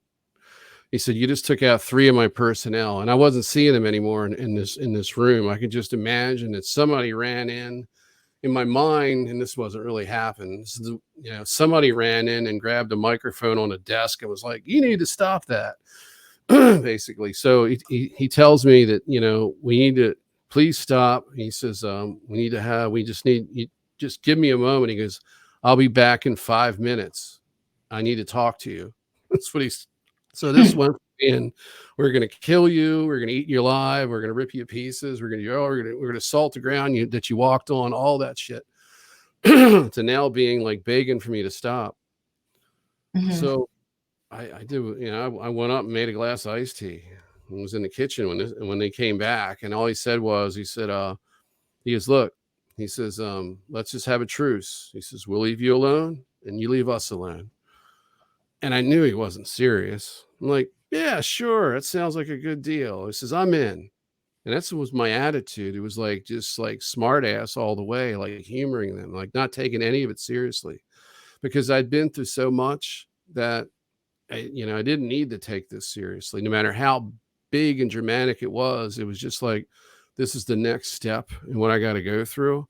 S2: He said, you just took out 3 of my personnel, and I wasn't seeing them anymore in this room. I could just imagine that somebody ran in my mind, and this wasn't really happening. Somebody ran in and grabbed a microphone on a desk and was like, you need to stop that. Basically. So he tells me that, we need to please stop. He says, we just need, you just give me a moment. He goes, I'll be back in 5 minutes. I need to talk to you. That's what so this went in, we're going to kill you. We're going to eat you alive. We're going to rip you to pieces. We're going to salt the ground that you walked on, all that shit. To now being like begging for me to stop. Mm-hmm. So I did, I went up and made a glass of iced tea and was in the kitchen when they came back. And all he said was, he goes, look, he says, let's just have a truce. He says, we'll leave you alone and you leave us alone. And I knew he wasn't serious. I'm like, yeah, sure. That sounds like a good deal. He says, I'm in. And that was my attitude. It was like, just like smart ass all the way, like humoring them, like not taking any of it seriously, because I'd been through so much that I didn't need to take this seriously. No matter how big and dramatic it was just like, this is the next step in what I got to go through.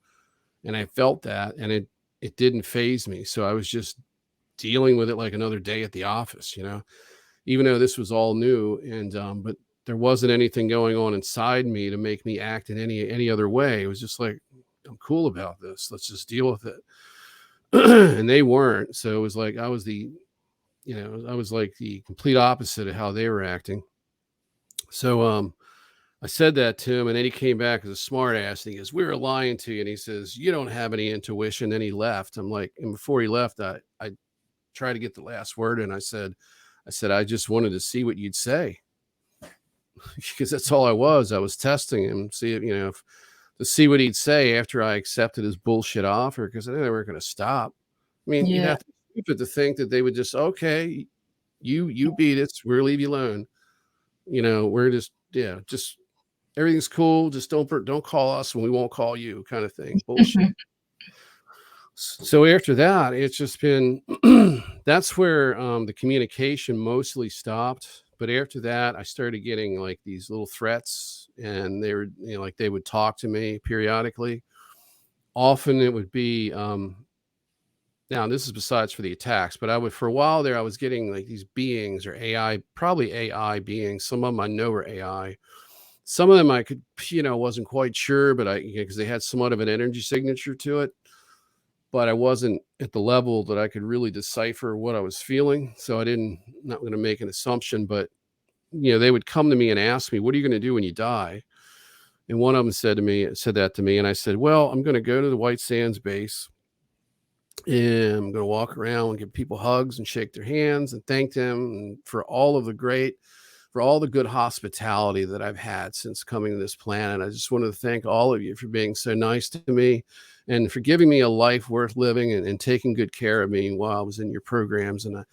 S2: And I felt that, and it didn't faze me. So I was just dealing with it like another day at the office, even though this was all new. And but there wasn't anything going on inside me to make me act in any other way. It was just like, I'm cool about this. Let's just deal with it. And they weren't. So it was like I was I was like the complete opposite of how they were acting. So I said that to him, and then he came back as a smart ass, and he goes, "We were lying to you." And he says, "You don't have any intuition." Then he left. I'm like, and before he left, I tried to get the last word, and I said, I just wanted to see what you'd say, because that's all I was. I was testing him, see if, to see what he'd say after I accepted his bullshit offer, because I knew they weren't going to stop. I mean, you'd
S1: Yeah.
S2: have to be stupid to think that they would just, okay, you beat it, we'll leave you alone. We're just everything's cool. Just don't call us, and we won't call you, kind of thing. Bullshit. So after that, it's just been that's where the communication mostly stopped. But after that, I started getting like these little threats, and they were, like they would talk to me periodically. Often it would be now this is besides for the attacks, but I would, for a while there, I was getting like these beings or AI, probably AI beings. Some of them I know are AI. Some of them I could, wasn't quite sure, but because they had somewhat of an energy signature to it, but I wasn't at the level that I could really decipher what I was feeling. So not going to make an assumption, but they would come to me and ask me, "What are you going to do when you die?" And one of them said that to me, and I said, "Well, I'm going to go to the White Sands base, and I'm going to walk around and give people hugs and shake their hands and thank them for all the good hospitality that I've had since coming to this planet. I just wanted to thank all of you for being so nice to me and for giving me a life worth living, and taking good care of me while I was in your programs." And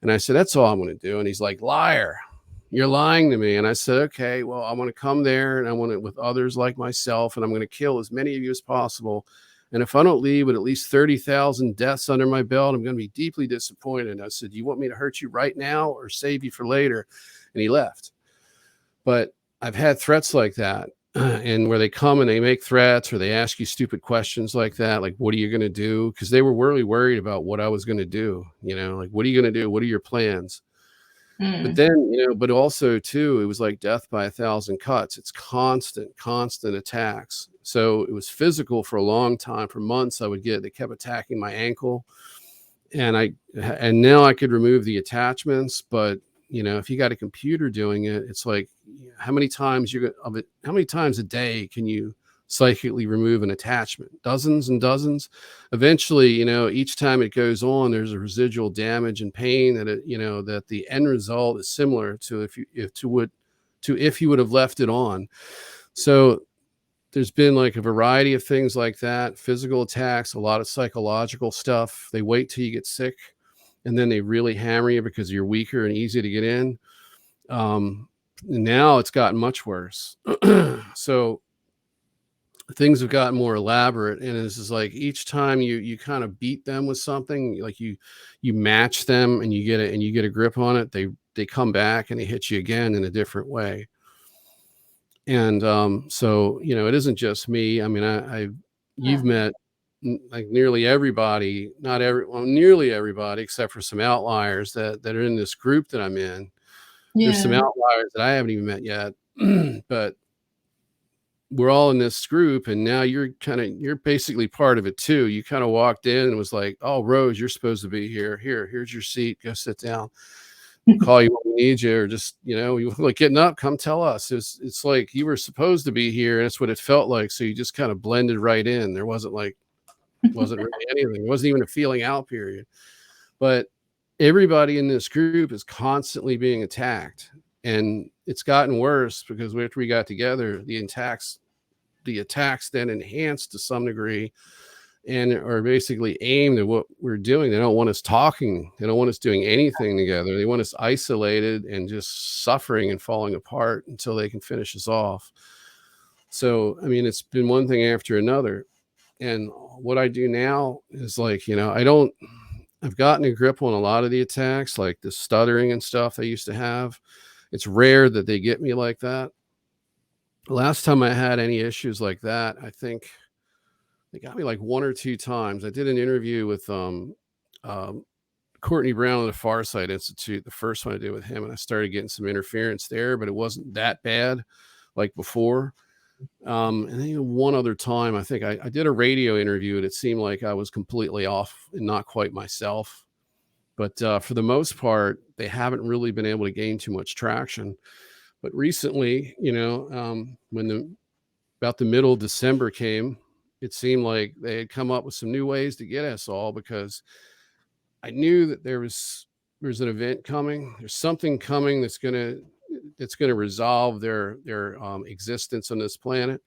S2: I said, "That's all I'm going to do." And he's like, "Liar, you're lying to me." And I said, "Okay, well, I want to come there, and I want it with others like myself, and I'm going to kill as many of you as possible. And if I don't leave with at least 30,000 deaths under my belt, I'm going to be deeply disappointed." I said, "Do you want me to hurt you right now or save you for later?" And he left. But I've had threats like that, and where they come and they make threats, or they ask you stupid questions like that, like, "What are you going to do?" Because they were really worried about what I was going to do. Like, "What are you going to do? What are your plans?" But
S1: Mm.
S2: then, but also too, it was like death by 1,000 cuts. It's constant attacks. So it was physical for a long time. For months, they kept attacking my ankle, and now I could remove the attachments. But if you got a computer doing it, it's like, how many times a day can you psychically remove an attachment? Dozens and dozens. Eventually, each time it goes on, there's a residual damage and pain that the end result is similar to if you would have left it on. So there's been like a variety of things like that: physical attacks, a lot of psychological stuff. They wait till you get sick, and then they really hammer you because you're weaker and easy to get in. Now it's gotten much worse. So things have gotten more elaborate, and it's just like each time you kind of beat them with something, like you match them, and you get a grip on it, they come back and they hit you again in a different way. And so it isn't just me. I mean, you've met like nearly everybody, nearly everybody except for some outliers that are in this group that I'm in. There's some
S1: Yeah.
S2: outliers that I haven't even met yet, but we're all in this group, and now you're basically part of it too. You kind of walked in and was like, "Oh, Rose, you're supposed to be here. Here's your seat. Go sit down. We'll call you when we need you," or just, you like getting up, come tell us. It's like you were supposed to be here, and that's what it felt like. So you just kind of blended right in. There wasn't really anything. It wasn't even a feeling out period. But everybody in this group is constantly being attacked, and it's gotten worse because after we got together, the attacks then enhanced to some degree, and are basically aimed at what we're doing. They don't want us talking. They don't want us doing anything together. They want us isolated and just suffering and falling apart until they can finish us off. So, I mean, it's been one thing after another. And what I do now is like, I've gotten a grip on a lot of the attacks, like the stuttering and stuff I used to have. It's rare that they get me like that. Last time I had any issues like that, I think they got me like one or two times. I did an interview with Courtney Brown of the Farsight Institute, the first one I did with him, and I started getting some interference there, but it wasn't that bad like before. And then one other time, I think I did a radio interview, and it seemed like I was completely off and not quite myself. But for the most part, they haven't really been able to gain too much traction. But recently, when about the middle of December came, it seemed like they had come up with some new ways to get us all, because I knew that there's an event coming. There's something coming that's gonna resolve their existence on this planet.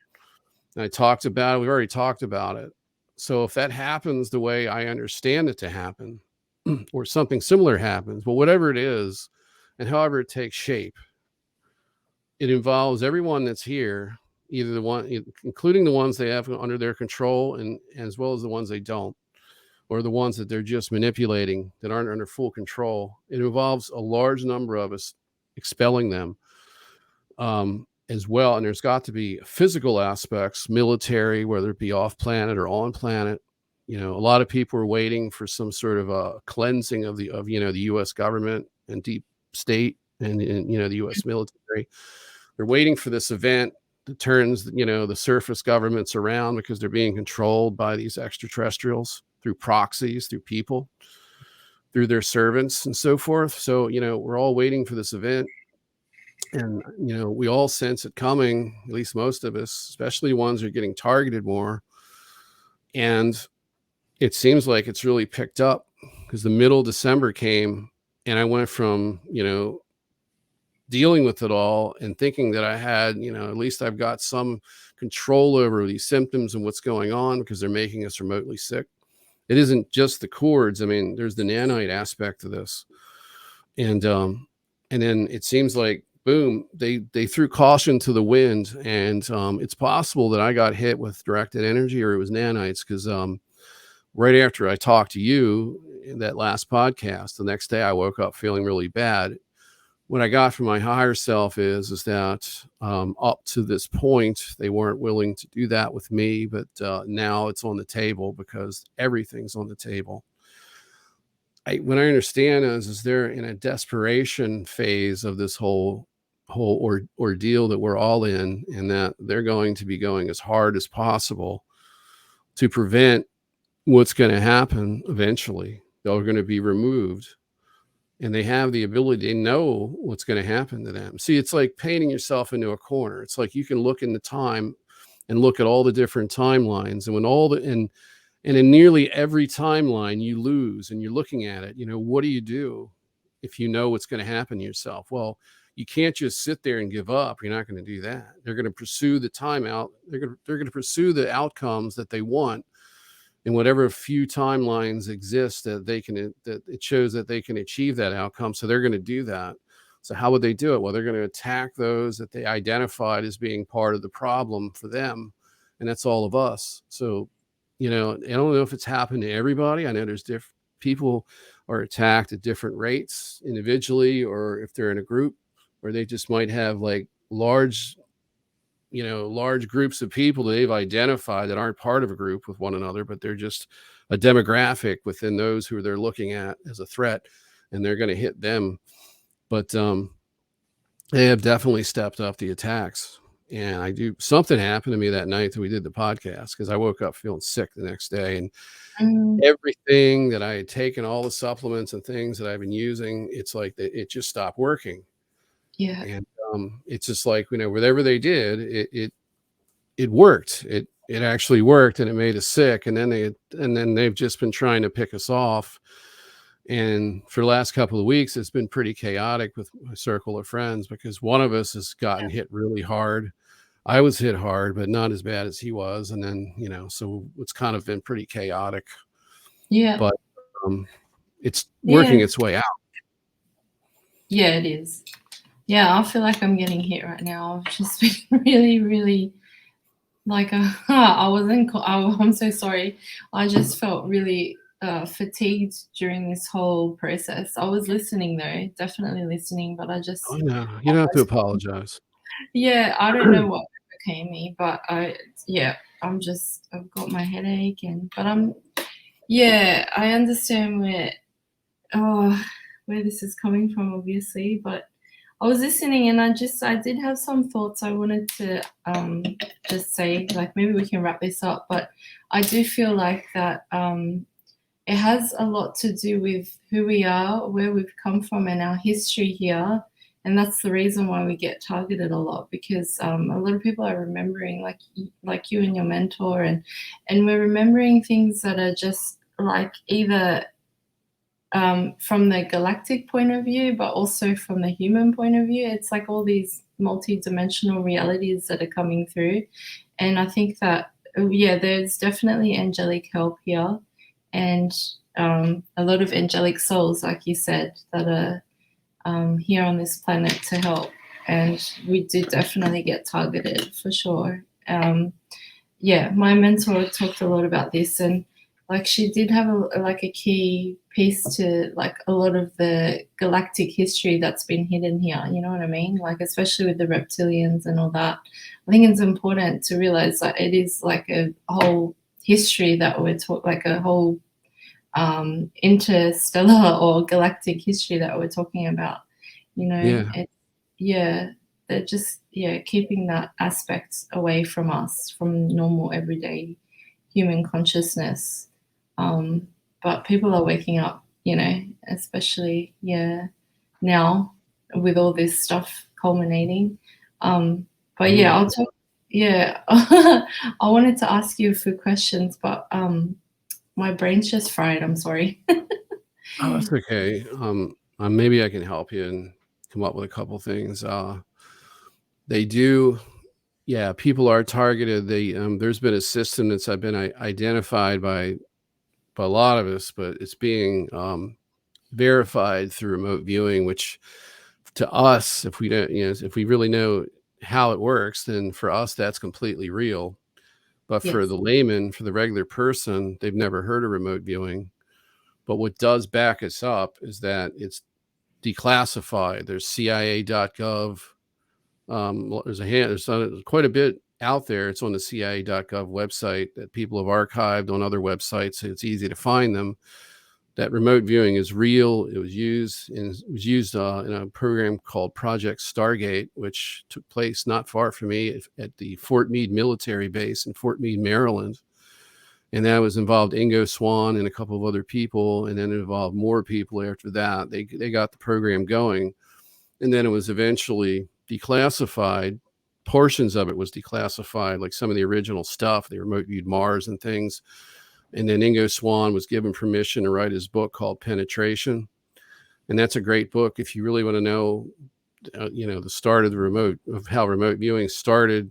S2: And I talked about it. We've already talked about it. So if that happens the way I understand it to happen, or something similar happens, but whatever it is, and however it takes shape, it involves everyone that's here, either the one, including the ones they have under their control, and as well as the ones they don't, or the ones that they're just manipulating that aren't under full control. It involves a large number of us expelling them as well. And there's got to be physical aspects, military, whether it be off planet or on planet. A lot of people are waiting for some sort of a cleansing of the U.S. government and deep state and the U.S. military. They're waiting for this event that turns the surface governments around, because they're being controlled by these extraterrestrials through proxies, through people, through their servants, and so forth. So we're all waiting for this event, and we all sense it coming. At least most of us, especially ones who are getting targeted more. And it seems like it's really picked up, because the middle of December came, and I went from dealing with it all and thinking that I had, at least I've got some control over these symptoms and what's going on, because they're making us remotely sick. It isn't just the cords. I mean, there's the nanite aspect of this. And then it seems like, boom, they threw caution to the wind. And it's possible that I got hit with directed energy, or it was nanites, because right after I talked to you in that last podcast, the next day I woke up feeling really bad. What I got from my higher self is that up to this point, they weren't willing to do that with me, but now it's on the table, because everything's on the table. What I understand is they're in a desperation phase of this whole ordeal that we're all in, and that they're going to be going as hard as possible to prevent what's going to happen eventually. They're going to be removed. And they have the ability, they know what's going to happen to them. See, it's like painting yourself into a corner. It's like you can look into time and look at all the different timelines. And and in nearly every timeline you lose, and you're looking at it, what do you do if you know what's going to happen to yourself? Well, you can't just sit there and give up. You're not going to do that. They're going to pursue the timeout. They're going to pursue the outcomes that they want. And whatever few timelines exist that it shows that they can achieve that outcome. So they're going to do that. So how would they do it? Well, they're going to attack those that they identified as being part of the problem for them. And that's all of us. So, I don't know if it's happened to everybody. I know there's people are attacked at different rates individually, or if they're in a group, or they just might have like large groups of people that they've identified that aren't part of a group with one another, but they're just a demographic within those who they're looking at as a threat, and they're going to hit them. But they have definitely stepped up the attacks. And something happened to me that night that we did the podcast, because I woke up feeling sick the next day, and everything that I had taken, all the supplements and things that I've been using, it's like it just stopped working.
S1: Yeah.
S2: And it's just like, whatever they did, it worked. It actually worked, and it made us sick. And then they've just been trying to pick us off. And for the last couple of weeks, it's been pretty chaotic with my circle of friends, because one of us has gotten hit really hard. I was hit hard, but not as bad as he was. And then, so it's kind of been pretty chaotic.
S1: Yeah.
S2: But it's working its way out.
S1: Yeah, it is. Yeah, I feel like I'm getting hit right now. I've just been really, really like I'm so sorry. I just felt really fatigued during this whole process. I was listening though, definitely listening, but I just
S2: Oh no, you don't have to apologize.
S1: Yeah, I don't know what became me, but I've got my headache, I understand where this is coming from, obviously, but I was listening and I did have some thoughts I wanted to just say, like maybe we can wrap this up, but I do feel like that it has a lot to do with who we are, where we've come from, and our history here. And that's the reason why we get targeted a lot because a lot of people are remembering, like you and your mentor, and we're remembering things that are just like either from the galactic point of view, but also from the human point of view. It's like all these multi-dimensional realities that are coming through, and I think that yeah, there's definitely angelic help here, and a lot of angelic souls, like you said, that are here on this planet to help. And we do definitely get targeted for sure. Yeah, my mentor talked a lot about this, and like she did have a key piece to like a lot of the galactic history that's been hidden here. You know what I mean? Like especially with the reptilians and all that. I think it's important to realize that it is like a whole history that we're talking, like a whole interstellar or galactic history that we're talking about. You know,
S2: Yeah.
S1: yeah, they're just yeah keeping that aspect away from us, from normal everyday human consciousness. Um, but people are waking up, you know, especially yeah now with all this stuff culminating. But yeah,
S2: Yeah.
S1: I'll talk. Yeah, I wanted to ask you a few questions, but my brain's just fried. I'm sorry.
S2: Oh, that's okay. Maybe I can help you and come up with a couple things. They do, yeah. People are targeted. There's been a system that's been identified by a lot of us, but it's being verified through remote viewing. Which to us, if we don't, if we really know how it works, then for us that's completely real. But for
S1: Yes.
S2: the layman, for the regular person, they've never heard of remote viewing. But what does back us up is that it's declassified. There's CIA.gov. There's quite a bit out there. It's on the CIA.gov website that people have archived on other websites, so it's easy to find them. That remote viewing is real. It was used in a program called Project Stargate, which took place not far from me at the Fort Meade military base in Fort Meade, Maryland. And that was involved Ingo Swann and a couple of other people, and then it involved more people after that. They got the program going, and then it was eventually declassified. Portions of it was declassified, like some of the original stuff, the remote viewed Mars and things. And then Ingo Swann was given permission to write his book called Penetration, and that's a great book if you really want to know, the start of how remote viewing started,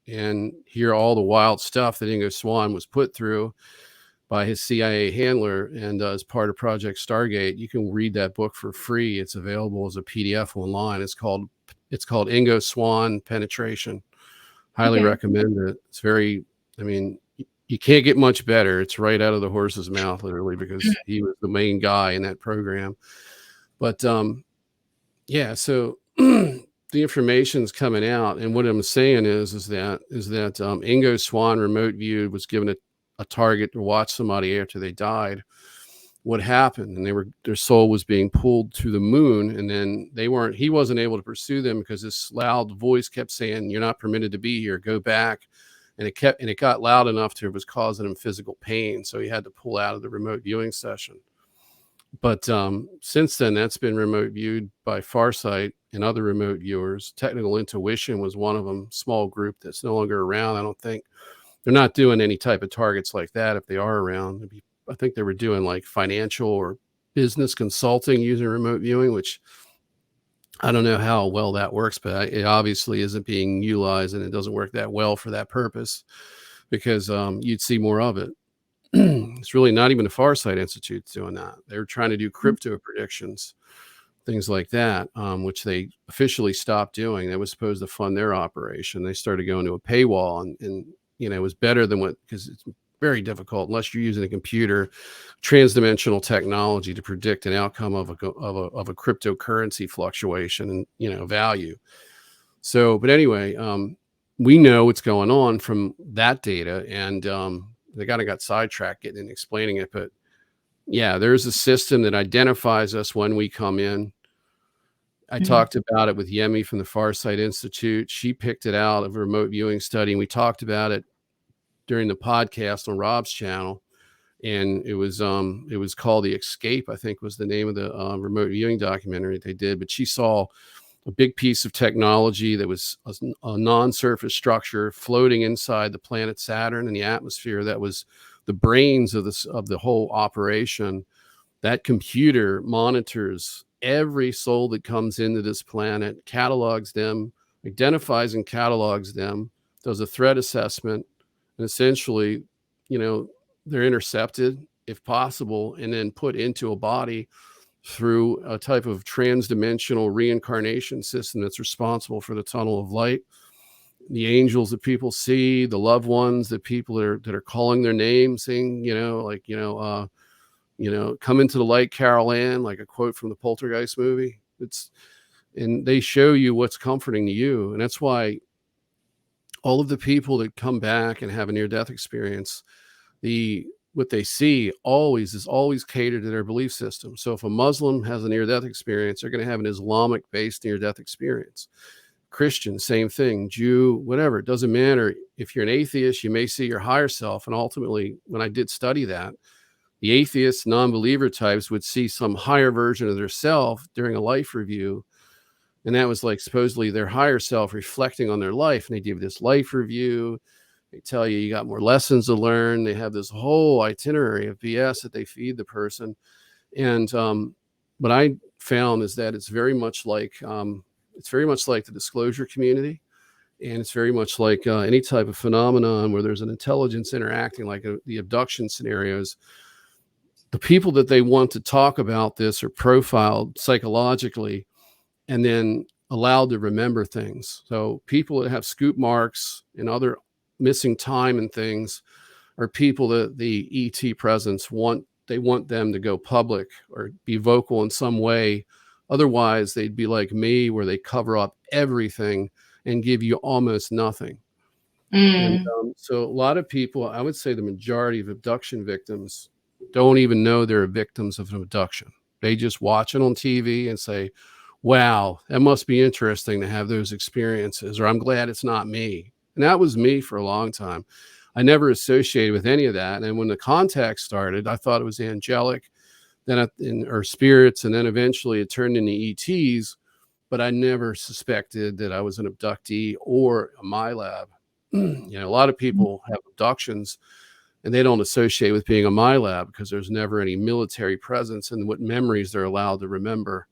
S2: and hear all the wild stuff that Ingo Swann was put through by his CIA handler and as part of Project Stargate. You can read that book for free. It's available as a PDF online. It's called Ingo Swann Penetration. Highly
S1: Okay.
S2: recommend it. It's very, I mean, you can't get much better. It's right out of the horse's mouth, literally, because he was the main guy in that program. But yeah, so the information's coming out, and what I'm saying is that Ingo Swann remote viewed, was given a target to watch somebody after they died. What happened? And their soul was being pulled to the moon, and then he wasn't able to pursue them because this loud voice kept saying, "You're not permitted to be here. Go back." And it got loud enough to it was causing him physical pain, so he had to pull out of the remote viewing session. But since then, that's been remote viewed by Farsight and other remote viewers. Technical Intuition was one of them, small group that's no longer around. I don't think they're not doing any type of targets like that. If they are around, I think they were doing like financial or business consulting using remote viewing, which I don't know how well that works, but it obviously isn't being utilized, and it doesn't work that well for that purpose, because you'd see more of it. It's really not even the Farsight Institute doing that. They're trying to do crypto predictions, things like that, which they officially stopped doing. That was supposed to fund their operation. They started going to a paywall, and it was better than because it's very difficult unless you're using a computer, transdimensional technology to predict an outcome of a cryptocurrency fluctuation and value. So, but anyway, we know what's going on from that data, and they kind of got sidetracked getting and explaining it, but Yeah, there's a system that identifies us when we come in. I
S1: Mhm.
S2: talked about it with Yemi from the Farsight Institute. She picked it out of a remote viewing study, and we talked about it during the podcast on Rob's channel. And it was called The Escape, I think was the name of the remote viewing documentary they did. But she saw a big piece of technology that was a non-surface structure floating inside the planet Saturn in the atmosphere that was the brains of the whole operation. That computer monitors every soul that comes into this planet, catalogs them, identifies and catalogs them, does a threat assessment, and essentially, you know, they're intercepted if possible and then put into a body through a type of trans-dimensional reincarnation system that's responsible for the tunnel of light. The angels that people see, the loved ones that people that are calling their name, saying, come into the light, Carol Ann, like a quote from the Poltergeist movie. And they show you what's comforting to you. And that's why all of the people that come back and have a near-death experience, what they see is always catered to their belief system. So if a Muslim has a near-death experience, they're going to have an Islamic-based near-death experience. Christian, same thing. Jew, whatever, it doesn't matter. If you're an atheist, you may see your higher self. And ultimately, when I did study that, the atheist non-believer types would see some higher version of their self during a life review. And that was like supposedly their higher self reflecting on their life. And they give this life review. They tell you got more lessons to learn. They have this whole itinerary of BS that they feed the person. And what I found is that it's very much like the disclosure community. And it's very much like any type of phenomenon where there's an intelligence interacting, like the abduction scenarios. The people that they want to talk about this are profiled psychologically and then allowed to remember things. So people that have scoop marks and other missing time and things are people that the ET presence want them to go public or be vocal in some way. Otherwise, they'd be like me, where they cover up everything and give you almost nothing. And
S1: Mm.
S2: so a lot of people, I would say the majority of abduction victims don't even know they're victims of an abduction. They just watch it on TV and say, wow, that must be interesting to have those experiences, or I'm glad it's not me. And that was me for a long time. I never associated with any of that. And when the contact started, I thought it was angelic, or spirits, and then eventually it turned into ETs. But I never suspected that I was an abductee or a Milab. A lot of people have abductions and they don't associate with being a Milab because there's never any military presence and what memories they're allowed to remember,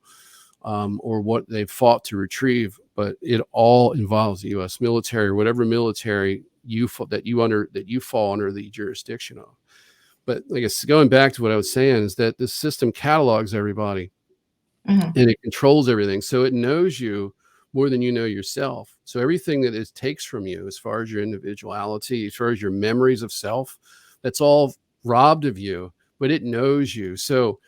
S2: or what they've fought to retrieve. But it all involves the U.S. military or whatever military that you fall under the jurisdiction of. But I guess going back to what I was saying is that this system catalogs everybody.
S1: Mhm.
S2: And it controls everything. So it knows you more than you know yourself. So everything that it takes from you, as far as your individuality, as far as your memories of self, that's all robbed of you, but it knows you. So,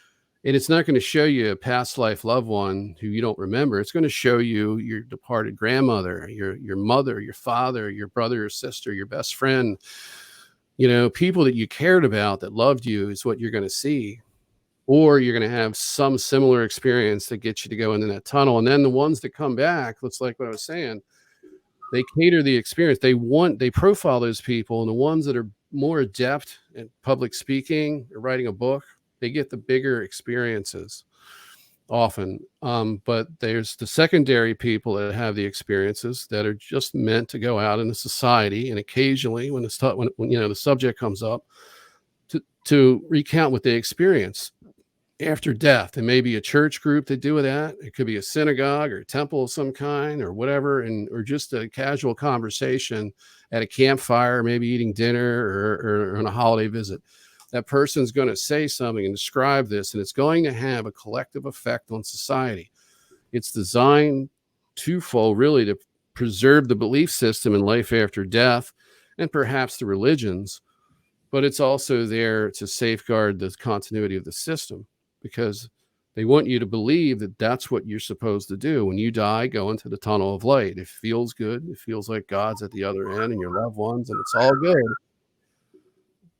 S2: and it's not going to show you a past life loved one who you don't remember. It's going to show you your departed grandmother, your mother, your father, your brother or sister, your best friend, people that you cared about that loved you is what you're going to see. Or you're going to have some similar experience that gets you to go into that tunnel. And then the ones that come back, looks like what I was saying, they cater the experience. They profile those people. And the ones that are more adept at public speaking or writing a book, they get the bigger experiences often. But there's the secondary people that have the experiences that are just meant to go out into society. And occasionally when the subject comes up to recount what they experienced after death. There may be a church group that do that. It could be a synagogue or a temple of some kind or whatever, or just a casual conversation at a campfire, maybe eating dinner or on a holiday visit. That person's going to say something and describe this, and it's going to have a collective effect on society. It's designed twofold, really, to preserve the belief system in life after death and perhaps the religions, but it's also there to safeguard the continuity of the system, because they want you to believe that that's what you're supposed to do. When you die, go into the tunnel of light. It feels good. It feels like God's at the other end and your loved ones, and it's all good.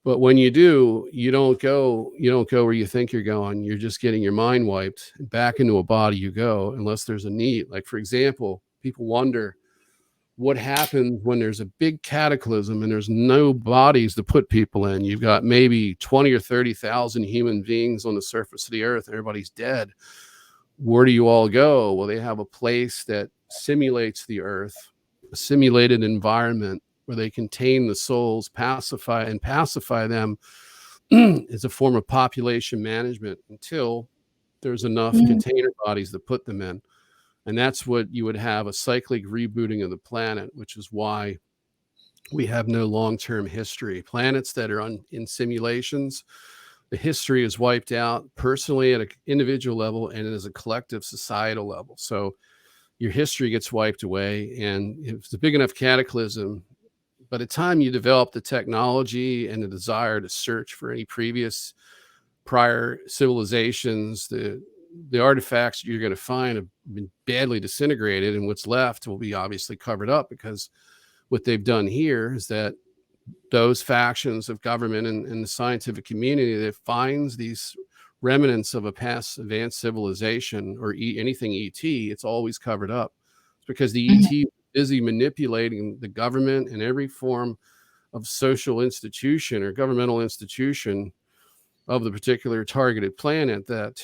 S2: But when you do, you don't go where you think you're going. You're just getting your mind wiped, and back into a body you go, unless there's a need. Like, for example, people wonder what happens when there's a big cataclysm and there's no bodies to put people in. You've got maybe 20 or 30,000 human beings on the surface of the earth, and everybody's dead. Where do you all go? Well, they have a place that simulates the earth, a simulated environment where they contain the souls, pacify them as a form of population management until there's enough
S1: Mm.
S2: container bodies to put them in. And that's what you would have, a cyclic rebooting of the planet, which is why we have no long-term history. Planets that are in simulations, the history is wiped out personally at an individual level and as a collective societal level. So your history gets wiped away. And if it's a big enough cataclysm, by the time you develop the technology and the desire to search for any prior civilizations, the artifacts you're going to find have been badly disintegrated, and what's left will be obviously covered up, because what they've done here is that those factions of government and the scientific community that finds these remnants of a past advanced civilization or anything ET, it's always covered up. It's because the
S1: Mhm.
S2: ET is busy manipulating the government and every form of social institution or governmental institution of the particular targeted planet, that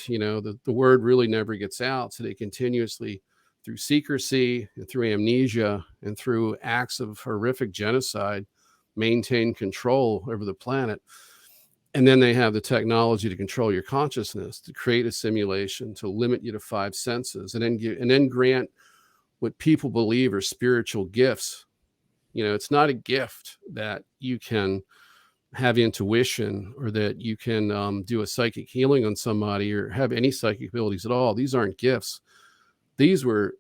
S2: the word really never gets out. So they continuously, through secrecy and through amnesia and through acts of horrific genocide, maintain control over the planet. And then they have the technology to control your consciousness, to create a simulation, to limit you to 5 senses, and then grant what people believe are spiritual gifts. It's not a gift that you can have intuition, or that you can do a psychic healing on somebody, or have any psychic abilities at all. These aren't gifts. These were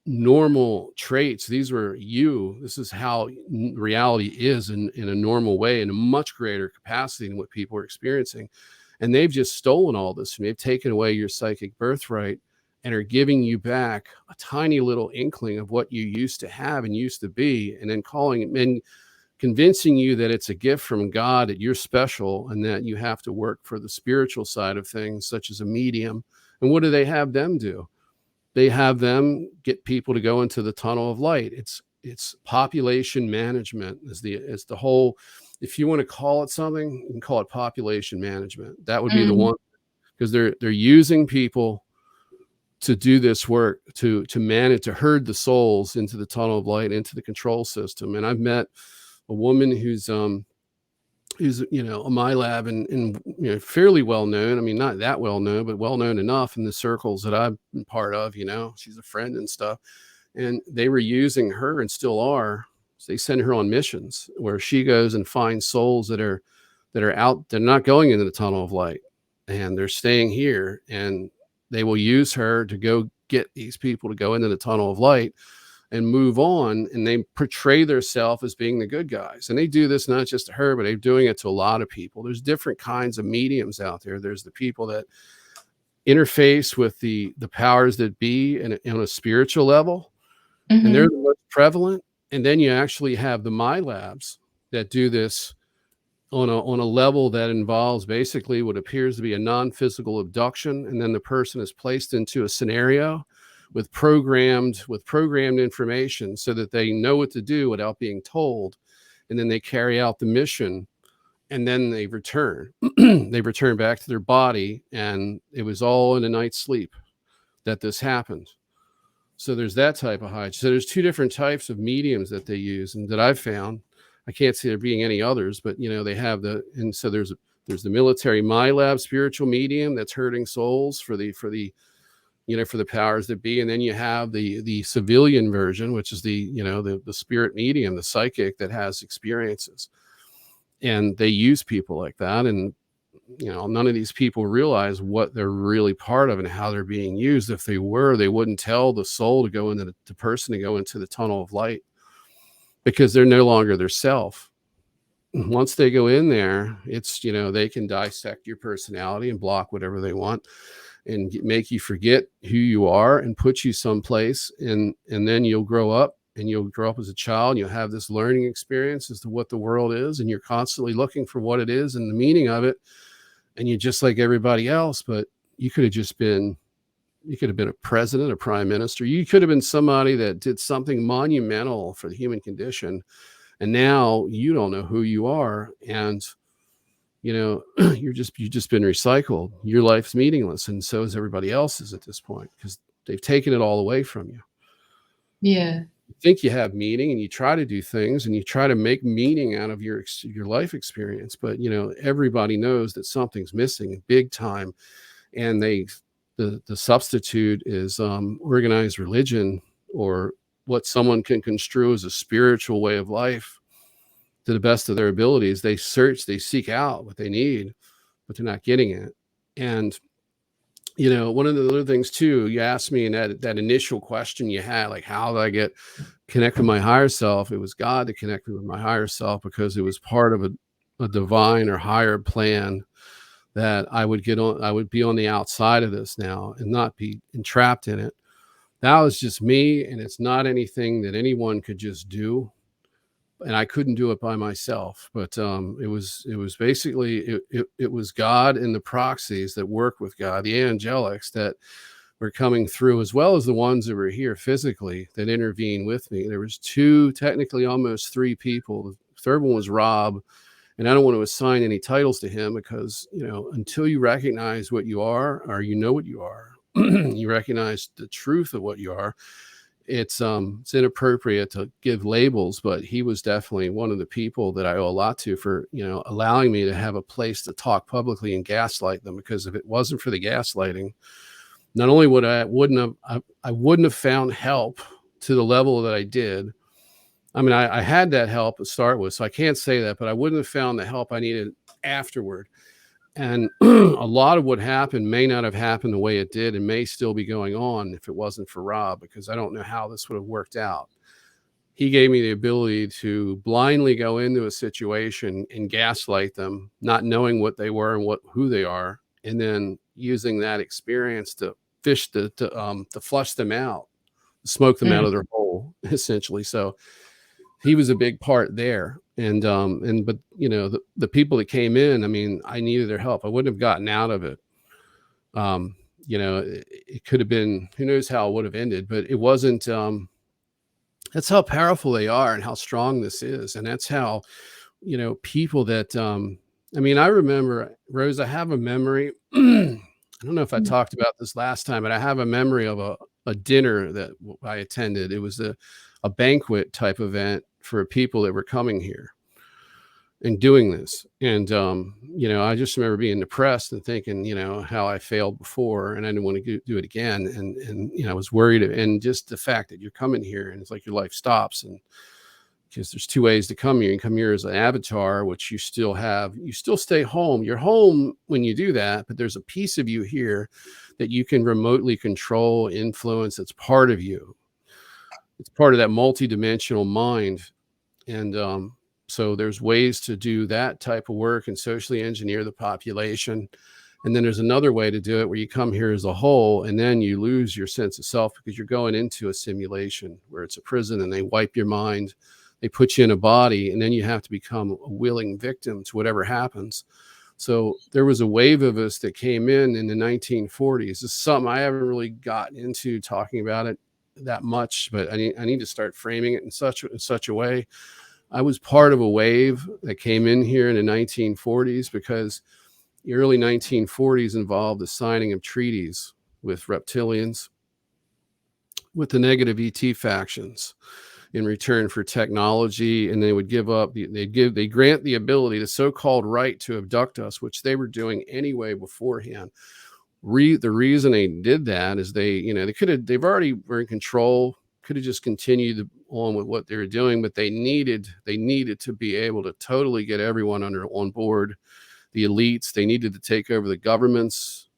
S2: normal traits. These were you. This is how reality is in a normal way, in a much greater capacity than what people are experiencing. And they've just stolen all this from you. They've taken away your psychic birthright and are giving you back a tiny little inkling of what you used to have and used to be, and then calling it, and convincing you that it's a gift from God, that you're special, and that you have to work for the spiritual side of things, such as a medium. And what do they have them do? They have them get people to go into the tunnel of light. It's population management is the whole. If you want to call it something, you can call it population management. That would be the
S1: Mm.
S2: one, because they're using people to do this work, to manage, to herd the souls into the tunnel of light, into the control system. And I've met a woman who's a Milab, and fairly well known. I mean, not that well known, but well known enough in the circles that I've been part of. She's a friend and stuff, and they were using her, and still are. So they send her on missions where she goes and finds souls that are out. They're not going into the tunnel of light, and they're staying here, and they will use her to go get these people to go into the tunnel of light and move on. And they portray themselves as being the good guys. And they do this not just to her, but they're doing it to a lot of people. There's different kinds of mediums out there. There's the people that interface with the powers that be on a spiritual level, and they're
S1: Mhm.
S2: the most prevalent. And then you actually have the Milabs that do this on a level that involves basically what appears to be a non-physical abduction, and then the person is placed into a scenario with programmed information so that they know what to do without being told, and then they carry out the mission, and then they return. They return back to their body, and it was all in a night's sleep that this happened. So there's that type of hide. So there's 2 different types of mediums that they use, and that I've found. I can't see there being any others, but they have and so there's the military Milab spiritual medium that's herding souls for the for the powers that be. And then you have the civilian version, which is the spirit medium, the psychic that has experiences, and they use people like that. And none of these people realize what they're really part of and how they're being used. If they were, they wouldn't tell the soul to go into the person to go into the tunnel of light, because they're no longer their self. Once they go in there, it's they can dissect your personality and block whatever they want, and make you forget who you are, and put you someplace, and then you'll grow up and you'll grow up as a child and you'll have this learning experience as to what the world is, and you're constantly looking for what it is and the meaning of it, and you're just like everybody else. But you could have been a president, a prime minister. You could have been somebody that did something monumental for the human condition, and now you don't know who you are. And you've just been recycled. Your life's meaningless, and so is everybody else's at this point, because they've taken it all away from you.
S1: Yeah.
S2: You think you have meaning, and you try to do things, and you try to make meaning out of your life experience, but everybody knows that something's missing big time, and the substitute is organized religion, or what someone can construe as a spiritual way of life. To the best of their abilities, they seek out what they need, but they're not getting it. And one of the other things too, you asked me in that initial question you had, like, how did I get connect with my higher self? It was God to connect me with my higher self, because it was part of a divine or higher plan that I would be on the outside of this now and not be entrapped in it. That was just me, and it's not anything that anyone could just do. And I couldn't do it by myself, but it was basically it was God and the proxies that work with God, the angelics that were coming through, as well as the ones that were here physically that intervened with me. There was two, technically almost three people. The third one was Rob, and I don't want to assign any titles to him, because until you recognize what you are, or what you are, you recognize the truth of what you are. It's inappropriate to give labels, but he was definitely one of the people that I owe a lot to for allowing me to have a place to talk publicly and gaslight them. Because if it wasn't for the gaslighting, not only would I wouldn't have found help to the level that I did. I mean, I had that help to start with, so I can't say that, but I wouldn't have found the help I needed afterward. And a lot of what happened may not have happened the way it did, and may still be going on if it wasn't for Rob, because I don't know how this would have worked out. He gave me the ability to blindly go into a situation and gaslight them, not knowing what they were and who they are, and then using that experience to flush them out, smoke them out of their hole, essentially. So he was a big part there. But the people that came in, I mean, I needed their help. I wouldn't have gotten out of it. It could have been, who knows how it would have ended, but it wasn't. That's how powerful they are and how strong this is. And that's how, people that, I mean, I remember, Rose, I have a memory. I don't know if I talked about this last time, but I have a memory of a dinner that I attended. It was a banquet type event for people that were coming here and doing this. And, I just remember being depressed and thinking, how I failed before, and I didn't want to do it again. And I was worried. And just the fact that you're coming here and it's like your life stops, and because there's two ways to come here. You can come here as an avatar, which you still stay home. You're home when you do that, but there's a piece of you here that you can remotely control, influence. It's part of you. It's part of that multidimensional mind. And so there's ways to do that type of work and socially engineer the population. And then there's another way to do it where you come here as a whole, and then you lose your sense of self, because you're going into a simulation where it's a prison, and they wipe your mind. They put you in a body, and then you have to become a willing victim to whatever happens. So there was a wave of us that came in the 1940s. This is something I haven't really gotten into talking about it that much, but I need to start framing it in such a way. I was part of a wave that came in here in the 1940s, because the early 1940s involved the signing of treaties with reptilians, with the negative ET factions, in return for technology. And they would they grant the ability, the so-called right to abduct us, which they were doing anyway beforehand. The reason they did that is they've already were in control, could have just continued on with what they were doing, but they needed to be able to totally get everyone on board. The elites, they needed to take over the governments,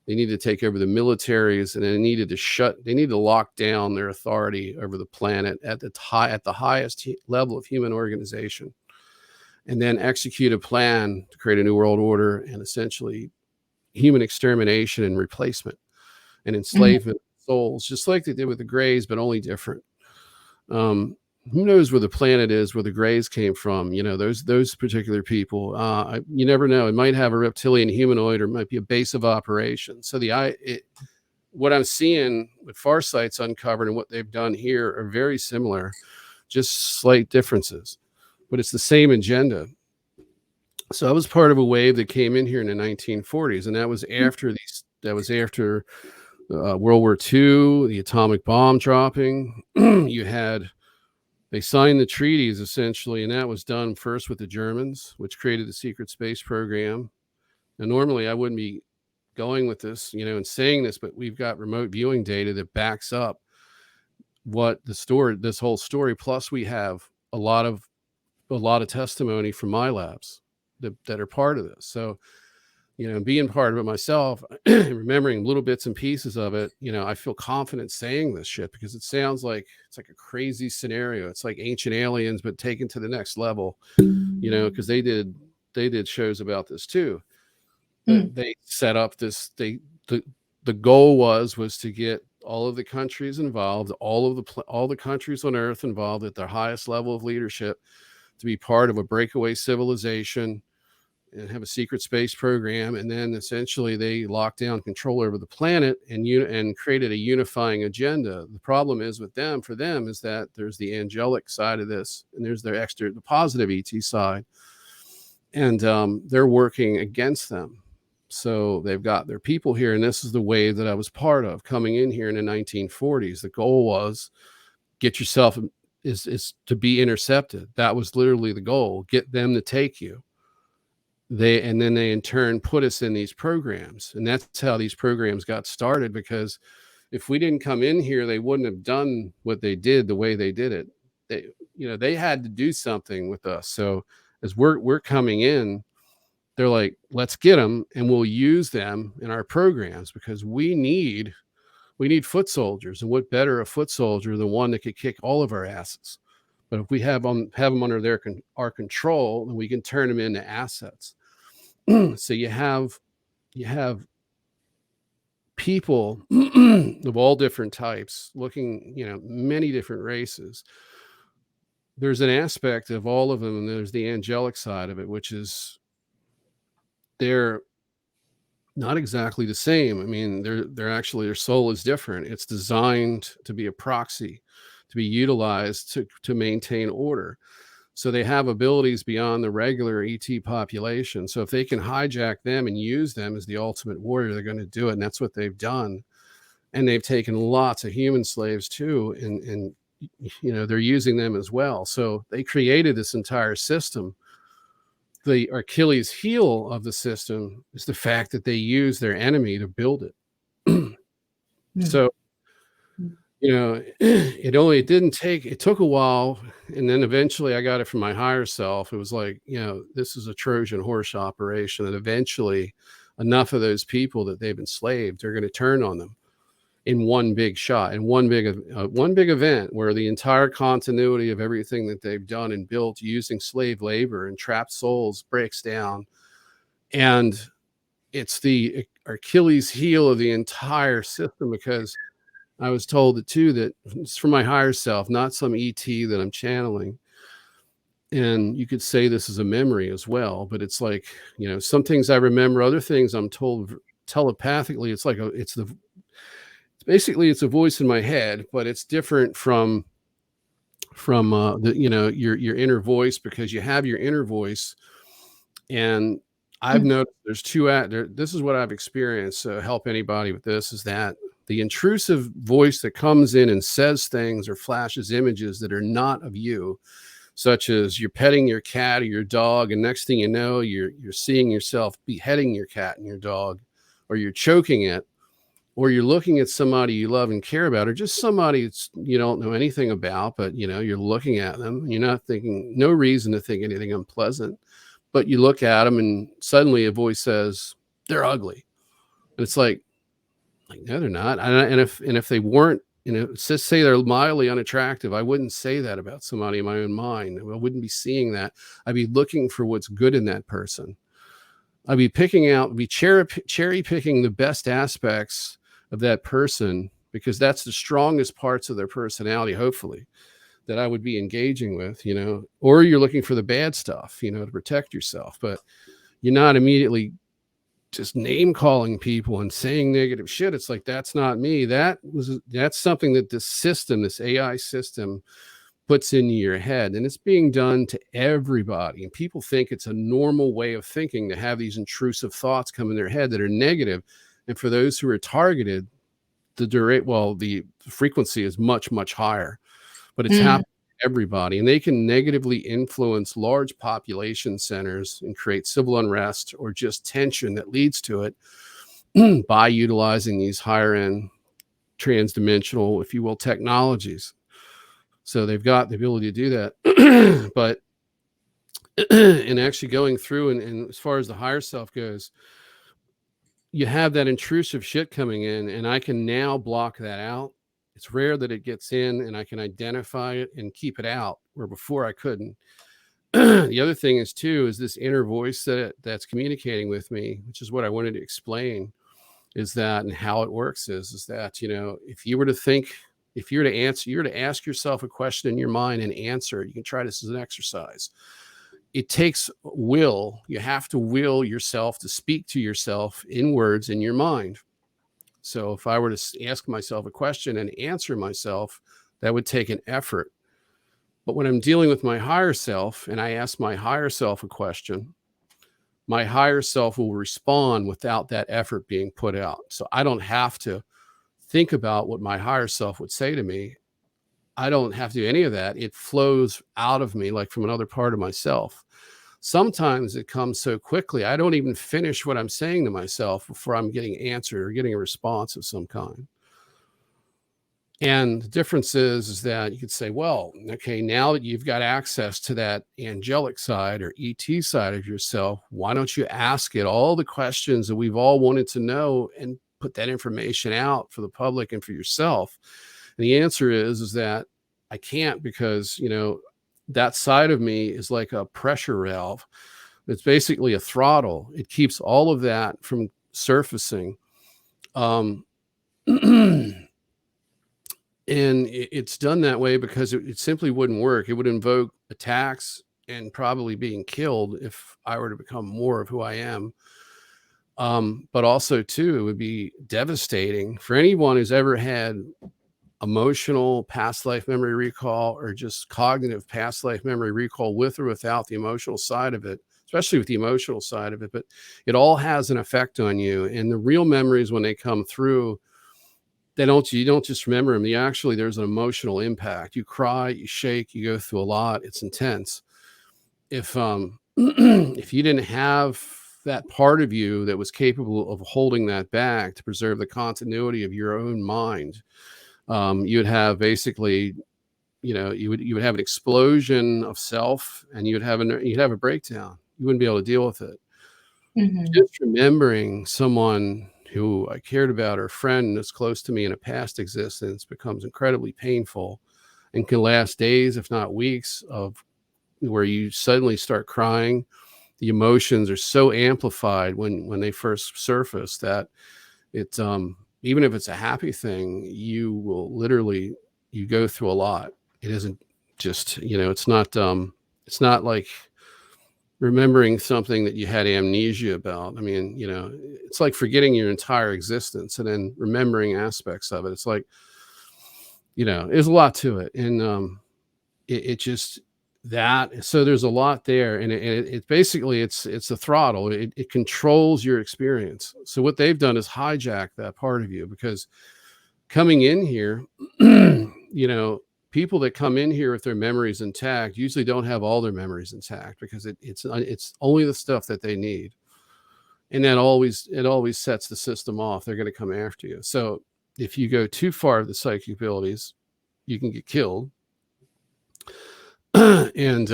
S2: they needed to take over the militaries, and they needed to lock down their authority over the planet at the highest level of human organization, and then execute a plan to create a new world order, and essentially human extermination and replacement and enslavement of souls, just like they did with the Greys, but only different. Who knows where the planet is, where the Greys came from? You know, those particular people. You never know. It might have a reptilian humanoid, or it might be a base of operation. So what I'm seeing with Farsight's uncovered and what they've done here are very similar, just slight differences, but it's the same agenda. So I was part of a wave that came in here in the 1940s, and that was after World War II, the atomic bomb dropping. They signed the treaties essentially, and that was done first with the Germans, which created the secret space program. Now, normally I wouldn't be going with this, and saying this, but we've got remote viewing data that backs up this whole story. Plus, we have a lot of testimony from Milabs that are part of this. So, being part of it myself, remembering little bits and pieces of it, I feel confident saying this shit because it sounds like it's like a crazy scenario. It's like Ancient Aliens, but taken to the next level, because they did shows about this too. They set up this, the goal was to get all of the countries involved, all the countries on Earth involved at their highest level of leadership, to be part of a breakaway civilization and have a secret space program. And then essentially they locked down control over the planet and created a unifying agenda. The problem is for them is that there's the angelic side of this, and there's the positive ET side, and they're working against them. So they've got their people here, and this is the wave that I was part of coming in here in the 1940s. The goal was get yourself is to be intercepted. That was literally the goal. Get them to take you. And then they in turn put us in these programs, and that's how these programs got started. Because if we didn't come in here, they wouldn't have done what they did the way they did it. They had to do something with us. So as we're coming in, they're like, let's get them and we'll use them in our programs, because we need foot soldiers. And what better a foot soldier than one that could kick all of our asses? But if we have them under our control, then we can turn them into assets. So you have people of all different types, looking, many different races. There's an aspect of all of them, and there's the angelic side of it, which is they're not exactly the same. I mean, they're actually, their soul is different. It's designed to be a proxy, to be utilized to maintain order. So they have abilities beyond the regular ET population. So if they can hijack them and use them as the ultimate warrior, they're going to do it. And that's what they've done. And they've taken lots of human slaves too. And they're using them as well. So they created this entire system. The Achilles heel of the system is the fact that they use their enemy to build it. So, it took a while. And then eventually I got it from my higher self. It was like, this is a Trojan horse operation. And eventually enough of those people that they've enslaved are going to turn on them in one big shot, in one big event, where the entire continuity of everything that they've done and built using slave labor and trapped souls breaks down. And it's the Achilles heel of the entire system, because I was told it too, that it's from my higher self, not some ET that I'm channeling. And you could say this is a memory as well, but it's like, some things I remember, other things I'm told telepathically. It's like basically it's a voice in my head, but it's different from your inner voice, because you have your inner voice. And I've noticed there's this is what I've experienced. So help anybody with this, is that the intrusive voice that comes in and says things or flashes images that are not of you, such as you're petting your cat or your dog, and next thing you know, you're seeing yourself beheading your cat and your dog, or you're choking it, or you're looking at somebody you love and care about, or just somebody you don't know anything about, but you're looking at them and you're not thinking, no reason to think anything unpleasant, but you look at them and suddenly a voice says they're ugly. And it's like no, they're not. And if they weren't, just say they're mildly unattractive, I wouldn't say that about somebody in my own mind. I wouldn't be seeing that. I'd be looking for what's good in that person. I'd be cherry picking the best aspects of that person, because that's the strongest parts of their personality, hopefully. that I would be engaging with, or you're looking for the bad stuff, to protect yourself, but you're not immediately just name calling people and saying negative shit. It's like, that's not me. That's something that this AI system puts into your head, and it's being done to everybody. And people think it's a normal way of thinking to have these intrusive thoughts come in their head that are negative. And for those who are targeted, the frequency is much, much higher, but it's happening to everybody, and they can negatively influence large population centers and create civil unrest or just tension that leads to it by utilizing these higher end transdimensional, if you will, technologies. So they've got the ability to do that. But in actually going through and as far as the higher self goes, you have that intrusive shit coming in, and I can now block that out. It's rare that it gets in, and I can identify it and keep it out, where before I couldn't. The other thing is too, is this inner voice that's communicating with me, which is what I wanted to explain, is that, and how it works is that, if you were to ask yourself a question in your mind and answer it, you can try this as an exercise. It takes will. You have to will yourself to speak to yourself in words in your mind. So if I were to ask myself a question and answer myself, that would take an effort. But when I'm dealing with my higher self and I ask my higher self a question, my higher self will respond without that effort being put out. So I don't have to think about what my higher self would say to me. I don't have to do any of that. It flows out of me like from another part of myself. Sometimes it comes so quickly, I don't even finish what I'm saying to myself before I'm getting answered or getting a response of some kind. And the difference is that you could say, well, okay, now that you've got access to that angelic side or ET side of yourself, why don't you ask it all the questions that we've all wanted to know and put that information out for the public and for yourself? And the answer is that I can't, because, that side of me is like a pressure valve. It's basically a throttle. It keeps all of that from surfacing. And it's done that way because it simply wouldn't work. It would invoke attacks and probably being killed if I were to become more of who I am. But also, too, it would be devastating for anyone who's ever had emotional past life memory recall or just cognitive past life memory recall, with or without the emotional side of it, especially with the emotional side of it. But it all has an effect on you. And the real memories, when they come through, you don't just remember them. There's an emotional impact. You cry, you shake, you go through a lot. It's intense. If if you didn't have that part of you that was capable of holding that back to preserve the continuity of your own mind, you'd have basically, you would have an explosion of self, and you'd have a breakdown. You wouldn't be able to deal with it. Just remembering someone who I cared about, or a friend that's close to me in a past existence, becomes incredibly painful and can last days, if not weeks, of where you suddenly start crying. The emotions are so amplified when they first surface that it's even if it's a happy thing, you will literally, you go through a lot. It isn't just, it's not like remembering something that you had amnesia about. I mean, it's like forgetting your entire existence and then remembering aspects of it. It's like, there's a lot to it. And it just that, so there's a lot there. And it basically, it's a throttle. It controls your experience. So what they've done is hijack that part of you, because coming in here, people that come in here with their memories intact usually don't have all their memories intact, because it's only the stuff that they need. And it always sets the system off. They're going to come after you. So if you go too far of the psychic abilities, you can get killed. And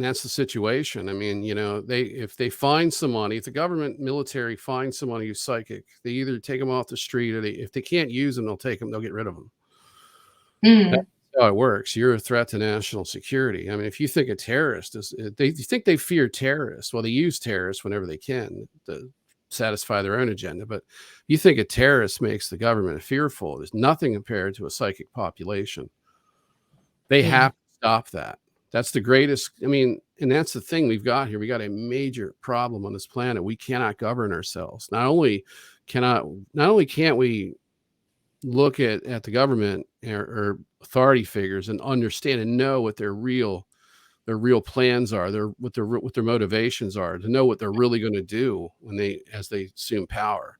S2: that's the situation. I mean, if they find somebody, if the government military finds somebody who's psychic, they either take them off the street, or if they can't use them, they'll get rid of them. That's how it works. You're a threat to national security. I mean, if you think a terrorist you think they fear terrorists. Well, they use terrorists whenever they can to satisfy their own agenda. But you think a terrorist makes the government fearful. There's nothing compared to a psychic population. They
S1: Yeah.
S2: have to stop that. That's the greatest. I mean, and that's the thing we've got here. We got a major problem on this planet. We cannot govern ourselves. Cannot, not only can't we look at the government or authority figures and understand and know what their real plans are, what their motivations are, to know what they're really going to do when they as they assume power.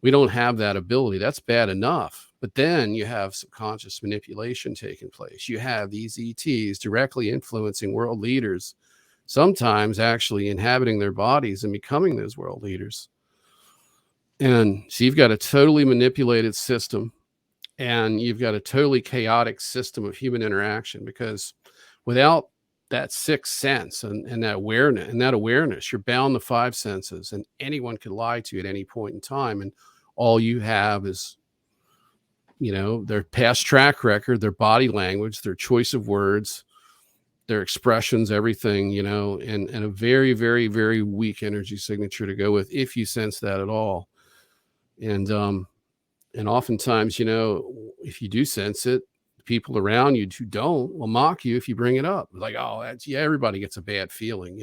S2: We don't have that ability. That's bad enough. But then you have subconscious manipulation taking place. You have these ETs directly influencing world leaders, sometimes actually inhabiting their bodies and becoming those world leaders. And so you've got a totally manipulated system, and you've got a totally chaotic system of human interaction, because without that sixth sense and that awareness, you're bound to five senses, and anyone could lie to you at any point in time. And all you have is, their past track record, their body language, their choice of words, their expressions, everything, and a very, very, very weak energy signature to go with, if you sense that at all. And oftentimes, if you do sense it, people around you who don't will mock you if you bring it up. Like, oh, everybody gets a bad feeling,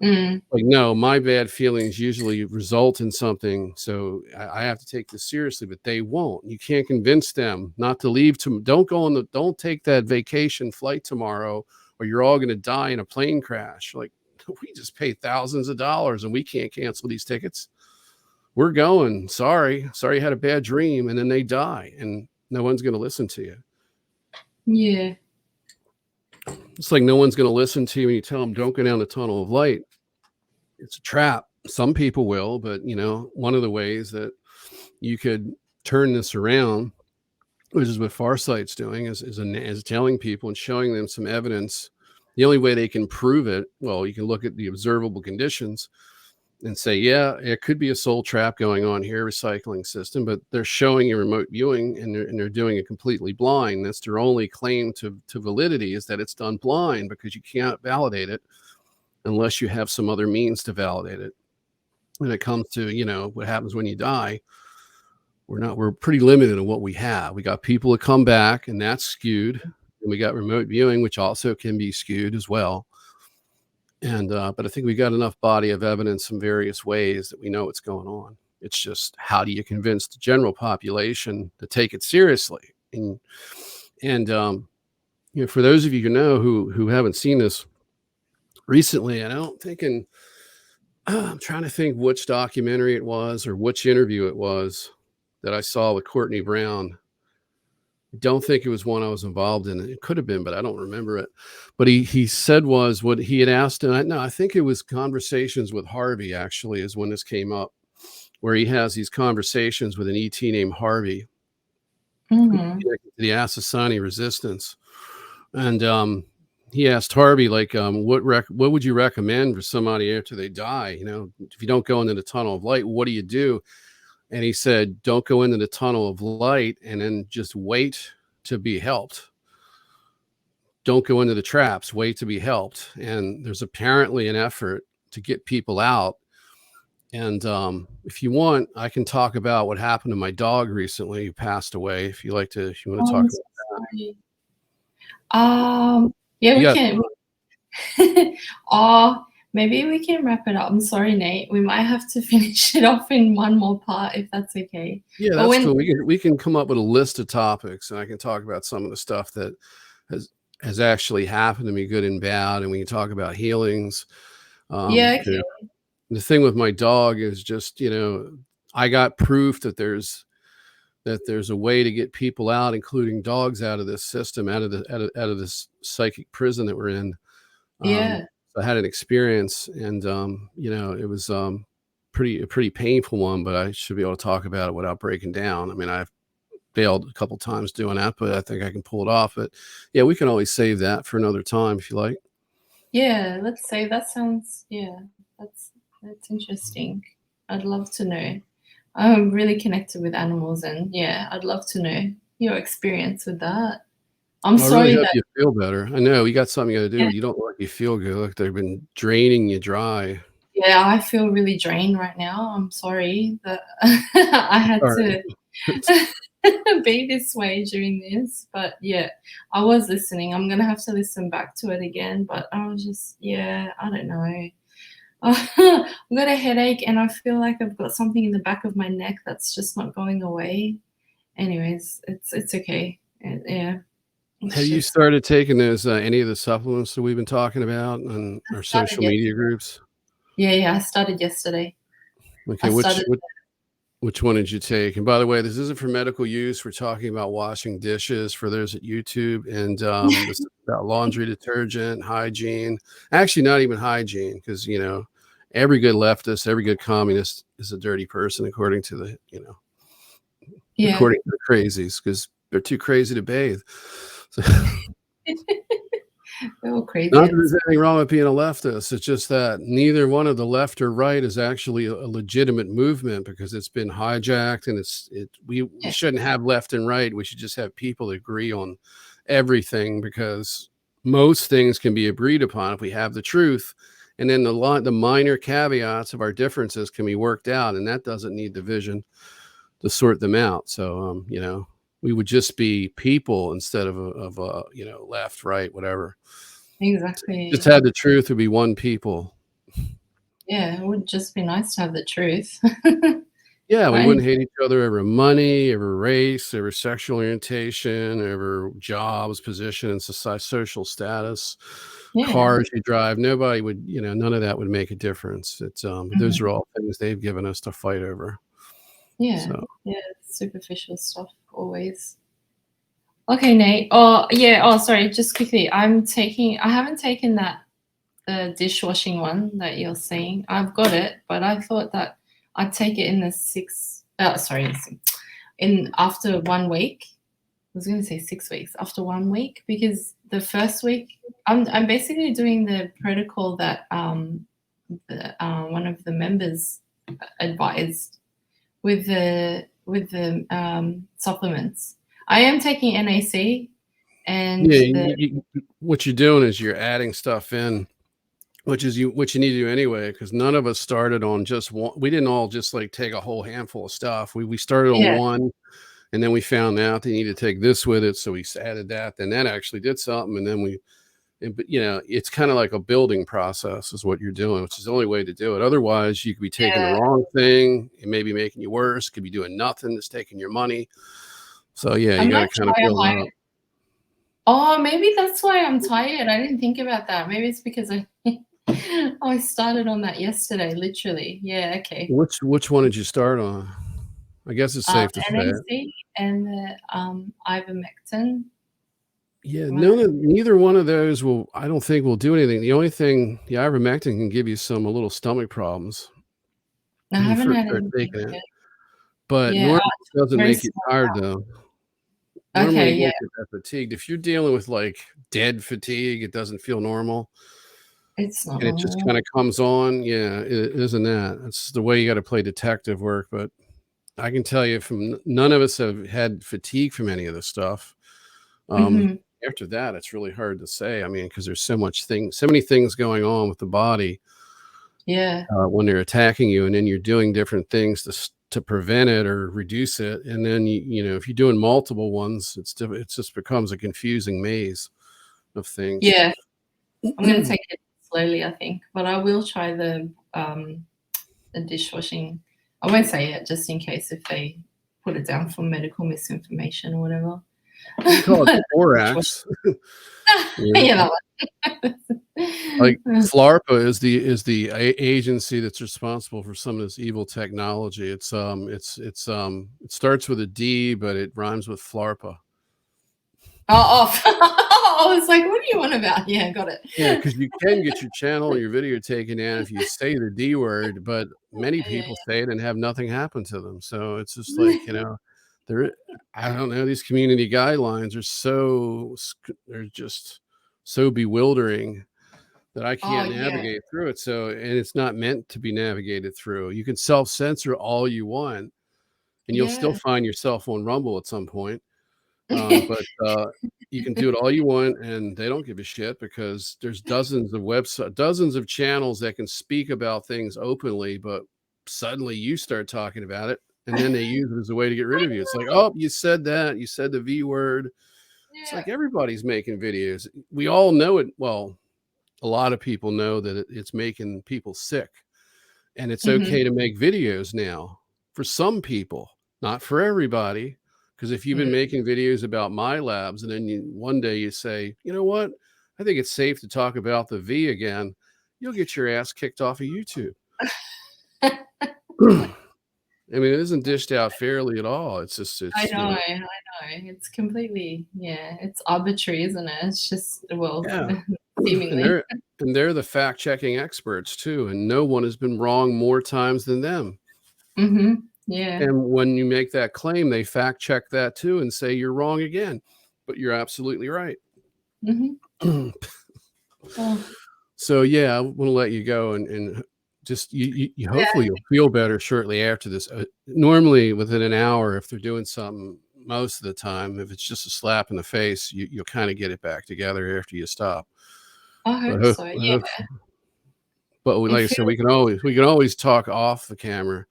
S1: Mm.
S2: Like, no, my bad feelings usually result in something. So I have to take this seriously, but they won't. You can't convince them not to leave. Don't take that vacation flight tomorrow, or you're all going to die in a plane crash. Like, we just pay thousands of dollars and we can't cancel these tickets. We're going. Sorry, you had a bad dream. And then they die, and no one's going to listen to you.
S1: Yeah.
S2: It's like no one's going to listen to you when you tell them don't go down the tunnel of light. It's a trap. Some people will, but one of the ways that you could turn this around, which is what Farsight's doing, is telling people and showing them some evidence. The only way they can prove it, well, you can look at the observable conditions and say, yeah, it could be a soul trap going on here, recycling system, but they're showing a remote viewing, and they're doing it completely blind. That's their only claim to validity, is that it's done blind, because you can't validate it unless you have some other means to validate it. When it comes to, what happens when you die, we're pretty limited in what we have. We got people that come back, and that's skewed. And we got remote viewing, which also can be skewed as well. And but I think we got enough body of evidence in various ways that we know what's going on. It's just, how do you convince the general population to take it seriously? And for those of you who haven't seen this recently, and I'm trying to think which documentary it was or which interview it was that I saw with Courtney Brown. I don't think it was one I was involved in. It could have been, but I don't remember it. But he said was what he had asked, and I think it was Conversations with Harvey, actually, is when this came up, where he has these conversations with an ET named Harvey,
S1: Mm-hmm.
S2: connected to the Assassani resistance. And he asked Harvey, like, what would you recommend for somebody after they die? If you don't go into the tunnel of light, what do you do? And he said, don't go into the tunnel of light and then just wait to be helped. Don't go into the traps, wait to be helped. And there's apparently an effort to get people out. And if you want, I can talk about what happened to my dog recently, who passed away. If you want to
S1: Oh,
S2: talk
S1: I'm
S2: about
S1: so sorry.
S2: that.
S1: Yeah,
S2: You
S1: we
S2: got
S1: can. Oh, maybe we can wrap it up. I'm sorry, Nate. We might have to finish it off in one more part, if that's okay.
S2: Yeah,
S1: But
S2: that's cool. We can come up with a list of topics, and I can talk about some of the stuff that has actually happened to me, good and bad, and we can talk about healings.
S1: Yeah, okay.
S2: The thing with my dog is just, I got proof that there's a way to get people out, including dogs, out of this system, out of this psychic prison that we're in.
S1: Yeah.
S2: So I had an experience, and it was a pretty painful one, but I should be able to talk about it without breaking down. I mean, I've failed a couple times doing that, but I think I can pull it off. But yeah, we can always save that for another time if you like.
S1: Yeah, let's say that sounds, yeah, that's interesting. I'd love to know. I'm really connected with animals, and yeah, I'd love to know your experience with that. I'm
S2: Well, I really
S1: sorry
S2: hope
S1: that,
S2: you feel better. I know you got something you got to do,
S1: yeah,
S2: but you don't look you feel good. Look, they've been draining you dry.
S1: yeah, I feel really drained right now. I'm sorry that I had
S2: All
S1: to.
S2: right.
S1: be this way during this. But yeah, I was listening. I'm gonna have to listen back to it again. But I was just, yeah, I don't know. I've got a headache and I feel like I've got something in the back of my neck that's just not going away. Anyways, it's okay. Yeah,
S2: Have
S1: it's
S2: you
S1: just
S2: started taking those, any of the supplements that we've been talking about on
S1: I
S2: our
S1: started
S2: social media
S1: yesterday.
S2: groups?
S1: Yeah, yeah, I started yesterday.
S2: Okay,
S1: I started
S2: which one did you take? And by the way, this isn't for medical use. We're talking about washing dishes for those at YouTube, and this is about laundry detergent, hygiene. Actually, not even hygiene, because every good leftist, every good communist is a dirty person, according to
S1: yeah.
S2: according to the crazies, because they're too crazy to bathe. So,
S1: They're all
S2: not that
S1: crazy.
S2: there's anything wrong with being a leftist. It's just that neither one of the left or right is actually a legitimate movement, because it's been hijacked, and we
S1: Yeah,
S2: shouldn't have left and right. We should just have people agree on everything, because most things can be agreed upon if we have the truth. And then the minor caveats of our differences can be worked out, and that doesn't need division to sort them out. So, we would just be people instead of left, right, whatever. Just
S1: exactly.
S2: had the truth, would be one people.
S1: Yeah, it would just be nice to have the truth.
S2: Yeah, we
S1: Right?
S2: wouldn't hate each other over money, over race, over sexual orientation, over jobs, position, and society, social status,
S1: Yeah.
S2: cars you drive. Nobody would, none of that would make a difference. But those
S1: Mhm.
S2: are all things they've given us to fight over.
S1: Yeah.
S2: So
S1: Yeah, superficial stuff always. Okay, Nate. Oh, yeah. Oh, sorry. Just quickly, I haven't taken that the dishwashing one that you're saying. I've got it, but I thought that I'd take it in the in after 1 week. I was going to say 6 weeks after 1 week because the first week I'm basically doing the protocol that one of the members advised with the supplements. I am taking NAC and
S2: yeah,
S1: the
S2: what you're doing is you're adding stuff in, what you need to do anyway, because none of us started on just one. We didn't all just like take a whole handful of stuff. We started on
S1: yeah
S2: one, and then we found out that you need to take this with it, so we added that. Then that actually did something, and then but it's kind of like a building process is what you're doing, which is the only way to do it. Otherwise, you could be taking the
S1: yeah.
S2: wrong thing. It may be making you worse. Could be doing nothing. It's taking your money. So yeah,
S1: I
S2: you got to
S1: might
S2: kind of
S1: try a
S2: build
S1: higher.
S2: up.
S1: Oh, maybe that's why I'm tired. I didn't think about that. Maybe it's because I I started on that yesterday, literally. Yeah, okay.
S2: Which one did you start on? I guess it's safe to say it.
S1: NAC and the ivermectin.
S2: Yeah,
S1: One of
S2: neither one of those will, I don't think, will do anything. The only thing, the ivermectin can give you some a little stomach problems
S1: I
S2: when you
S1: haven't
S2: first
S1: had
S2: start
S1: anything
S2: taking it,
S1: yet.
S2: but
S1: Yeah,
S2: normally it doesn't
S1: very
S2: make you
S1: small.
S2: tired though. Normally
S1: Okay,
S2: you
S1: yeah.
S2: won't get that fatigued. If you're dealing with like dead fatigue, it doesn't feel normal,
S1: It's not
S2: and it just
S1: normal.
S2: kind of comes on. Yeah, it isn't that. It's the way you got to play detective work. But I can tell you, from none of us have had fatigue from any of this stuff. Um,
S1: Mhm.
S2: After that, it's really hard to say. I mean, because there's so many things going on with the body
S1: Yeah.
S2: when they're attacking you, and then you're doing different things to prevent it or reduce it. And then if you're doing multiple ones, it just becomes a confusing maze of things.
S1: Yeah. I'm gonna take it slowly, I think, but I will try the dishwashing. I won't say it just in case if they put it down for medical misinformation or whatever.
S2: You can call it
S1: But dishwashing.
S2: borax.
S1: Yeah,
S2: Yeah.
S1: that
S2: Like
S1: one.
S2: FLARPA is the agency that's responsible for some of this evil technology. It starts with a D, but it rhymes with FLARPA.
S1: Oh, I was like, "What are you on about?" Yeah, got it.
S2: Yeah, because you can get your channel or your video taken down if you say the D word, but many
S1: Yeah,
S2: people say it and have nothing happen to them. So it's just like, there I don't know, these community guidelines are they're just so bewildering that I
S1: oh,
S2: can't
S1: yeah.
S2: navigate through it. So, and it's not meant to be navigated through. You can self-censor all you want, and you'll still
S1: Yeah.
S2: find yourself on Rumble at some point. But you can do it all you want, and they don't give a shit, because there's dozens of channels that can speak about things openly, but suddenly you start talking about it, and then they use it as a way to get rid of you. It's like, oh, you said that, you said the V word. It's
S1: Yeah.
S2: like everybody's making videos. We all know it. Well, a lot of people know that it's making people sick, and it's
S1: Mhm.
S2: okay to make videos now for some people, not for everybody. Because if you've
S1: Mm.
S2: been making videos about Milabs and then one day you say, you know what, I think it's safe to talk about the V again, you'll get your ass kicked off of YouTube. I mean, it isn't dished out fairly at all. It's just,
S1: I
S2: it's,
S1: know, I know. It's completely, yeah, it's arbitrary, isn't it? It's just, well,
S2: yeah. and
S1: seemingly.
S2: they're the fact checking experts too, and no one has been wrong more times than them.
S1: Yeah.
S2: And when you make that claim, they fact check that too and say you're wrong again, but you're absolutely right.
S1: Mhm. Oh,
S2: So yeah, I want to let you go and just you hopefully
S1: yeah.
S2: you'll feel better shortly after this. Normally within an hour, if they're doing something, most of the time, if it's just a slap in the face, you'll kind of get it back together after you stop.
S1: I
S2: But
S1: hope so, yeah. It
S2: like I said,
S1: feels
S2: we can always talk off the camera.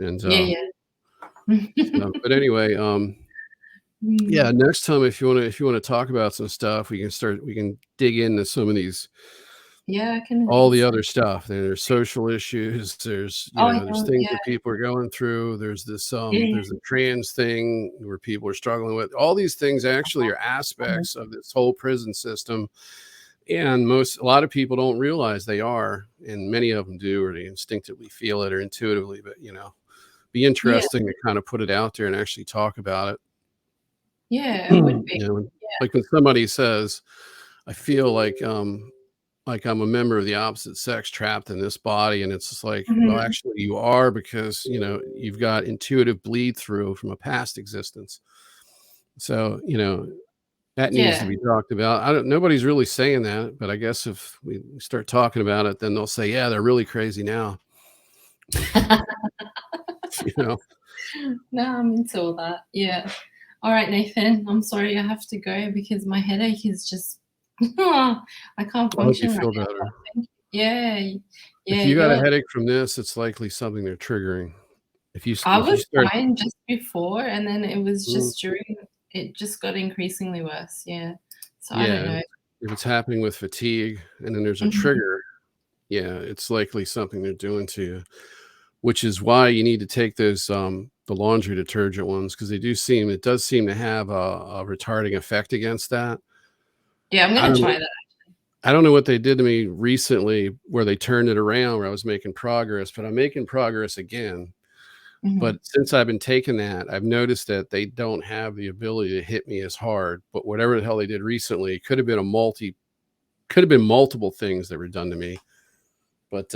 S2: And
S1: yeah, yeah.
S2: but anyway, yeah,
S1: Mm.
S2: next time if you want to talk about some stuff, we can dig into some of these,
S1: Yeah, I can
S2: all the
S1: listen.
S2: other stuff. There's social issues, there's,
S1: Oh,
S2: there's
S1: yeah,
S2: things
S1: yeah,
S2: that people are going through. There's this
S1: yeah,
S2: there's a trans thing where people are struggling with. All these things actually are
S1: yeah.
S2: aspects of this whole prison system. And a lot of people don't realize they are, and many of them do, or they instinctively feel it or intuitively, but be
S1: Yeah,
S2: interesting to kind of put it out there and actually talk about it.
S1: yeah, it would be.
S2: Like when somebody says, I feel like I'm a member of the opposite sex trapped in this body. And it's just like, well,
S1: Mhm.
S2: actually you are, because, you've got intuitive bleed through from a past existence. So, that needs to
S1: Yeah.
S2: be talked about. Nobody's really saying that, but I guess if we start talking about it, then they'll say, yeah, they're really crazy now. you know,
S1: No, I'm into all that. Yeah. All right, Nathan, I'm sorry I have to go because my headache is just I can't
S2: I hope you
S1: function right
S2: feel
S1: now.
S2: better.
S1: Yeah.
S2: If
S1: Yeah,
S2: you got a
S1: you're
S2: headache from this, it's likely something they're triggering.
S1: I
S2: If you
S1: was
S2: start,
S1: fine just before, and then it was
S2: mm,
S1: just during it just got increasingly worse, yeah. So I don't
S2: yeah,
S1: know.
S2: if it's happening with fatigue and then there's a
S1: Mhm.
S2: trigger, yeah, it's likely something they're doing to you, which is why you need to take those the laundry detergent ones, because it does seem to have a retarding effect against that.
S1: Yeah, I'm
S2: I
S1: gonna
S2: don't know.
S1: try that.
S2: I don't know what they did to me recently where they turned it around where I was making progress, but I'm making progress again. But
S1: Mhm.
S2: since I've been taking that, I've noticed that they don't have the ability to hit me as hard. But whatever the hell they did recently could have been multiple things that were done to me. But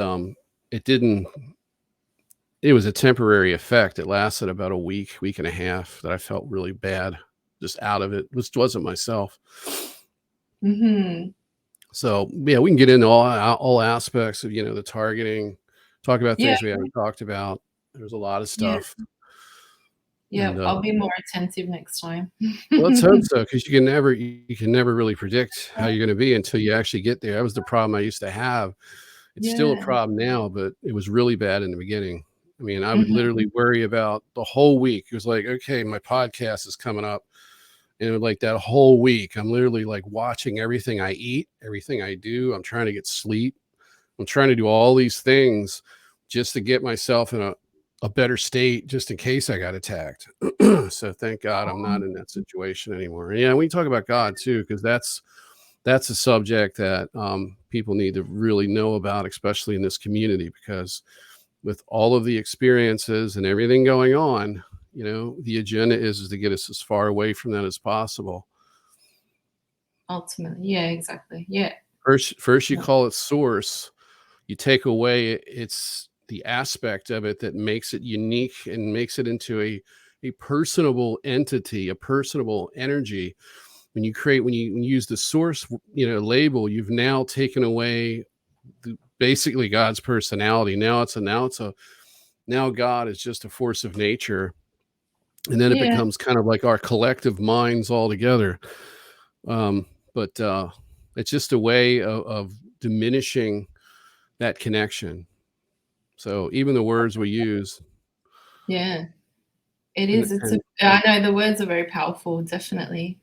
S2: it didn't. It was a temporary effect. It lasted about a week and a half that I felt really bad, just out of it. This wasn't myself.
S1: Mhm.
S2: So yeah, we can get into all aspects of the targeting, talk about
S1: Yeah,
S2: things we haven't talked about. There's a lot of
S1: yeah,
S2: stuff,
S1: yeah,
S2: and
S1: I'll be more attentive next time.
S2: let's hope so, because you can never really predict how you're going to be until you actually get there. That was the problem I used to have. It's still a
S1: Yeah.
S2: problem now, but it was really bad in the beginning. I mean, I would
S1: Mhm.
S2: literally worry about the whole week. It was like, okay, my podcast is coming up. And like that whole week, I'm literally like watching everything I eat, everything I do. I'm trying to get sleep. I'm trying to do all these things just to get myself in a better state just in case I got attacked. So thank God I'm not in that situation anymore. And yeah, we talk about God too, because that's a subject that people need to really know about, especially in this community, because with all of the experiences and everything going on, the agenda is to get us as far away from that as possible.
S1: Ultimately, yeah, exactly. Yeah.
S2: First you
S1: Yeah.
S2: call it source, you take away it's the aspect of it that makes it unique and makes it into a personable entity, a personable energy. When you use the source label, you've now taken away basically God's personality. Now God is just a force of nature, and then it
S1: Yeah.
S2: becomes kind of like our collective minds all together. But it's just a way of diminishing that connection. So even the words we use,
S1: Yeah. It
S2: And
S1: is.
S2: and
S1: I know the words are very powerful, definitely.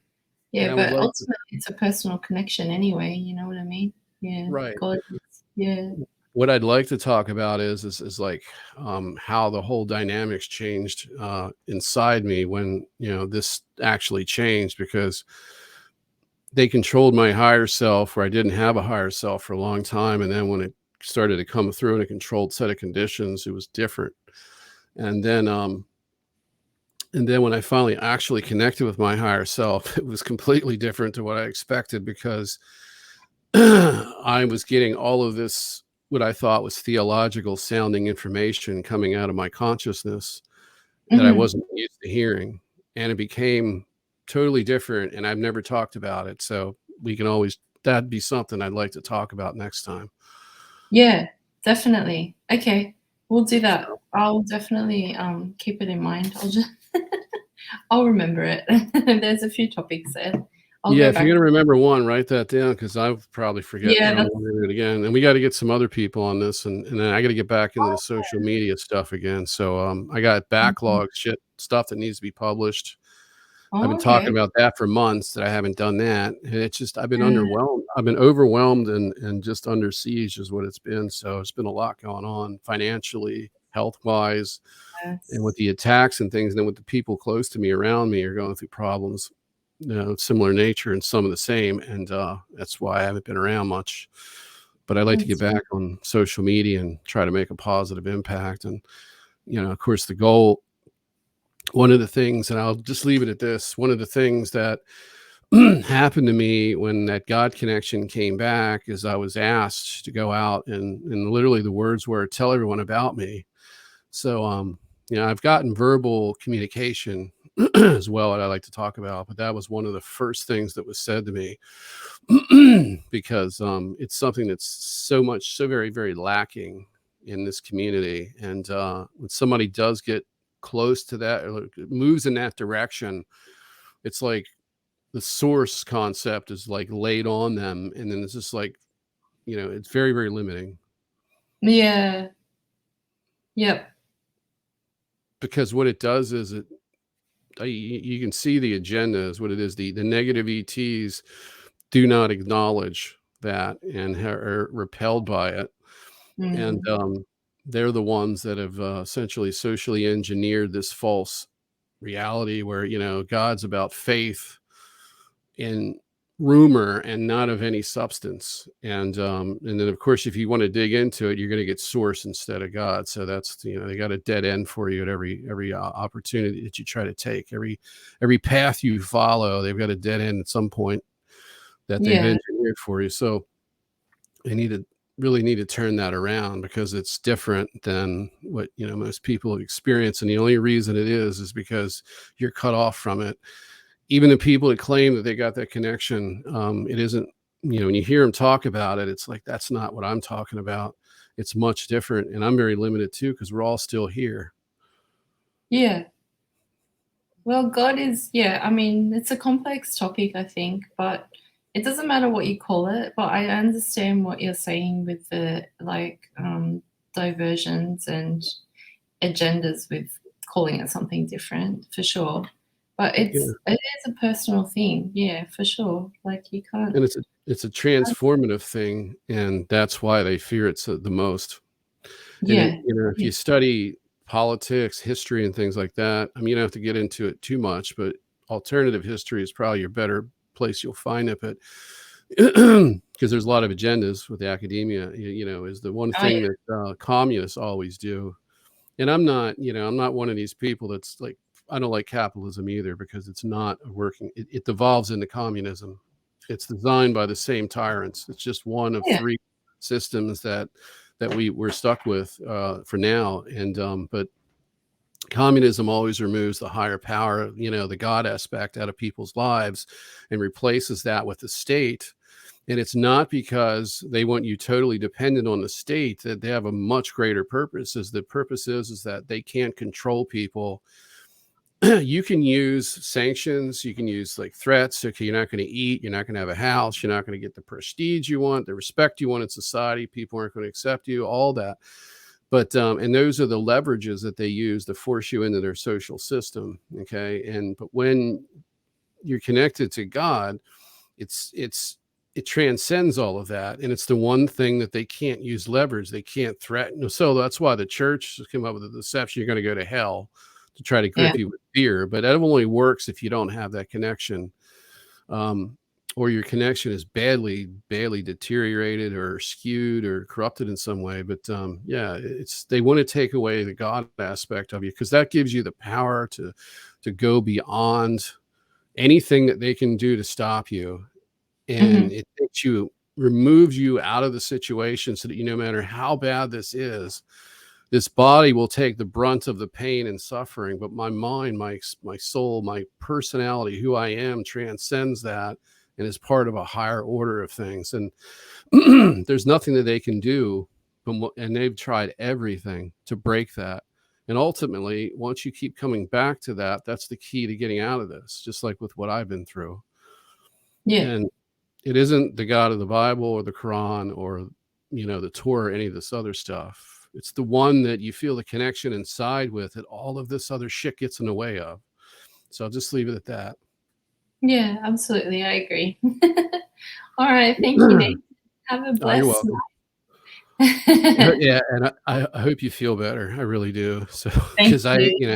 S2: and
S1: Yeah,
S2: I would
S1: but
S2: like to,
S1: ultimately it's a personal connection anyway, you know what I mean? Yeah.
S2: right.
S1: God is, yeah.
S2: What I'd like to talk about is like, how the whole dynamics changed, inside me when, this actually changed, because they controlled my higher self where I didn't have a higher self for a long time. And then when it started to come through in a controlled set of conditions, it was different. And then, when I finally actually connected with my higher self, it was completely different to what I expected, because I was getting all of this, what I thought was theological sounding information coming out of my consciousness that I
S1: Mhm.
S2: wasn't used to hearing. And it became totally different. And I've never talked about it. So we can always, that'd be something I'd like to talk about next time.
S1: Yeah, definitely. Okay, we'll do that.
S2: So,
S1: I'll definitely, keep it in mind. I'll just I'll remember it. There's a few topics there. I'll
S2: yeah,
S1: go
S2: if you're
S1: back.
S2: going to remember one, write that down, because I'll probably forget
S1: Yeah,
S2: when I'm
S1: that's
S2: looking at it again. And we got to get some other people on this. And then I got to get back into the social media stuff again. So I got
S1: mhm.
S2: backlog shit, stuff that needs to be published. I've been
S1: Oh,
S2: talking
S1: okay.
S2: about that for months, that I haven't done that, and it's just, I've been
S1: Yeah,
S2: underwhelmed. I've been overwhelmed and just under siege is what it's been. So it's been a lot going on financially, health wise, and with
S1: yes.
S2: the attacks and things. And then with the people close to me around me are going through problems, similar nature and some of the same. And that's why I haven't been around much. But I'd like to get
S1: That's
S2: back on social media and try to make a positive impact. And of course, the goal, one of the things, and I'll just leave it at this, one of the things that happened to me when that God connection came back is I was asked to go out, and literally the words were, tell everyone about me. So, I've gotten verbal communication as well that I like to talk about, but that was one of the first things that was said to me, because it's something that's so very, very lacking in this community. And when somebody does get close to that, or moves in that direction, it's like the source concept is like laid on them. And then it's just like, it's very, very limiting,
S1: yeah. Yep.
S2: because what it does is you can see the agenda is what it is. The negative ETs do not acknowledge that and are repelled by it. And
S1: Mm.
S2: they're the ones that have essentially socially engineered this false reality where, God's about faith and rumor and not of any substance. And then of course, if you want to dig into it, you're going to get source instead of God. So that's, they got a dead end for you at every opportunity that you try to take. Every path you follow, they've got a dead end at some point that they've
S1: Yeah.
S2: engineered for you. So they really need to turn that around, because it's different than what, most people have experienced. And the only reason it is because you're cut off from it. Even the people that claim that they got that connection, it isn't, when you hear them talk about it, it's like, that's not what I'm talking about. It's much different. And I'm very limited too, because we're all still here.
S1: Yeah. Well, God is, yeah, I mean, it's a complex topic, I think, but it doesn't matter what you call it. But I understand what you're saying with the like diversions and agendas with calling it something different for sure. But
S2: Yeah.
S1: it is a personal thing, yeah, for sure. Like you can't,
S2: And it's a transformative thing. And that's why they fear it the most. And
S1: yeah,
S2: if
S1: yeah,
S2: you study politics, history, and things like that, I mean, you don't have to get into it too much, but alternative history is probably your better place you'll find it. But because there's a lot of agendas with the academia, is the one
S1: oh
S2: thing that communists always do. And I'm not one of these people that's like, I don't like capitalism either, because it's not working. It devolves into communism. It's designed by the same tyrants. It's just one of
S1: yeah,
S2: three systems that we're stuck with for now. And but communism always removes the higher power, the God aspect out of people's lives, and replaces that with the state. And it's not because they want you totally dependent on the state, that they have a much greater purpose. Is the purpose is that they can't control people. You can use sanctions, you can use like threats. Okay, you're not going to eat, you're not going to have a house, you're not going to get the prestige you want, the respect you want in society, people aren't going to accept you, all that. But and those are the leverages that they use to force you into their social system. Okay. But when you're connected to God, it transcends all of that, and it's the one thing that they can't use leverage. They can't threaten. So that's why the church came up with the deception: you're going to go to hell, to try to
S1: Yeah.
S2: grip you with fear. But that only works if you don't have that connection, or your connection is badly deteriorated or skewed or corrupted in some way. But yeah, they want to take away the God aspect of you, because that gives you the power to go beyond anything that they can do to stop you. And
S1: Hmm.
S2: it removes you out of the situation, so that no matter how bad this is, this body will take the brunt of the pain and suffering, but my mind, my soul, my personality, who I am, transcends that and is part of a higher order of things. And there's nothing that they can do, and they've tried everything to break that. And ultimately, once you keep coming back to that, that's the key to getting out of this, just like with what I've been through.
S1: Yeah.
S2: And it isn't the God of the Bible or the Quran or, the Torah or any of this other stuff. It's the one that you feel the connection inside with, that all of this other shit gets in the way of. So I'll just leave it at that.
S1: Yeah, absolutely. I agree. All right. Thank you, Nate. Have a
S2: Oh, you're
S1: blessed
S2: welcome.
S1: night.
S2: Yeah, and I hope you feel better. I really do. So,
S1: Thank
S2: because
S1: you.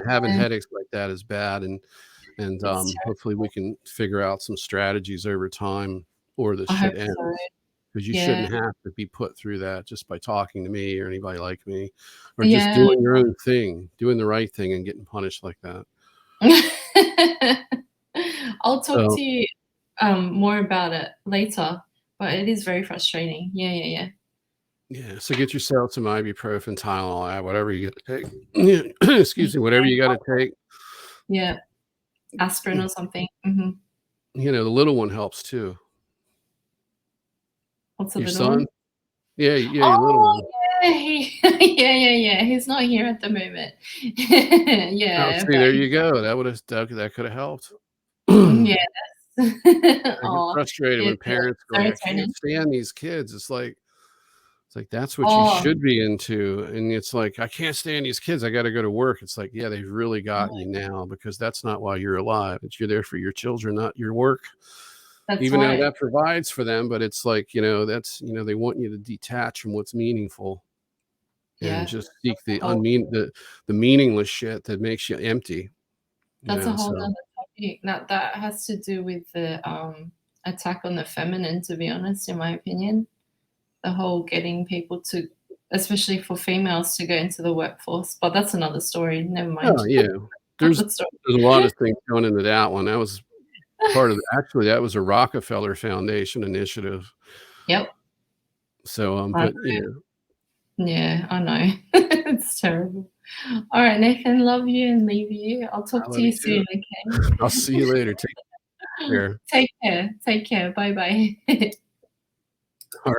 S2: having
S1: Yeah,
S2: headaches like that is bad, and
S1: it's
S2: hopefully we can figure out some strategies over time, or this
S1: I hope
S2: shit
S1: so.
S2: ends. Because you
S1: Yeah.
S2: shouldn't have to be put through that just by talking to me or anybody like me, or just
S1: Yeah.
S2: doing your own thing, doing the right thing, and getting punished like that.
S1: I'll talk
S2: So
S1: to you more about it later, but it is very frustrating. Yeah, yeah, yeah.
S2: yeah, so get yourself some ibuprofen, Tylenol, whatever you got to take. Yeah, excuse me, whatever
S1: Okay.
S2: you got to take.
S1: Yeah, aspirin or something. Hmm.
S2: The little one helps too.
S1: What's the
S2: Your
S1: little
S2: son?
S1: one?
S2: Yeah, yeah, your little
S1: Oh,
S2: one.
S1: yeah, yeah, yeah, yeah. He's not here at the moment.
S2: Oh,
S1: Yeah,
S2: see,
S1: but
S2: there you go. That could have helped.
S1: yes.
S2: I get
S1: Oh,
S2: frustrated when
S1: the
S2: parents go like, "I can't
S1: serotonin.
S2: stand these kids." It's like that's what you
S1: Oh,
S2: should be into, and it's like, "I can't stand these kids. I gotta go to work." It's like, yeah, they've really got you now, because that's not why you're alive. You're there for your children, not your work.
S1: that's
S2: Even though
S1: right.
S2: that provides for them, but it's like, that's, they want you to detach from what's meaningful and
S1: Yeah,
S2: just seek
S1: a
S2: the
S1: whole
S2: the meaningless shit that makes you empty,
S1: that's a whole
S2: so.
S1: nother topic. That has to do with the attack on the feminine, to be honest, in my opinion. The whole getting people to, especially for females, to go into the workforce. But that's another story. Never
S2: Oh,
S1: mind.
S2: yeah. There's
S1: Another story.
S2: there's a lot of things going into that one. That was actually, that was a Rockefeller Foundation initiative.
S1: Yep.
S2: So,
S1: I
S2: but yeah,
S1: Yeah, I know. It's terrible. All right, Nathan, love you and leave you. I'll
S2: I
S1: talk to
S2: love you
S1: you
S2: too.
S1: soon, okay?
S2: I'll see you later. Take care.
S1: Take care. Take care. Bye bye.